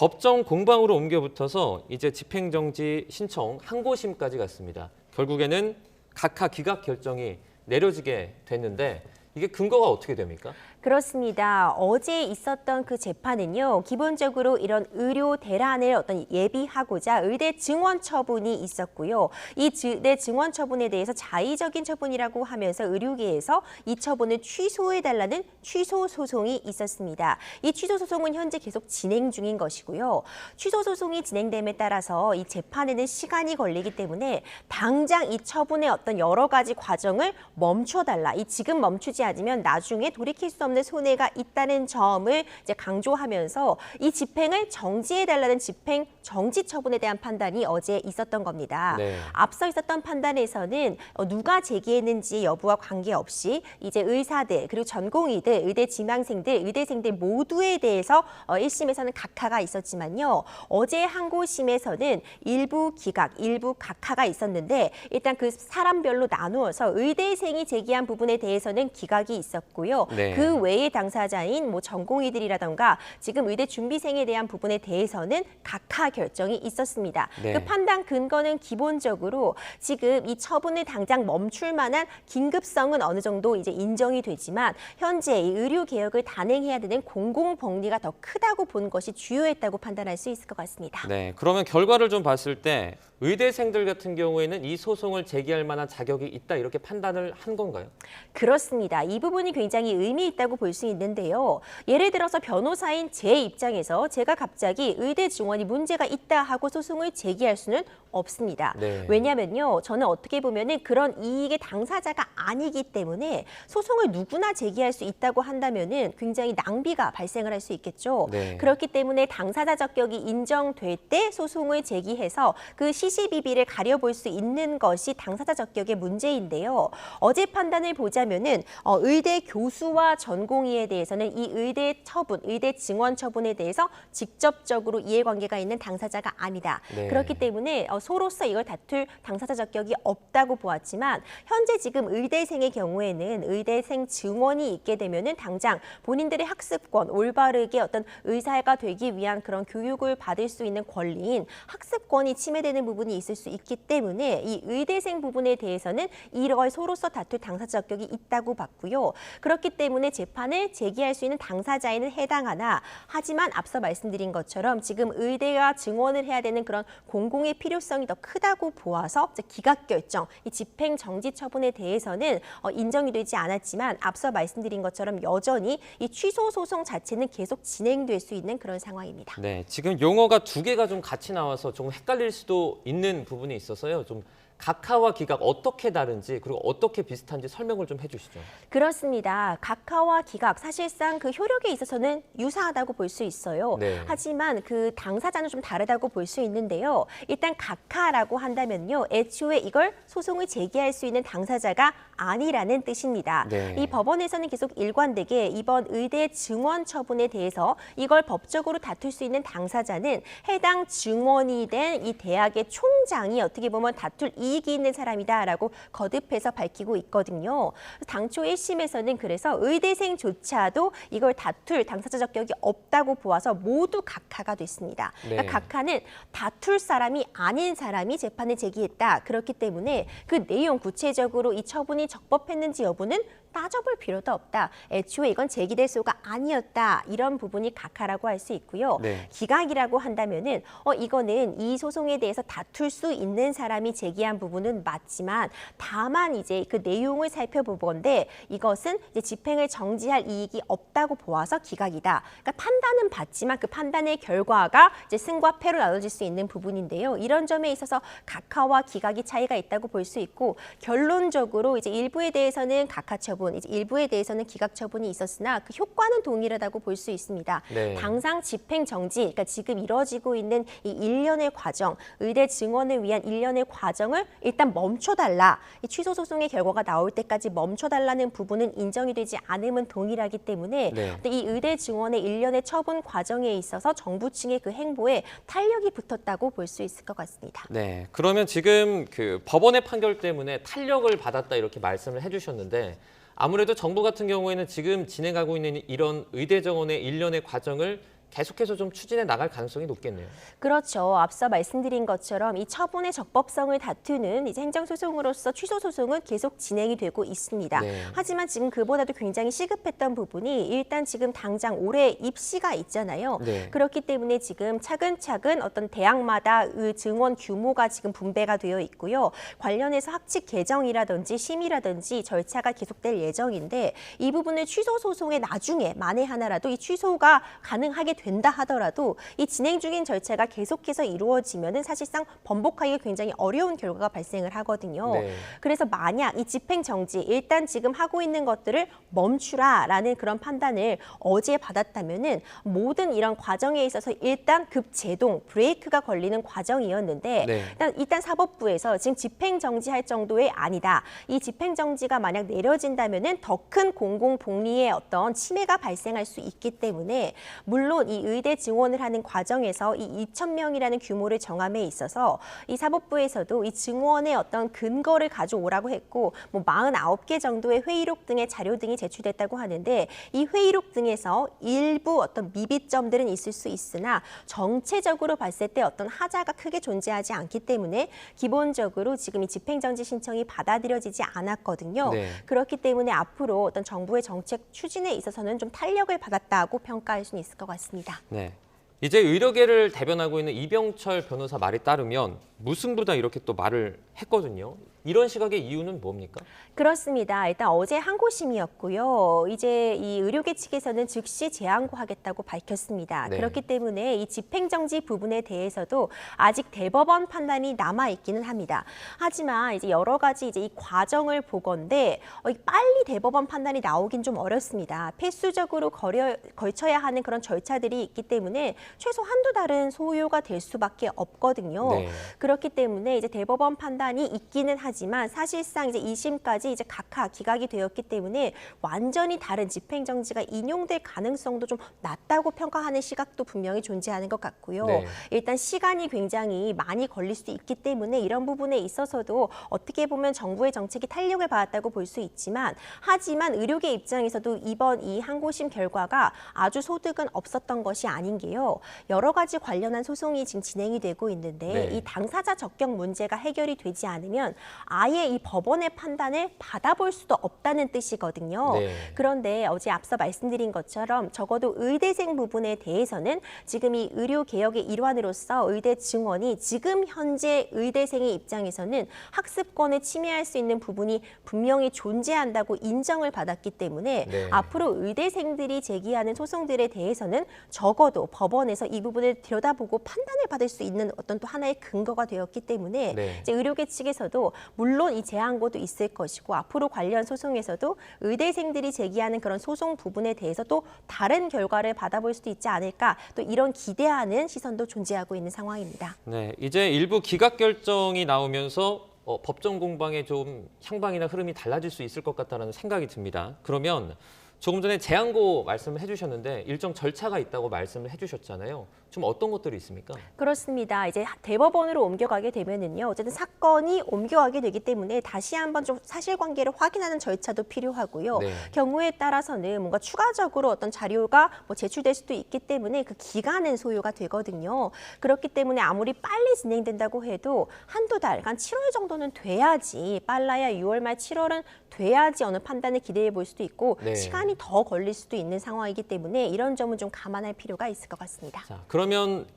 법정 공방으로 옮겨 붙어서 이제 집행정지 신청 항고심까지 갔습니다. 결국에는 각하 기각 결정이 내려지게 됐는데 이게 근거가 어떻게 됩니까? 그렇습니다. 어제 있었던 그 재판은요, 기본적으로 이런 의료 대란을 어떤 예비하고자 의대 증원 처분이 있었고요. 이 의대 증원 처분에 대해서 자의적인 처분이라고 하면서 의료계에서 이 처분을 취소해달라는 취소 소송이 있었습니다. 이 취소 소송은 현재 계속 진행 중인 것이고요. 취소 소송이 진행됨에 따라서 이 재판에는 시간이 걸리기 때문에 당장 이 처분의 어떤 여러 가지 과정을 멈춰달라. 이 지금 멈추지 않으면 나중에 돌이킬 수 없는 손해가 있다는 점을 이제 강조하면서 이 집행을 정지해달라는 집행 정지 처분에 대한 판단이 어제 있었던 겁니다. 네. 앞서 있었던 판단에서는 누가 제기했는지 여부와 관계없이 이제 의사들 그리고 전공의들, 의대 지망생들, 의대생들 모두에 대해서 1심에서는 각하가 있었지만요. 어제 항고심에서는 일부 기각, 일부 각하가 있었는데 일단 그 사람별로 나누어서 의대생이 제기한 부분에 대해서는 기각이 있었고요. 네. 그 외의 당사자인 뭐 전공의들이라던가 지금 의대 준비생에 대한 부분에 대해서는 각하 결정이 있었습니다. 네. 그 판단 근거는 기본적으로 지금 이 처분을 당장 멈출 만한 긴급성은 어느 정도 이제 인정이 되지만 현재 이 의료 개혁을 단행해야 되는 공공복리가 더 크다고 본 것이 주요했다고 판단할 수 있을 것 같습니다. 네, 그러면 결과를 좀 봤을 때 의대생들 같은 경우에는 이 소송을 제기할 만한 자격이 있다 이렇게 판단을 한 건가요? 그렇습니다. 이 부분이 굉장히 의미 있다고 볼 수 있는데요. 예를 들어서 변호사인 제 입장에서 제가 갑자기 의대 증원이 문제가 있다 하고 소송을 제기할 수는 없습니다. 네. 왜냐하면요. 저는 어떻게 보면은 그런 이익의 당사자가 아니기 때문에 소송을 누구나 제기할 수 있다고 한다면은 굉장히 낭비가 발생을 할 수 있겠죠. 네. 그렇기 때문에 당사자 적격이 인정될 때 소송을 제기해서 그 시시비비를 가려볼 수 있는 것이 당사자 적격의 문제인데요. 어제 판단을 보자면은 의대 교수와 전공의에 대해서는 이 의대 처분, 의대 증원 처분에 대해서 직접적으로 이해관계가 있는 당사자가 아니다. 네. 그렇기 때문에 소로서 이걸 다툴 당사자 적격이 없다고 보았지만 현재 지금 의대생의 경우에는 의대생 증원이 있게 되면은 당장 본인들의 학습권, 올바르게 어떤 의사가 되기 위한 그런 교육을 받을 수 있는 권리인 학습권이 침해되는 부분이 있을 수 있기 때문에 이 의대생 부분에 대해서는 이걸 소로서 다툴 당사자 적격이 있다고 봤고요. 그렇기 때문에 재판을 제기할 수 있는 당사자에는 해당하나 하지만 앞서 말씀드린 것처럼 지금 의대가 증원을 해야 되는 그런 공공의 필요성이 더 크다고 보아서 기각 결정, 이 집행 정지 처분에 대해서는 인정이 되지 않았지만 앞서 말씀드린 것처럼 여전히 이 취소 소송 자체는 계속 진행될 수 있는 그런 상황입니다. 네, 지금 용어가 두 개가 좀 같이 나와서 좀 헷갈릴 수도 있는 부분이 있어서요. 좀 각하와 기각 어떻게 다른지 그리고 어떻게 비슷한지 설명을 좀 해주시죠. 그렇습니다. 각하와 기각 사실상 그 효력에 있어서는 유사하다고 볼 수 있어요. 네. 하지만 그 당사자는 좀 다르다고 볼 수 있는데요. 일단 각하라고 한다면요. 애초에 이걸 소송을 제기할 수 있는 당사자가 아니라는 뜻입니다. 네. 이 법원에서는 계속 일관되게 이번 의대 증원 처분에 대해서 이걸 법적으로 다툴 수 있는 당사자는 해당 증원이 된 이 대학의 총장이 어떻게 보면 다툴 이익이 있는 사람이다라고 거듭해서 밝히고 있거든요. 당초 1심에서는 그래서 의대생조차도 이걸 다툴 당사자 적격이 없다고 보아서 모두 각하가 됐습니다. 네. 그러니까 각하는 다툴 사람이 아닌 사람이 재판을 제기했다. 그렇기 때문에 그 내용 구체적으로 이 처분이 적법했는지 여부는 따져볼 필요도 없다. 애초에 이건 제기될 소가 아니었다. 이런 부분이 각하라고 할 수 있고요. 네. 기각이라고 한다면은 이거는 이 소송에 대해서 다툴 수 있는 사람이 제기한 부분은 맞지만 다만 이제 그 내용을 살펴볼 건데 이것은 이제 집행을 정지할 이익이 없다고 보아서 기각이다. 그러니까 판단은 받지만 그 판단의 결과가 이제 승과 패로 나눠질 수 있는 부분인데요. 이런 점에 있어서 각하와 기각이 차이가 있다고 볼 수 있고 결론적으로 이제 일부에 대해서는 각하 처분, 이제 일부에 대해서는 기각 처분이 있었으나 그 효과는 동일하다고 볼 수 있습니다. 네. 당장 집행 정지, 그러니까 지금 이루어지고 있는 이 일련의 과정, 의대 증원을 위한 일련의 과정을 일단 멈춰달라. 이 취소 소송의 결과가 나올 때까지 멈춰달라는 부분은 인정이 되지 않음은 동일하기 때문에 네. 이 의대 증원의 일련의 처분 과정에 있어서 정부 측의 그 행보에 탄력이 붙었다고 볼 수 있을 것 같습니다. 네, 그러면 지금 그 법원의 판결 때문에 탄력을 받았다 이렇게 말씀을 해주셨는데 아무래도 정부 같은 경우에는 지금 진행하고 있는 이런 의대 정원의 일련의 과정을 계속해서 좀 추진해 나갈 가능성이 높겠네요. 그렇죠. 앞서 말씀드린 것처럼 이 처분의 적법성을 다투는 이제 행정소송으로서 취소소송은 계속 진행이 되고 있습니다. 네. 하지만 지금 그보다도 굉장히 시급했던 부분이 일단 지금 당장 올해 입시가 있잖아요. 네. 그렇기 때문에 지금 차근차근 어떤 대학마다 그 증원 규모가 지금 분배가 되어 있고요. 관련해서 학칙 개정이라든지 심의라든지 절차가 계속될 예정인데 이 부분을 취소소송의 나중에 만에 하나라도 이 취소가 가능하게 된다 하더라도 이 진행 중인 절차가 계속해서 이루어지면은 사실상 번복하기가 굉장히 어려운 결과가 발생을 하거든요. 네. 그래서 만약 이 집행정지 일단 지금 하고 있는 것들을 멈추라라는 그런 판단을 어제 받았다면은 모든 이런 과정에 있어서 일단 급제동 브레이크가 걸리는 과정이었는데 네. 일단 사법부에서 지금 집행정지할 정도의 아니다. 이 집행정지가 만약 내려진다면은 더 큰 공공복리의 어떤 침해가 발생할 수 있기 때문에 물론 이 의대 증원을 하는 과정에서 이 2,000명이라는 규모를 정함에 있어서 이 사법부에서도 이 증원의 어떤 근거를 가져오라고 했고 뭐 49개 정도의 회의록 등의 자료 등이 제출됐다고 하는데 이 회의록 등에서 일부 어떤 미비점들은 있을 수 있으나 정체적으로 봤을 때 어떤 하자가 크게 존재하지 않기 때문에 기본적으로 지금 이 집행정지 신청이 받아들여지지 않았거든요. 네. 그렇기 때문에 앞으로 어떤 정부의 정책 추진에 있어서는 좀 탄력을 받았다고 평가할 수는 있을 것 같습니다. 네. 이제 의료계를 대변하고 있는 이병철 변호사 말에 따르면 무승부다 이렇게 또 말을 했거든요. 이런 시각의 이유는 뭡니까? 그렇습니다. 일단 어제 항고심이었고요. 이제 이 의료계 측에서는 즉시 재항고하겠다고 밝혔습니다. 네. 그렇기 때문에 이 집행정지 부분에 대해서도 아직 대법원 판단이 남아 있기는 합니다. 하지만 이제 여러 가지 이제 이 과정을 보건대 빨리 대법원 판단이 나오긴 좀 어렵습니다. 필수적으로 걸쳐야 하는 그런 절차들이 있기 때문에 최소 한두 달은 소요가 될 수밖에 없거든요. 네. 그렇기 때문에 이제 대법원 판단이 있기는 하지만 사실상 이제 2심까지 이제 각하 기각이 되었기 때문에 완전히 다른 집행정지가 인용될 가능성도 좀 낮다고 평가하는 시각도 분명히 존재하는 것 같고요. 네. 일단 시간이 굉장히 많이 걸릴 수 있기 때문에 이런 부분에 있어서도 어떻게 보면 정부의 정책이 탄력을 받았다고 볼 수 있지만 하지만 의료계 입장에서도 이번 이 항고심 결과가 아주 소득은 없었던 것이 아닌 게요. 여러 가지 관련한 소송이 지금 진행이 되고 있는데 네. 이 당사자 적격 문제가 해결이 되지 않으면 아예 이 법원의 판단을 받아볼 수도 없다는 뜻이거든요. 네. 그런데 어제 앞서 말씀드린 것처럼 적어도 의대생 부분에 대해서는 지금 이 의료개혁의 일환으로서 의대 증원이 지금 현재 의대생의 입장에서는 학습권을 침해할 수 있는 부분이 분명히 존재한다고 인정을 받았기 때문에 네. 앞으로 의대생들이 제기하는 소송들에 대해서는 적어도 법원에서 이 부분을 들여다보고 판단을 받을 수 있는 어떤 또 하나의 근거가 되었기 때문에 네. 이제 의료계 측에서도 물론 이 재항고도 있을 것이고 앞으로 관련 소송에서도 의대생들이 제기하는 그런 소송 부분에 대해서도 다른 결과를 받아볼 수도 있지 않을까 또 이런 기대하는 시선도 존재하고 있는 상황입니다. 네, 이제 일부 기각 결정이 나오면서 법정 공방의 좀 향방이나 흐름이 달라질 수 있을 것 같다는 생각이 듭니다. 그러면 조금 전에 재항고 말씀을 해주셨는데 일정 절차가 있다고 말씀을 해주셨잖아요. 좀 어떤 것들이 있습니까? 그렇습니다. 이제 대법원으로 옮겨가게 되면은요. 어쨌든 사건이 옮겨가게 되기 때문에 다시 한번 좀 사실관계를 확인하는 절차도 필요하고요. 네. 경우에 따라서는 뭔가 추가적으로 어떤 자료가 뭐 제출될 수도 있기 때문에 그 기간은 소요가 되거든요. 그렇기 때문에 아무리 빨리 진행된다고 해도 한두 달, 한 7월 정도는 돼야지 빨라야 6월 말 7월은 돼야지 어느 판단을 기대해 볼 수도 있고 네. 시간이 더 걸릴 수도 있는 상황이기 때문에 이런 점은 좀 감안할 필요가 있을 것 같습니다. 자, 그러면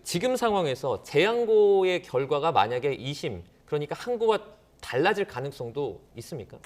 지금 상황에서 재항고의 결과가 만약에 2심, 그러니까 항고와 달라질 가능성도 있습니까?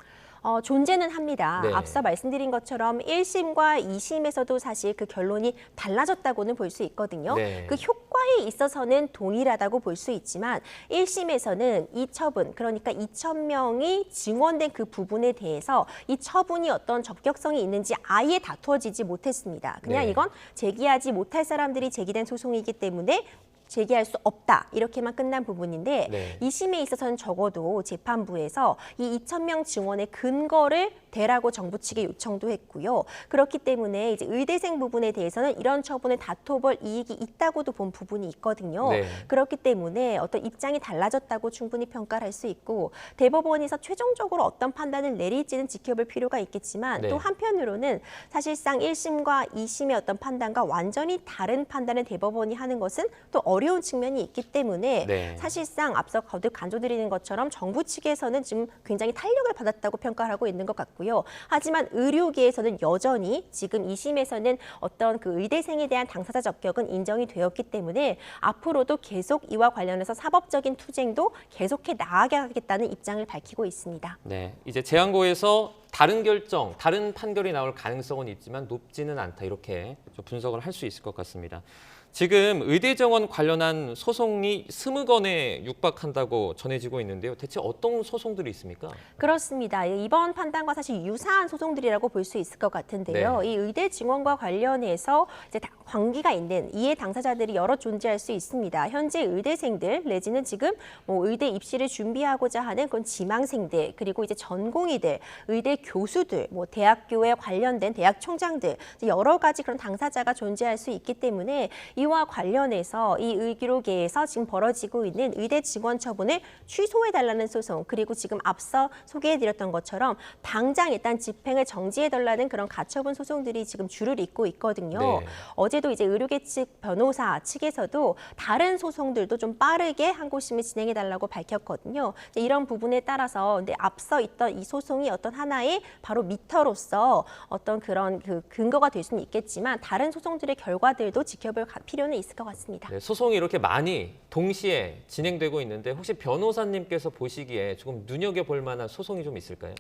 존재는 합니다. 네. 앞서 말씀드린 것처럼 1심과 2심에서도 사실 그 결론이 달라졌다고는 볼 수 있거든요. 네. 그 효과에 있어서는 동일하다고 볼 수 있지만 1심에서는 이 처분, 그러니까 2,000명이 증원된 그 부분에 대해서 이 처분이 어떤 적격성이 있는지 아예 다투어지지 못했습니다. 그냥 네. 이건 제기하지 못할 사람들이 제기된 소송이기 때문에 제기할 수 없다 이렇게만 끝난 부분인데 네. 2심에 있어서는 적어도 재판부에서 이 2,000명 증원의 근거를 대라고 정부 측에 요청도 했고요. 그렇기 때문에 이제 의대생 부분에 대해서는 이런 처분을 다퉈볼 이익이 있다고도 본 부분이 있거든요. 네. 그렇기 때문에 어떤 입장이 달라졌다고 충분히 평가를 할 수 있고 대법원에서 최종적으로 어떤 판단을 내릴지는 지켜볼 필요가 있겠지만 네. 또 한편으로는 사실상 1심과 2심의 어떤 판단과 완전히 다른 판단을 대법원이 하는 것은 또 어려운 측면이 있기 때문에 네. 사실상 앞서 거듭 강조드리는 것처럼 정부 측에서는 지금 굉장히 탄력을 받았다고 평가를 하고 있는 것 같고요. 하지만 의료계에서는 여전히 지금 2심에서는 어떤 그 의대생에 대한 당사자 적격은 인정이 되었기 때문에 앞으로도 계속 이와 관련해서 사법적인 투쟁도 계속해 나아가겠다는 입장을 밝히고 있습니다. 네, 이제 재항고에서 다른 결정, 다른 판결이 나올 가능성은 있지만 높지는 않다 이렇게 좀 분석을 할 수 있을 것 같습니다. 지금 의대 정원 관련한 소송이 20건에 육박한다고 전해지고 있는데요. 대체 어떤 소송들이 있습니까? 그렇습니다. 이번 판단과 사실 유사한 소송들이라고 볼 수 있을 것 같은데요. 네. 이 의대 증원과 관련해서 이제 관계가 있는 이해 당사자들이 여러 존재할 수 있습니다. 현재 의대생들 내지는 지금 뭐 의대 입시를 준비하고자 하는 그런 지망생들 그리고 이제 전공의들, 의대 교수들, 뭐 대학교에 관련된 대학 총장들 여러 가지 그런 당사자가 존재할 수 있기 때문에 이와 관련해서 이 의료계에서 지금 벌어지고 있는 의대 증원 처분을 취소해달라는 소송 그리고 지금 앞서 소개해드렸던 것처럼 당장 일단 집행을 정지해달라는 그런 가처분 소송들이 지금 줄을 잇고 있거든요. 네. 어제도 이제 의료계 측 변호사 측에서도 다른 소송들도 좀 빠르게 항고심을 진행해달라고 밝혔거든요. 이런 부분에 따라서 근데 앞서 있던 이 소송이 어떤 하나의 바로 미터로서 어떤 그런 그 근거가 될 수는 있겠지만 다른 소송들의 결과들도 지켜볼 필요는 있을 것 같습니다. 네, 소송이 이렇게 많이 동시에 진행되고 있는데 혹시 변호사님께서 보시기에 조금 눈여겨볼 만한 소송이 좀 있을까요?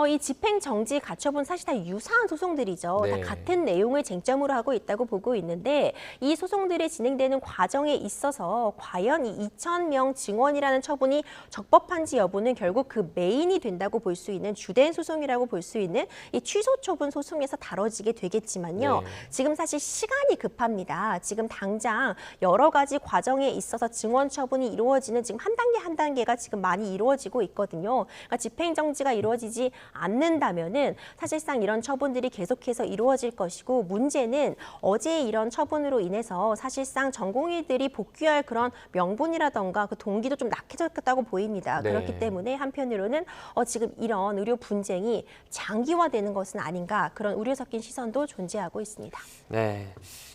이 집행정지 가처분 사실 다 유사한 소송들이죠. 네. 다 같은 내용을 쟁점으로 하고 있다고 보고 있는데 이 소송들이 진행되는 과정에 있어서 과연 이 2,000명 증원이라는 처분이 적법한지 여부는 결국 그 메인이 된다고 볼 수 있는 주된 소송이라고 볼 수 있는 이 취소 처분 소송에서 다뤄지게 되겠지만요. 네. 지금 사실 시간이 급합니다. 지금 당장 여러 가지 과정에 있어서 증원 처분이 이루어지는 지금 한 단계 한 단계가 지금 많이 이루어지고 있거든요. 그러니까 집행정지가 이루어지지 않는다면은 사실상 이런 처분들이 계속해서 이루어질 것이고 문제는 어제 이런 처분으로 인해서 사실상 전공의들이 복귀할 그런 명분이라던가 그 동기도 좀 낙해졌다고 보입니다. 네. 그렇기 때문에 한편으로는 지금 이런 의료 분쟁이 장기화되는 것은 아닌가 그런 우려 섞인 시선도 존재하고 있습니다. 네.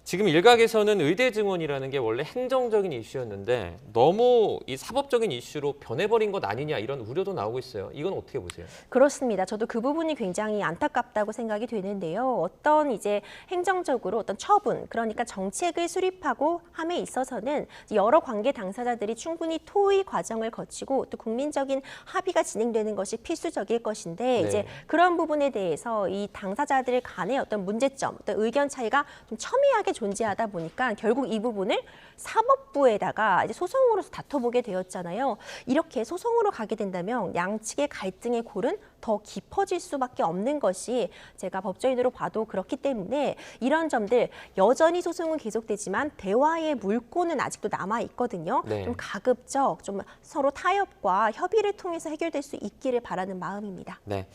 지금 일각에서는 의대 증원이라는 게 원래 행정적인 이슈였는데 너무 이 사법적인 이슈로 변해버린 것 아니냐 이런 우려도 나오고 있어요. 이건 어떻게 보세요? 그렇습니다. 저도 그 부분이 굉장히 안타깝다고 생각이 되는데요. 어떤 이제 행정적으로 어떤 처분, 그러니까 정책을 수립하고 함에 있어서는 여러 관계 당사자들이 충분히 토의 과정을 거치고 또 국민적인 합의가 진행되는 것이 필수적일 것인데 네. 이제 그런 부분에 대해서 이 당사자들 간의 어떤 문제점, 어떤 의견 차이가 좀 첨예하게 존재하다 보니까 결국 이 부분을 사법부에다가 이제 소송으로서 다퉈보게 되었잖아요. 이렇게 소송으로 가게 된다면 양측의 갈등의 골은 더 깊어질 수밖에 없는 것이 제가 법조인으로 봐도 그렇기 때문에 이런 점들 여전히 소송은 계속되지만 대화의 물꼬는 아직도 남아 있거든요. 네. 좀 가급적 좀 서로 타협과 협의를 통해서 해결될 수 있기를 바라는 마음입니다. 네.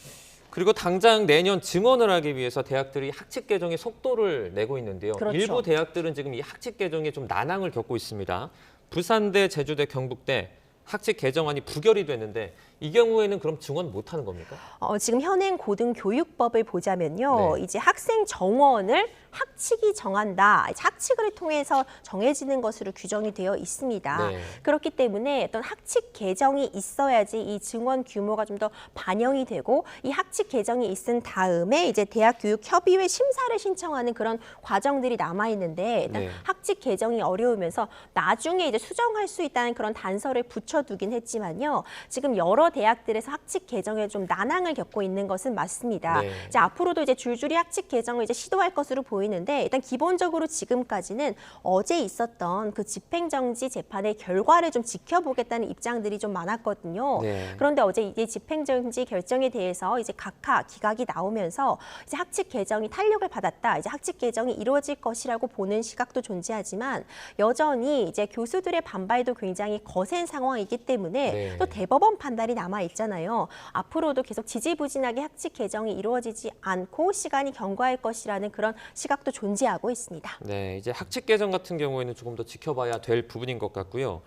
그리고 당장 내년 증원을 하기 위해서 대학들이 학칙 개정에 속도를 내고 있는데요. 그렇죠. 일부 대학들은 지금 이 학칙 개정에 좀 난항을 겪고 있습니다. 부산대, 제주대, 경북대 학칙 개정안이 부결이 됐는데 이 경우에는 그럼 증원 못하는 겁니까? 지금 현행 고등교육법을 보자면요. 네. 이제 학생 정원을 학칙이 정한다. 학칙을 통해서 정해지는 것으로 규정이 되어 있습니다. 네. 그렇기 때문에 어떤 학칙 개정이 있어야지 이 증원 규모가 좀 더 반영이 되고 이 학칙 개정이 있은 다음에 이제 대학교육협의회 심사를 신청하는 그런 과정들이 남아 있는데 일단 네. 학칙 개정이 어려우면서 나중에 이제 수정할 수 있다는 그런 단서를 붙여두긴 했지만요. 지금 여러 여러 대학들에서 학칙 개정에 좀 난항을 겪고 있는 것은 맞습니다. 네. 이제 앞으로도 이제 줄줄이 학칙 개정을 이제 시도할 것으로 보이는데 일단 기본적으로 지금까지는 어제 있었던 그 집행정지 재판의 결과를 좀 지켜보겠다는 입장들이 좀 많았거든요. 네. 그런데 어제 이 집행정지 결정에 대해서 이제 각하 기각이 나오면서 이제 학칙 개정이 탄력을 받았다. 이제 학칙 개정이 이루어질 것이라고 보는 시각도 존재하지만 여전히 이제 교수들의 반발도 굉장히 거센 상황이기 때문에 네. 또 대법원 판단이 남아 있잖아요. 앞으로도 계속 지지부진하게 학칙 개정이 이루어지지 않고 시간이 경과할 것이라는 그런 시각도 존재하고 있습니다. 네, 이제 학칙 개정 같은 경우에는 조금 더 지켜봐야 될 부분인 것 같고요.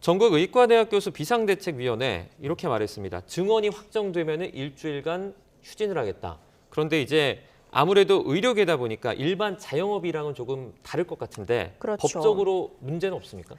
전국 의과대학 교수 비상대책위원회 이렇게 말했습니다. 증언이 확정되면 일주일간 휴진을 하겠다. 그런데 이제 아무래도 의료계다 보니까 일반 자영업이랑은 조금 다를 것 같은데 그렇죠. 법적으로 문제는 없습니까?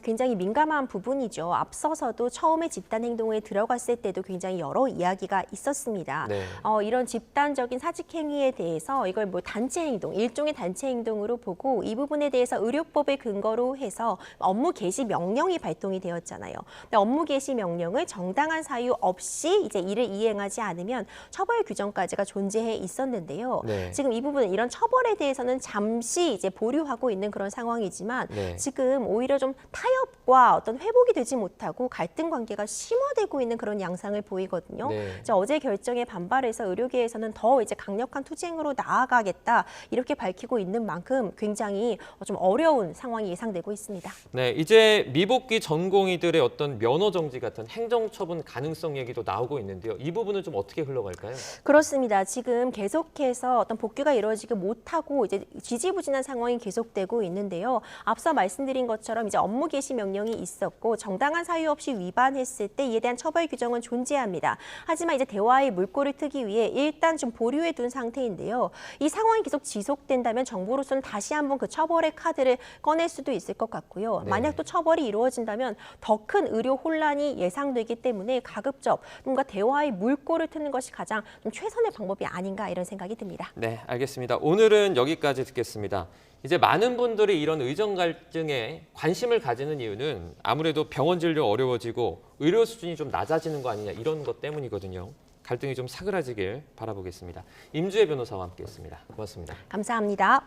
굉장히 민감한 부분이죠. 앞서서도 처음에 집단 행동에 들어갔을 때도 굉장히 여러 이야기가 있었습니다. 네. 이런 집단적인 사직 행위에 대해서 이걸 뭐 단체 행동, 일종의 단체 행동으로 보고 이 부분에 대해서 의료법을 근거로 해서 업무 개시 명령이 발동이 되었잖아요. 근데 업무 개시 명령을 정당한 사유 없이 이제 이를 이행하지 않으면 처벌 규정까지가 존재해 있었는데요. 네. 지금 이 부분 이런 처벌에 대해서는 잠시 이제 보류하고 있는 그런 상황이지만 네. 지금 오히려 좀 타협과 어떤 회복이 되지 못하고 갈등 관계가 심화되고 있는 그런 양상을 보이거든요. 네. 이제 어제 결정에 반발해서 의료계에서는 더 이제 강력한 투쟁으로 나아가겠다 이렇게 밝히고 있는 만큼 굉장히 좀 어려운 상황이 예상되고 있습니다. 네, 이제 미복귀 전공의들의 어떤 면허 정지 같은 행정처분 가능성 얘기도 나오고 있는데요. 이 부분은 좀 어떻게 흘러갈까요? 그렇습니다. 지금 계속해서 어떤 복귀가 이루어지지 못하고 이제 지지부진한 상황이 계속되고 있는데요. 앞서 말씀드린 것처럼 이제 업무 개시 명령이 있었고 정당한 사유 없이 위반했을 때 이에 대한 처벌 규정은 존재합니다. 하지만 이제 대화의 물꼬를 트기 위해 일단 좀 보류해 둔 상태인데요. 이 상황이 계속 지속된다면 정부로서는 다시 한번 그 처벌의 카드를 꺼낼 수도 있을 것 같고요. 네. 만약 또 처벌이 이루어진다면 더 큰 의료 혼란이 예상되기 때문에 가급적 뭔가 대화의 물꼬를 트는 것이 가장 좀 최선의 방법이 아닌가 이런 생각이 듭니다. 네, 알겠습니다. 오늘은 여기까지 듣겠습니다. 이제 많은 분들이 이런 의정 갈등에 관심을 가지는 이유는 아무래도 병원 진료 어려워지고 의료 수준이 좀 낮아지는 거 아니냐 이런 것 때문이거든요. 갈등이 좀 사그라지길 바라보겠습니다. 임주혜 변호사와 함께했습니다. 고맙습니다. 감사합니다.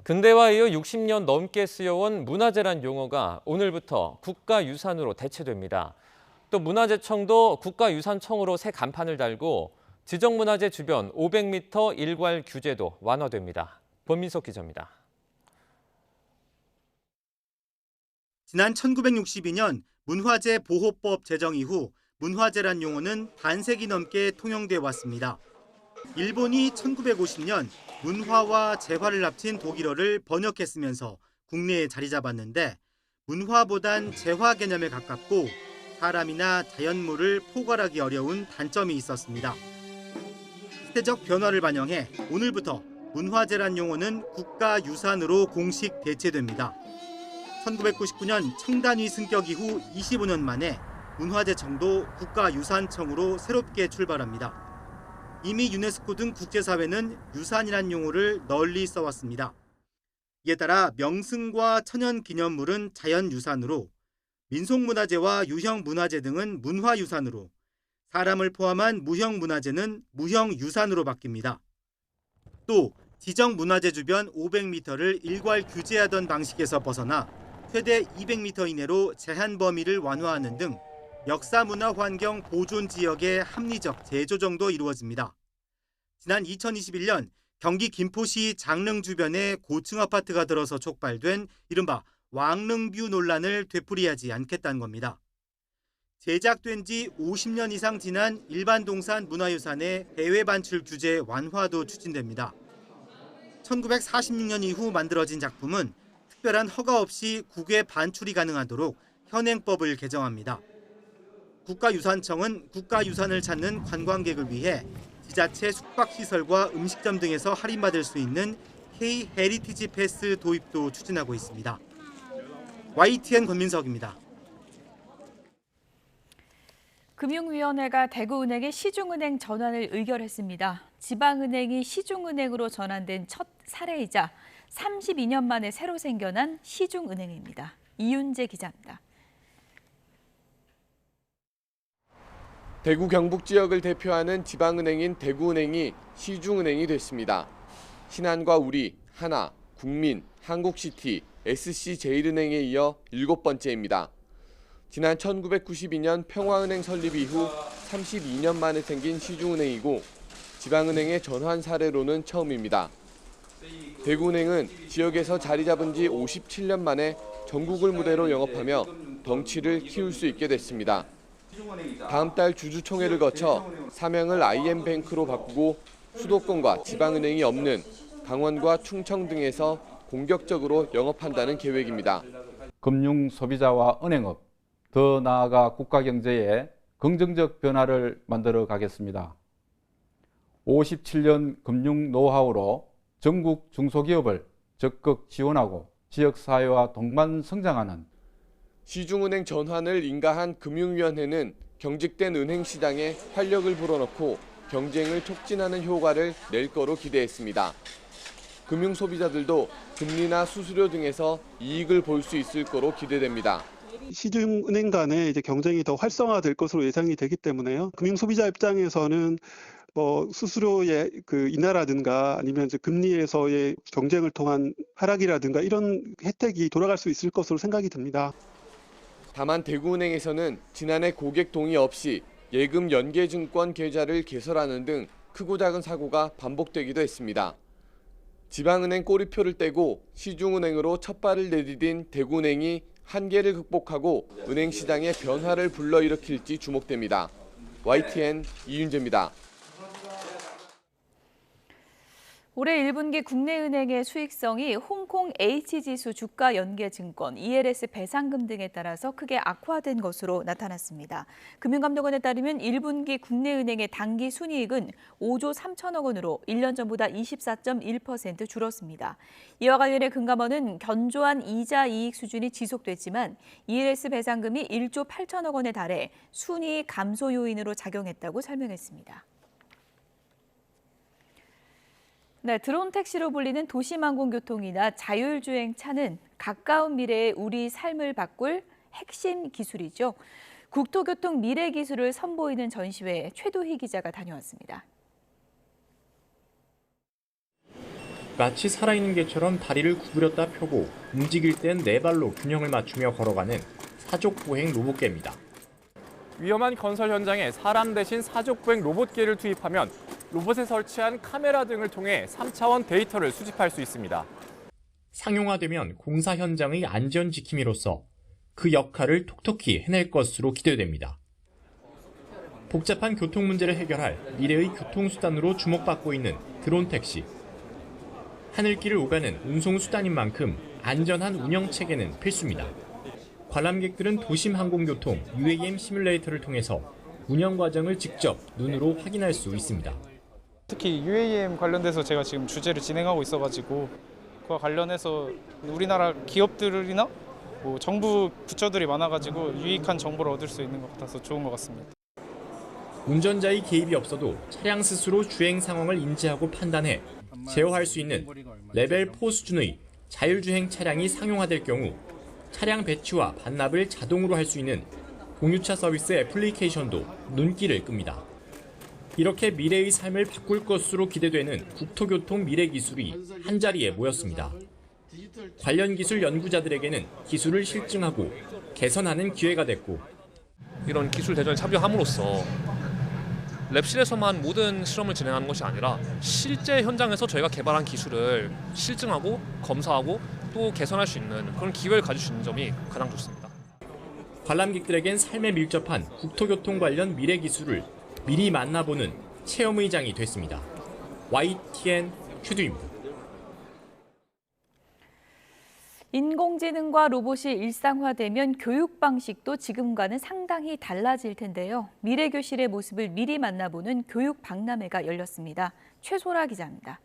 근대화 이후 60년 넘게 쓰여온 문화재란 용어가 오늘부터 국가유산으로 대체됩니다. 또 문화재청도 국가유산청으로 새 간판을 달고 지정문화재 주변 500m 일괄 규제도 완화됩니다. 권민석 기자입니다. 지난 1962년 문화재 보호법 제정 이후 문화재란 용어는 반세기 넘게 통용돼 왔습니다. 일본이 1950년 문화와 재화를 합친 독일어를 번역했으면서 국내에 자리 잡았는데 문화보단 재화 개념에 가깝고 사람이나 자연물을 포괄하기 어려운 단점이 있었습니다. 시대적 변화를 반영해 오늘부터 문화재란 용어는 국가유산으로 공식 대체됩니다. 1999년 청단위 승격 이후 25년 만에 문화재청도 국가유산청으로 새롭게 출발합니다. 이미 유네스코 등 국제사회는 유산이란 용어를 널리 써왔습니다. 이에 따라 명승과 천연기념물은 자연유산으로, 민속문화재와 유형문화재 등은 문화유산으로, 사람을 포함한 무형문화재는 무형유산으로 바뀝니다. 또 지정문화재 주변 500m를 일괄 규제하던 방식에서 벗어나 최대 200m 이내로 제한 범위를 완화하는 등 역사문화환경 보존 지역의 합리적 재조정도 이루어집니다. 지난 2021년 경기 김포시 장릉 주변에 고층 아파트가 들어서 촉발된 이른바 왕릉뷰 논란을 되풀이하지 않겠다는 겁니다. 제작된 지 50년 이상 지난 일반동산 문화유산의 해외 반출 규제 완화도 추진됩니다. 1946년 이후 만들어진 작품은 특별한 허가 없이 국외 반출이 가능하도록 현행법을 개정합니다. 국가유산청은 국가유산을 찾는 관광객을 위해 지자체 숙박시설과 음식점 등에서 할인받을 수 있는 K 헤리티지 패스 도입도 추진하고 있습니다. YTN 권민석입니다. 금융위원회가 대구은행의 시중은행 전환을 의결했습니다. 지방은행이 시중은행으로 전환된 첫 사례이자 32년 만에 새로 생겨난 시중은행입니다. 이윤재 기자입니다. 대구 경북 지역을 대표하는 지방은행인 대구은행이 시중은행이 됐습니다. 신한과 우리, 하나, 국민, 한국시티, SC제일은행에 이어 7번째입니다. 지난 1992년 평화은행 설립 이후 32년 만에 생긴 시중은행이고 지방은행의 전환 사례로는 처음입니다. 대구은행은 지역에서 자리 잡은 지 57년 만에 전국을 무대로 영업하며 덩치를 키울 수 있게 됐습니다. 다음 달 주주총회를 거쳐 사명을 IM뱅크로 바꾸고 수도권과 지방은행이 없는 강원과 충청 등에서 공격적으로 영업한다는 계획입니다. 금융 소비자와 은행업, 더 나아가 국가 경제에 긍정적 변화를 만들어 가겠습니다. 57년 금융 노하우로 전국 중소기업을 적극 지원하고 지역사회와 동반 성장하는 시중은행 전환을 인가한 금융위원회는 경직된 은행 시장에 활력을 불어넣고 경쟁을 촉진하는 효과를 낼 거로 기대했습니다. 금융소비자들도 금리나 수수료 등에서 이익을 볼 수 있을 거로 기대됩니다. 시중은행 간의 이제 경쟁이 더 활성화될 것으로 예상이 되기 때문에요. 금융소비자 입장에서는 수수료의 인하라든가 아니면 이제 금리에서의 경쟁을 통한 하락이라든가 이런 혜택이 돌아갈 수 있을 것으로 생각이 듭니다. 다만 대구은행에서는 지난해 고객 동의 없이 예금 연계증권 계좌를 개설하는 등 크고 작은 사고가 반복되기도 했습니다. 지방은행 꼬리표를 떼고 시중은행으로 첫 발을 내디딘 대구은행이 한계를 극복하고 은행 시장의 변화를 불러일으킬지 주목됩니다. YTN 이윤재입니다. 올해 1분기 국내은행의 수익성이 홍콩 H지수 주가 연계증권, ELS 배상금 등에 따라서 크게 악화된 것으로 나타났습니다. 금융감독원에 따르면 1분기 국내은행의 당기 순이익은 5조 3천억 원으로 1년 전보다 24.1% 줄었습니다. 이와 관련해 금감원은 견조한 이자 이익 수준이 지속됐지만 ELS 배상금이 1조 8천억 원에 달해 순이익 감소 요인으로 작용했다고 설명했습니다. 네, 드론 택시로 불리는 도심항공교통이나 자율주행차는 가까운 미래에 우리 삶을 바꿀 핵심 기술이죠. 국토교통 미래 기술을 선보이는 전시회에 최도희 기자가 다녀왔습니다. 마치 살아있는 개처럼 다리를 구부렸다 펴고 움직일 땐 네 발로 균형을 맞추며 걸어가는 사족보행 로봇개입니다. 위험한 건설 현장에 사람 대신 사족보행 로봇개를 투입하면 로봇에 설치한 카메라 등을 통해 3차원 데이터를 수집할 수 있습니다. 상용화되면 공사 현장의 안전 지킴이로서 그 역할을 톡톡히 해낼 것으로 기대됩니다. 복잡한 교통 문제를 해결할 미래의 교통수단으로 주목받고 있는 드론 택시. 하늘길을 오가는 운송수단인 만큼 안전한 운영체계는 필수입니다. 관람객들은 도심항공교통 UAM 시뮬레이터를 통해서 운영 과정을 직접 눈으로 확인할 수 있습니다. 특히 UAM 관련돼서 제가 지금 주제를 진행하고 있어가지고 그와 관련해서 우리나라 기업들이나 정부 부처들이 많아가지고 유익한 정보를 얻을 수 있는 것 같아서 좋은 것 같습니다. 운전자의 개입이 없어도 차량 스스로 주행 상황을 인지하고 판단해 제어할 수 있는 레벨 4 수준의 자율주행 차량이 상용화될 경우 차량 배치와 반납을 자동으로 할 수 있는 공유차 서비스 애플리케이션도 눈길을 끕니다. 이렇게 미래의 삶을 바꿀 것으로 기대되는 국토교통 미래 기술이 한자리에 모였습니다. 관련 기술 연구자들에게는 기술을 실증하고 개선하는 기회가 됐고 이런 기술 대전에 참여함으로써 랩실에서만 모든 실험을 진행하는 것이 아니라 실제 현장에서 저희가 개발한 기술을 실증하고 검사하고 또 개선할 수 있는 그런 기회를 가질 수 있는 점이 가장 좋습니다. 관람객들에겐 삶에 밀접한 국토교통 관련 미래 기술을 미리 만나보는 체험의장이 됐습니다. YTN 최두입니다. 인공지능과 로봇이 일상화되면 교육 방식도 지금과는 상당히 달라질 텐데요. 미래교실의 모습을 미리 만나보는 교육 박람회가 열렸습니다. 최소라 기자입니다.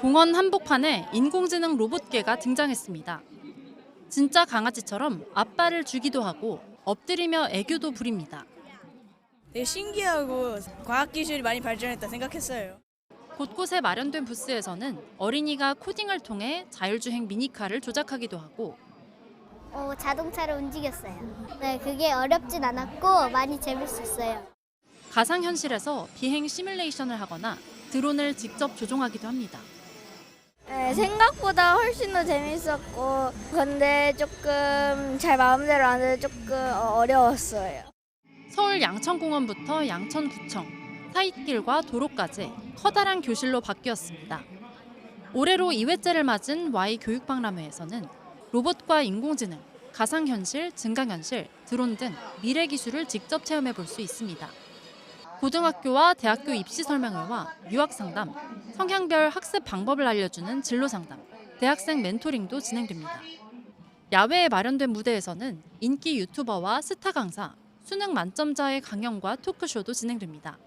공원 한복판에 인공지능 로봇개가 등장했습니다. 진짜 강아지처럼 앞발을 주기도 하고 엎드리며 애교도 부립니다. 되게 신기하고 과학기술이 많이 발전했다 생각했어요. 곳곳에 마련된 부스에서는 어린이가 코딩을 통해 자율주행 미니카를 조작하기도 하고 자동차를 움직였어요. 네, 그게 어렵진 않았고 많이 재밌었어요. 가상현실에서 비행 시뮬레이션을 하거나 드론을 직접 조종하기도 합니다. 네, 생각보다 훨씬 더 재밌었고 근데 조금 잘 마음대로 안 돼서 조금 어려웠어요. 서울 양천공원부터 양천구청, 사잇길과 도로까지 커다란 교실로 바뀌었습니다. 올해로 2회째를 맞은 Y 교육박람회에서는 로봇과 인공지능, 가상현실, 증강현실, 드론 등 미래 기술을 직접 체험해 볼 수 있습니다. 고등학교와 대학교 입시 설명회와 유학 상담, 성향별 학습 방법을 알려주는 진로 상담, 대학생 멘토링도 진행됩니다. 야외에 마련된 무대에서는 인기 유튜버와 스타 강사, 수능 만점자의 강연과 토크쇼도 진행됩니다.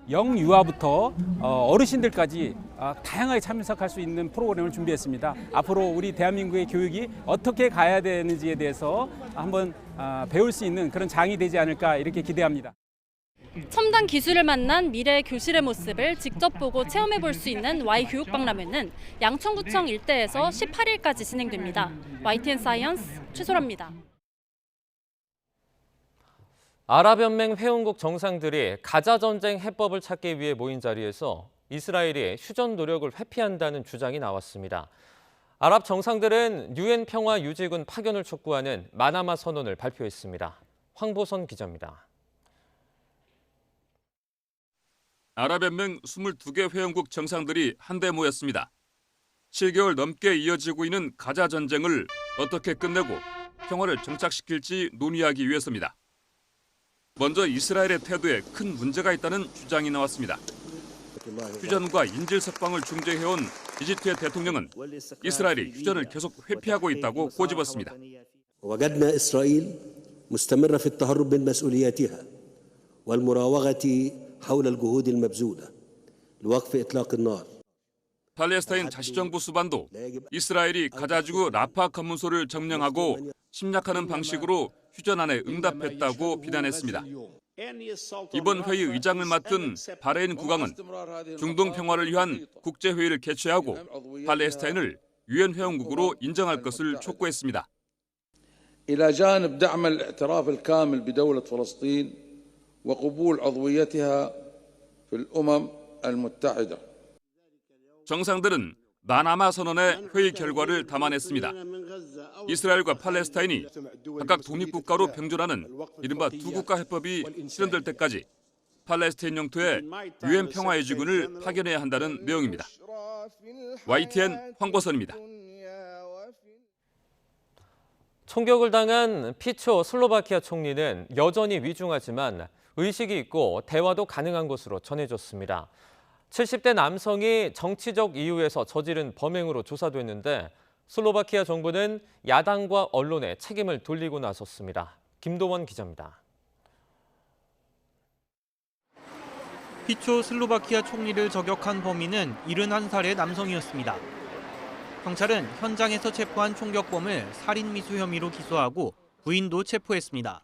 영유아부터 어르신들까지 다양하게 참석할 수 있는 프로그램을 준비했습니다. 앞으로 우리 대한민국의 교육이 어떻게 가야 되는지에 대해서 한번 배울 수 있는 그런 장이 되지 않을까 이렇게 기대합니다. 첨단 기술을 만난 미래 교실의 모습을 직접 보고 체험해 볼 수 있는 Y 교육박람회는 양천구청 일대에서 18일까지 진행됩니다. YTN 사이언스 최소라입니다. 아랍연맹 회원국 정상들이 가자 전쟁 해법을 찾기 위해 모인 자리에서 이스라엘이 휴전 노력을 회피한다는 주장이 나왔습니다. 아랍 정상들은 유엔 평화 유지군 파견을 촉구하는 마나마 선언을 발표했습니다. 황보선 기자입니다. 아랍연맹 22개 회원국 정상들이 한데 모였습니다. 7개월 넘게 이어지고 있는 가자 전쟁을 어떻게 끝내고 평화를 정착시킬지 논의하기 위해서입니다. 먼저 이스라엘의 태도에 큰 문제가 있다는 주장이 나왔습니다. 휴전과 인질 석방을 중재해온 이집트의 대통령은 이스라엘이 휴전을 계속 회피하고 있다고 꼬집었습니다. وجدنا إسرائيل مستمرة في التهرب من مسؤولياتها والمراوغة حول الجهود المبذولة لوقف إطلاق النار. 팔레스타인 자치정부 수반도 이스라엘이 가자지구 라파 검문소를 점령하고 침략하는 방식으로 휴전안에 응답했다고 비난했습니다. 이번 회의 의장을 맡은 바레인 국왕은 중동 평화를 위한 국제회의를 개최하고 팔레스타인을 유엔 회원국으로 인정할 것을 촉구했습니다. إلى جانب دعم الاعتراف الكامل بدولة فلسطين وقبول عضويتها في الأمم المتحدة. 정상들은 마나마 선언의 회의 결과를 담아냈습니다. 이스라엘과 팔레스타인이 각각 독립국가로 병존하는 이른바 두국가 해법이 실현될 때까지 팔레스타인 영토에 유엔 평화유지군을 파견해야 한다는 내용입니다. YTN 황보선입니다. 총격을 당한 피초 슬로바키아 총리는 여전히 위중하지만 의식이 있고 대화도 가능한 것으로 전해졌습니다. 70대 남성이 정치적 이유에서 저지른 범행으로 조사됐는데 슬로바키아 정부는 야당과 언론에 책임을 돌리고 나섰습니다. 김도원 기자입니다. 피초 슬로바키아 총리를 저격한 범인은 71살의 남성이었습니다. 경찰은 현장에서 체포한 총격범을 살인 미수 혐의로 기소하고 부인도 체포했습니다.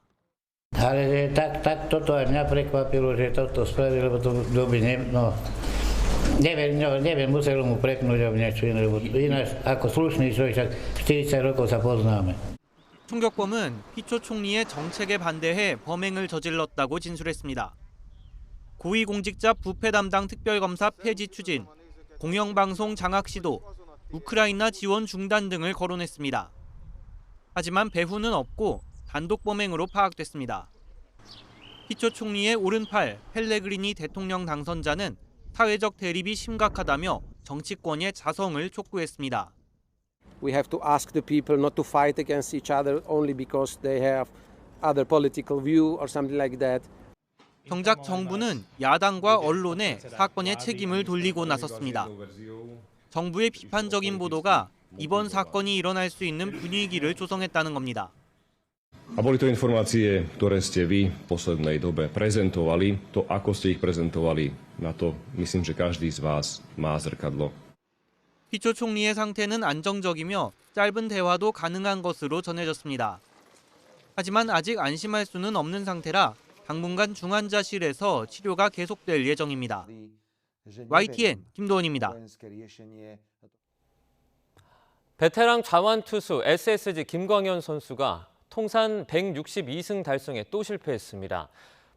Neviem Museum preknúť o niečo iné, lebo ináč ako slušný človek, však 40 rokov sa poznáme. 총격범은 피초 총리의 정책에 반대해 범행을 저질렀다고 진술했습니다. 고위공직자 부패 담당 특별검사 폐지 추진, 공영방송 장악 시도, 우크라이나 지원 중단 등을 거론했습니다. 하지만 배후는 없고 단독 범행으로 파악됐습니다. 피초 총리의 오른팔 펠레그리니 대통령 당선자는 사회적 대립이 심각하다며 정치권의 자성을 촉구했습니다. We have to ask the people not to fight against each other only because they have other political view or something like that. 정작 정부는 야당과 언론에 사건의 책임을 돌리고 나섰습니다. 정부의 비판적인 보도가 이번 사건이 일어날 수 있는 분위기를 조성했다는 겁니다. A boli to informácie, ktoré ste vy v poslednej dobe prezentovali. To, ako ste ich prezentovali, na to myslím, že každý z vás má zrkadlo. 피초 총리의 상태는 안정적이며 짧은 대화도 가능한 것으로 전해졌습니다. 하지만 아직 안심할 수는 없는 상태라 당분간 중환자실에서 치료가 계속될 예정입니다. YTN 김도원입니다. 베테랑 좌완투수 SSG 김광현 선수가 통산 162승 달성에 또 실패했습니다.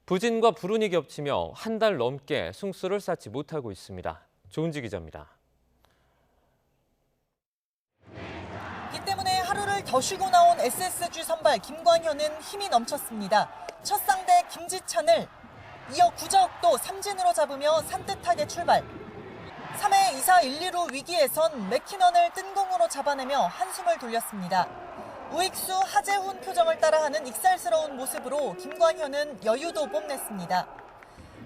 부진과 불운이 겹치며 한 달 넘게 승수를 쌓지 못하고 있습니다. 조은지 기자입니다. 이 때문에 하루를 더 쉬고 나온 SSG 선발 김광현은 힘이 넘쳤습니다. 첫 상대 김지찬을 이어 구자욱도 삼진으로 잡으며 산뜻하게 출발. 3회 2사 1, 2루 위기에선 맥키넌을 뜬공으로 잡아내며 한숨을 돌렸습니다. 우익수 하재훈 표정을 따라하는 익살스러운 모습으로 김광현은 여유도 뽐냈습니다.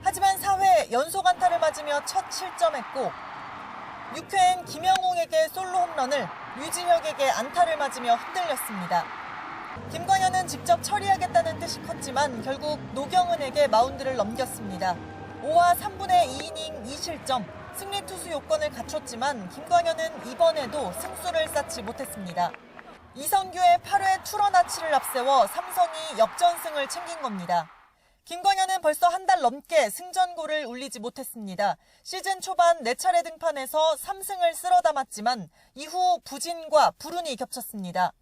하지만 4회 연속 안타를 맞으며 첫 실점했고 6회엔 김영웅에게 솔로 홈런을 류지혁에게 안타를 맞으며 흔들렸습니다. 김광현은 직접 처리하겠다는 뜻이 컸지만 결국 노경은에게 마운드를 넘겼습니다. 5와 3분의 2이닝 2실점, 승리 투수 요건을 갖췄지만 김광현은 이번에도 승수를 쌓지 못했습니다. 이성규의 8회 투런 아치를 앞세워 삼성이 역전승을 챙긴 겁니다. 김광현은 벌써 한 달 넘게 승전고를 울리지 못했습니다. 시즌 초반 4차례 등판에서 3승을 쓸어 담았지만 이후 부진과 불운이 겹쳤습니다.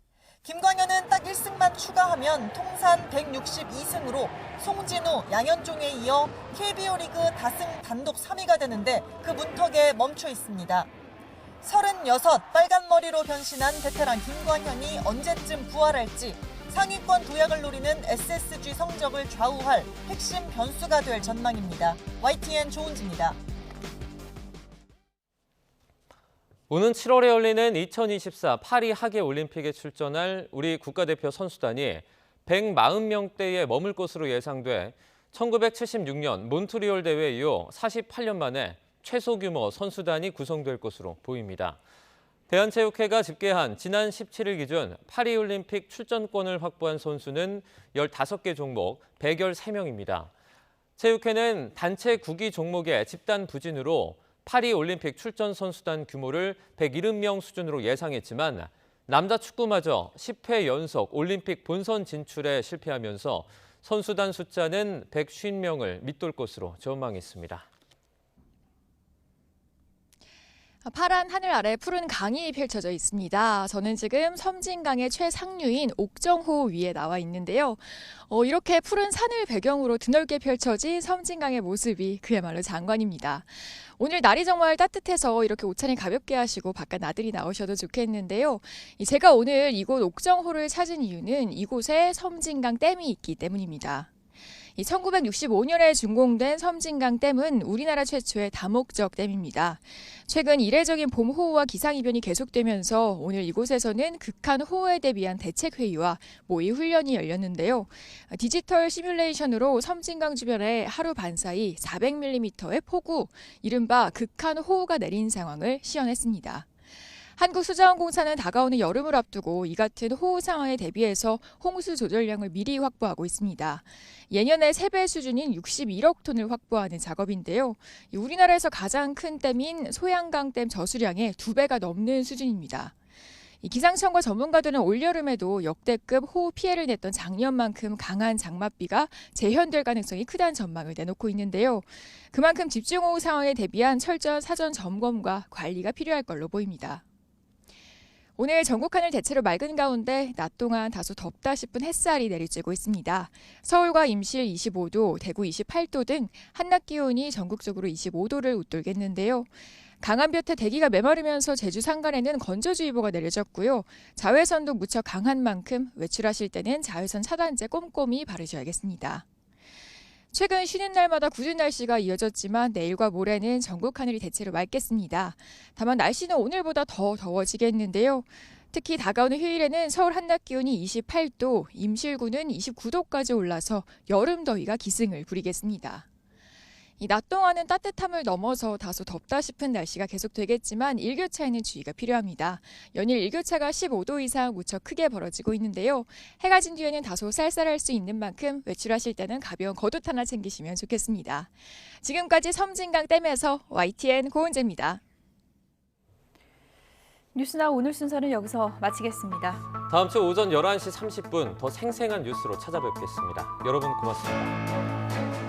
김광현은 딱 1승만 추가하면 통산 162승으로 송진우, 양현종에 이어 KBO 리그 다승 단독 3위가 되는데 그 문턱에 멈춰 있습니다. 36 빨간 머리로 변신한 베테랑 김광현이 언제쯤 부활할지 상위권 도약을 노리는 SSG 성적을 좌우할 핵심 변수가 될 전망입니다. YTN 조은지입니다. 오는 7월에 열리는 2024 파리 하계올림픽에 출전할 우리 국가대표 선수단이 140명대에 머물 것으로 예상돼 1976년 몬트리올 대회 이후 48년 만에 최소 규모 선수단이 구성될 것으로 보입니다. 대한체육회가 집계한 지난 17일 기준 파리올림픽 출전권을 확보한 선수는 15개 종목 113명입니다. 체육회는 단체 구기 종목의 집단 부진으로 파리올림픽 출전 선수단 규모를 170명 수준으로 예상했지만 남자 축구마저 10회 연속 올림픽 본선 진출에 실패하면서 선수단 숫자는 150명을 밑돌 것으로 전망했습니다. 파란 하늘 아래 푸른 강이 펼쳐져 있습니다. 저는 지금 섬진강의 최상류인 옥정호 위에 나와 있는데요. 이렇게 푸른 산을 배경으로 드넓게 펼쳐진 섬진강의 모습이 그야말로 장관입니다. 오늘 날이 정말 따뜻해서 이렇게 옷차림 가볍게 하시고 바깥 나들이 나오셔도 좋겠는데요. 제가 오늘 이곳 옥정호를 찾은 이유는 이곳에 섬진강 댐이 있기 때문입니다. 1965년에 준공된 섬진강 댐은 우리나라 최초의 다목적 댐입니다. 최근 이례적인 봄호우와 기상이변이 계속되면서 오늘 이곳에서는 극한 호우에 대비한 대책회의와 모의 훈련이 열렸는데요. 디지털 시뮬레이션으로 섬진강 주변에 하루 반 사이 400mm의 폭우, 이른바 극한 호우가 내린 상황을 시연했습니다. 한국수자원공사는 다가오는 여름을 앞두고 이 같은 호우 상황에 대비해서 홍수 조절량을 미리 확보하고 있습니다. 예년의 3배 수준인 61억 톤을 확보하는 작업인데요. 우리나라에서 가장 큰 댐인 소양강 댐 저수량의 2배가 넘는 수준입니다. 기상청과 전문가들은 올여름에도 역대급 호우 피해를 냈던 작년만큼 강한 장맛비가 재현될 가능성이 크다는 전망을 내놓고 있는데요. 그만큼 집중호우 상황에 대비한 철저한 사전 점검과 관리가 필요할 걸로 보입니다. 오늘 전국 하늘 대체로 맑은 가운데 낮 동안 다소 덥다 싶은 햇살이 내리쬐고 있습니다. 서울과 임실 25도, 대구 28도 등 한낮 기온이 전국적으로 25도를 웃돌겠는데요. 강한 볕에 대기가 메마르면서 제주 산간에는 건조주의보가 내려졌고요. 자외선도 무척 강한 만큼 외출하실 때는 자외선 차단제 꼼꼼히 바르셔야겠습니다. 최근 쉬는 날마다 굳은 날씨가 이어졌지만 내일과 모레는 전국 하늘이 대체로 맑겠습니다. 다만 날씨는 오늘보다 더 더워지겠는데요. 특히 다가오는 휴일에는 서울 한낮 기온이 28도, 임실구는 29도까지 올라서 여름 더위가 기승을 부리겠습니다. 이 낮 동안은 따뜻함을 넘어서 다소 덥다 싶은 날씨가 계속되겠지만 일교차에는 주의가 필요합니다. 연일 일교차가 15도 이상 무척 크게 벌어지고 있는데요. 해가 진 뒤에는 다소 쌀쌀할 수 있는 만큼 외출하실 때는 가벼운 겉옷 하나 챙기시면 좋겠습니다. 지금까지 섬진강 댐에서 YTN 고은재입니다. 뉴스나 오늘 순서는 여기서 마치겠습니다. 다음 주 오전 11시 30분 더 생생한 뉴스로 찾아뵙겠습니다. 여러분 고맙습니다.